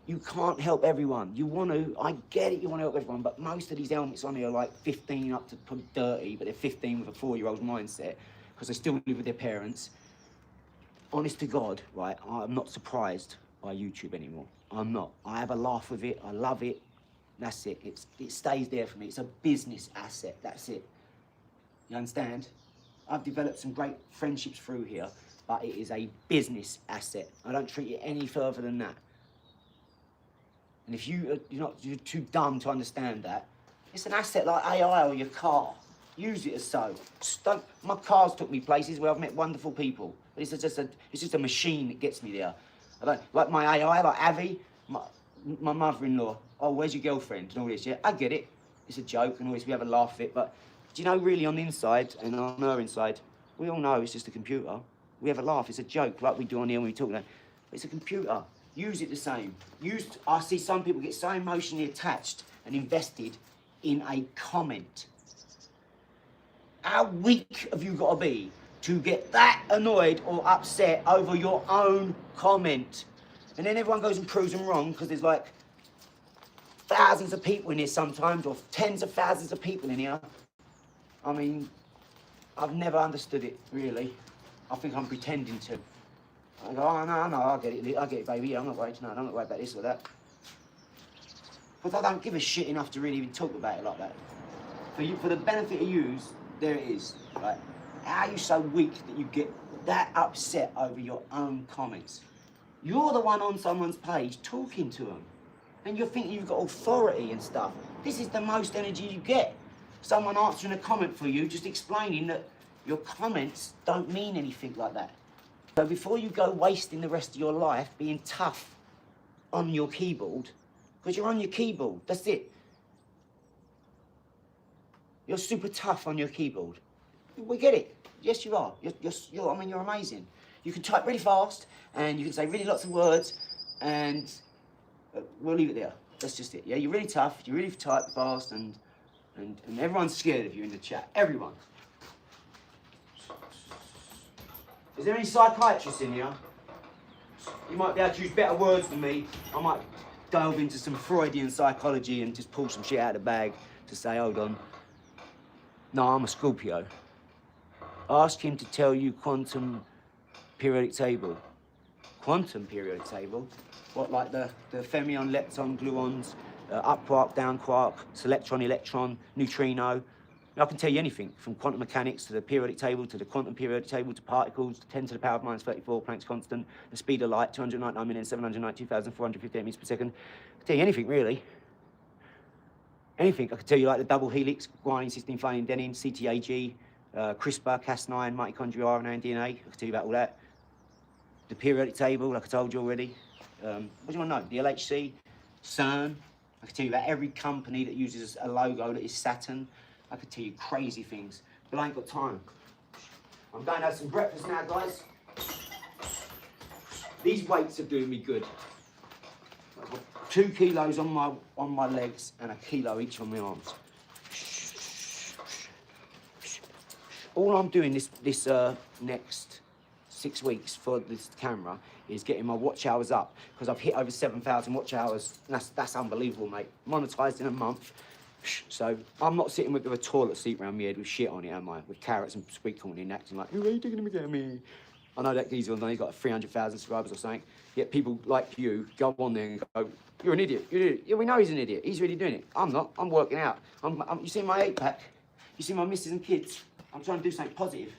you can't help everyone. You want to, I get it, you want to help everyone, but most of these helmets on here are like 15 up to 30, but they're 15 with a 4-year-old mindset because they still live with their parents. Honest to God, right, I'm not surprised by YouTube anymore. I'm not. I have a laugh with it. I love it. That's it. It stays there for me. It's a business asset. That's it. You understand? I've developed some great friendships through here, but it is a business asset. I don't treat it any further than that. And if you're too dumb to understand that, it's an asset like AI or your car. Use it as so. My car's took me places where I've met wonderful people. But it's just a machine that gets me there. Like my AI, like Avi, my mother-in-law. Oh, where's your girlfriend? And all this, yeah? I get it. It's a joke and all this, we have a laugh at it. But do you know really on the inside and on her inside, we all know it's just a computer. We have a laugh, it's a joke like we do on here when we talk about it. It's a computer. Use it the same. I see some people get so emotionally attached and invested in a comment. How weak have you got to be to get that annoyed or upset over your own comment? And then everyone goes and proves them wrong because there's like thousands of people in here sometimes, or tens of thousands of people in here. I mean, I've never understood it, really. I think I'm pretending to. I go, oh, no, I get it, baby. Yeah, I'm not worried. No, I'm not worried about this or that. But I don't give a shit enough to really even talk about it like that. For the benefit of yous, there it is. Right? How are you so weak that you get that upset over your own comments? You're the one on someone's page talking to them. And you're thinking you've got authority and stuff. This is the most energy you get. Someone answering a comment for you, just explaining that your comments don't mean anything like that. So before you go wasting the rest of your life being tough on your keyboard, because you're on your keyboard, that's it. You're super tough on your keyboard. We get it. Yes, you are. You're amazing. You can type really fast, and you can say really lots of words, and we'll leave it there. That's just it. Yeah, you're really tough. You really type fast, and everyone's scared of you in the chat. Everyone. Is there any psychiatrists in here? You might be able to use better words than me. I might delve into some Freudian psychology and just pull some shit out of the bag to say, hold on. No, I'm a Scorpio. Ask him to tell you quantum periodic table. Quantum periodic table? What, like the fermion, lepton, gluons, up quark, down quark, selectron, electron, neutrino? I can tell you anything, from quantum mechanics to the periodic table, to the quantum periodic table, to particles, to 10 to the power of minus 34, Planck's constant, the speed of light, 299,792,458 meters per second. I can tell you anything, really. Anything. I can tell you like the double helix, guanine, cysteine, thymine, adenine, CTAG, CRISPR, Cas9, mitochondria, RNA, and DNA. I can tell you about all that. The periodic table, like I told you already. What do you want to know? The LHC, CERN. I can tell you about every company that uses a logo that is Saturn. I could tell you crazy things, but I ain't got time. I'm going to have some breakfast now, guys. These weights are doing me good. I've got 2 kilos on my legs and 1 kilo each on my arms. All I'm doing this next 6 weeks for this camera is getting my watch hours up, because I've hit over 7,000 watch hours. And that's unbelievable, mate. Monetized in a month. So I'm not sitting with a toilet seat around my head with shit on it, am I? With carrots and sweet corn and acting like, who are you taking me at me? I know that geezer on there, he's got 300,000 subscribers or something. Yet people like you go on there and go, you're an idiot, you're an idiot. Yeah, we know he's an idiot. He's really doing it. I'm not. I'm working out. You see my 8-pack? You see my missus and kids? I'm trying to do something positive.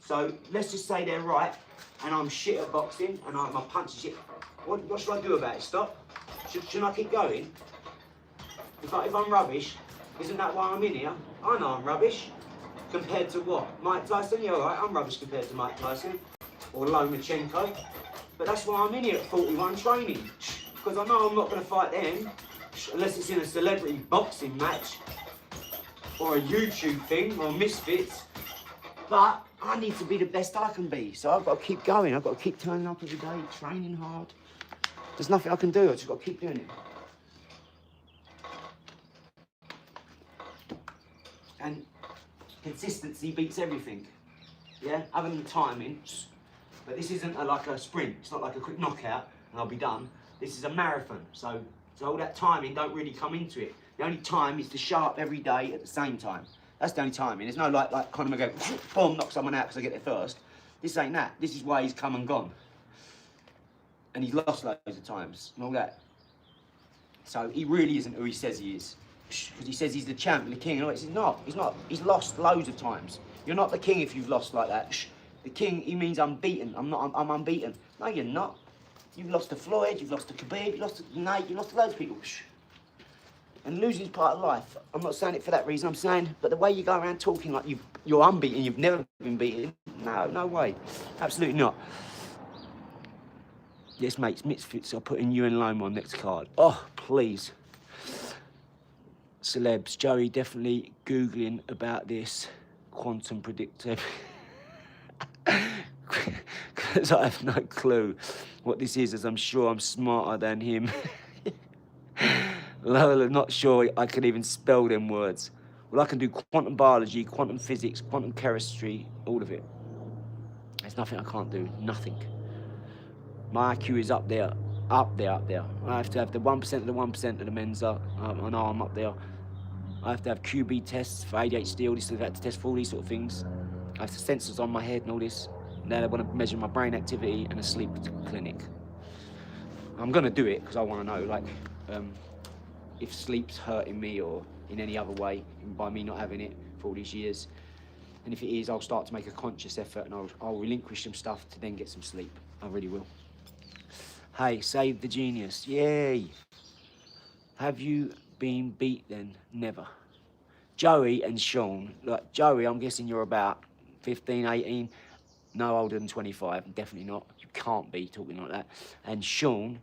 So let's just say they're right, and I'm shit at boxing, and my punch is shit. What should I do about it? Stop? Should I keep going? If I'm rubbish, isn't that why I'm in here? I know I'm rubbish. Compared to what? Mike Tyson? Yeah, alright, I'm rubbish compared to Mike Tyson. Or Lomachenko. But that's why I'm in here at 41 training. Because I know I'm not going to fight them. Unless it's in a celebrity boxing match. Or a YouTube thing, or Misfits. But I need to be the best I can be. So I've got to keep going. I've got to keep turning up every day, training hard. There's nothing I can do. I've just got to keep doing it. And consistency beats everything. Yeah? Other than timing. But this isn't like a sprint. It's not like a quick knockout and I'll be done. This is a marathon. So all that timing don't really come into it. The only time is to show up every day at the same time. That's the only timing. There's no like Conor go, boom, knock someone out because I get there first. This ain't that. This is why he's come and gone. And he's lost loads of times and all that. So he really isn't who he says he is. Because he says he's the champ and the king. And all that. He's not. He's not. He's lost loads of times. You're not the king if you've lost like that. The king, he means unbeaten. I'm unbeaten. No, you're not. You've lost to Floyd, you've lost to Khabib, you've lost to Nate, you've lost to loads of people. And losing's part of life. I'm not saying it for that reason. I'm saying, but the way you go around talking like you're unbeaten, you've never been beaten. No way. Absolutely not. Yes, mates, Misfits are putting you and Loma on next card. Oh, please. Celebs, Joey definitely Googling about this quantum predictor. Because I have no clue what this is, as I'm sure I'm smarter than him. Lola, not sure I can even spell them words. Well, I can do quantum biology, quantum physics, quantum chemistry, all of it. There's nothing I can't do, nothing. My IQ is up there. I have to have the 1% of the 1% of the Mensa. I know I'm up there. I have to have QB tests for ADHD, all this, I have to test for all these sort of things. I have the sensors on my head and all this. Now they want to measure my brain activity and a sleep clinic. I'm gonna do it because I want to know, like, if sleep's hurting me or in any other way by me not having it for all these years. And if it is, I'll start to make a conscious effort and I'll relinquish some stuff to then get some sleep. I really will. Hey, save the genius. Yay. Have you been beat then? Never. Joey and Sean, like Joey, I'm guessing you're about 15, 18. No older than 25, definitely not. You can't be talking like that. And Sean,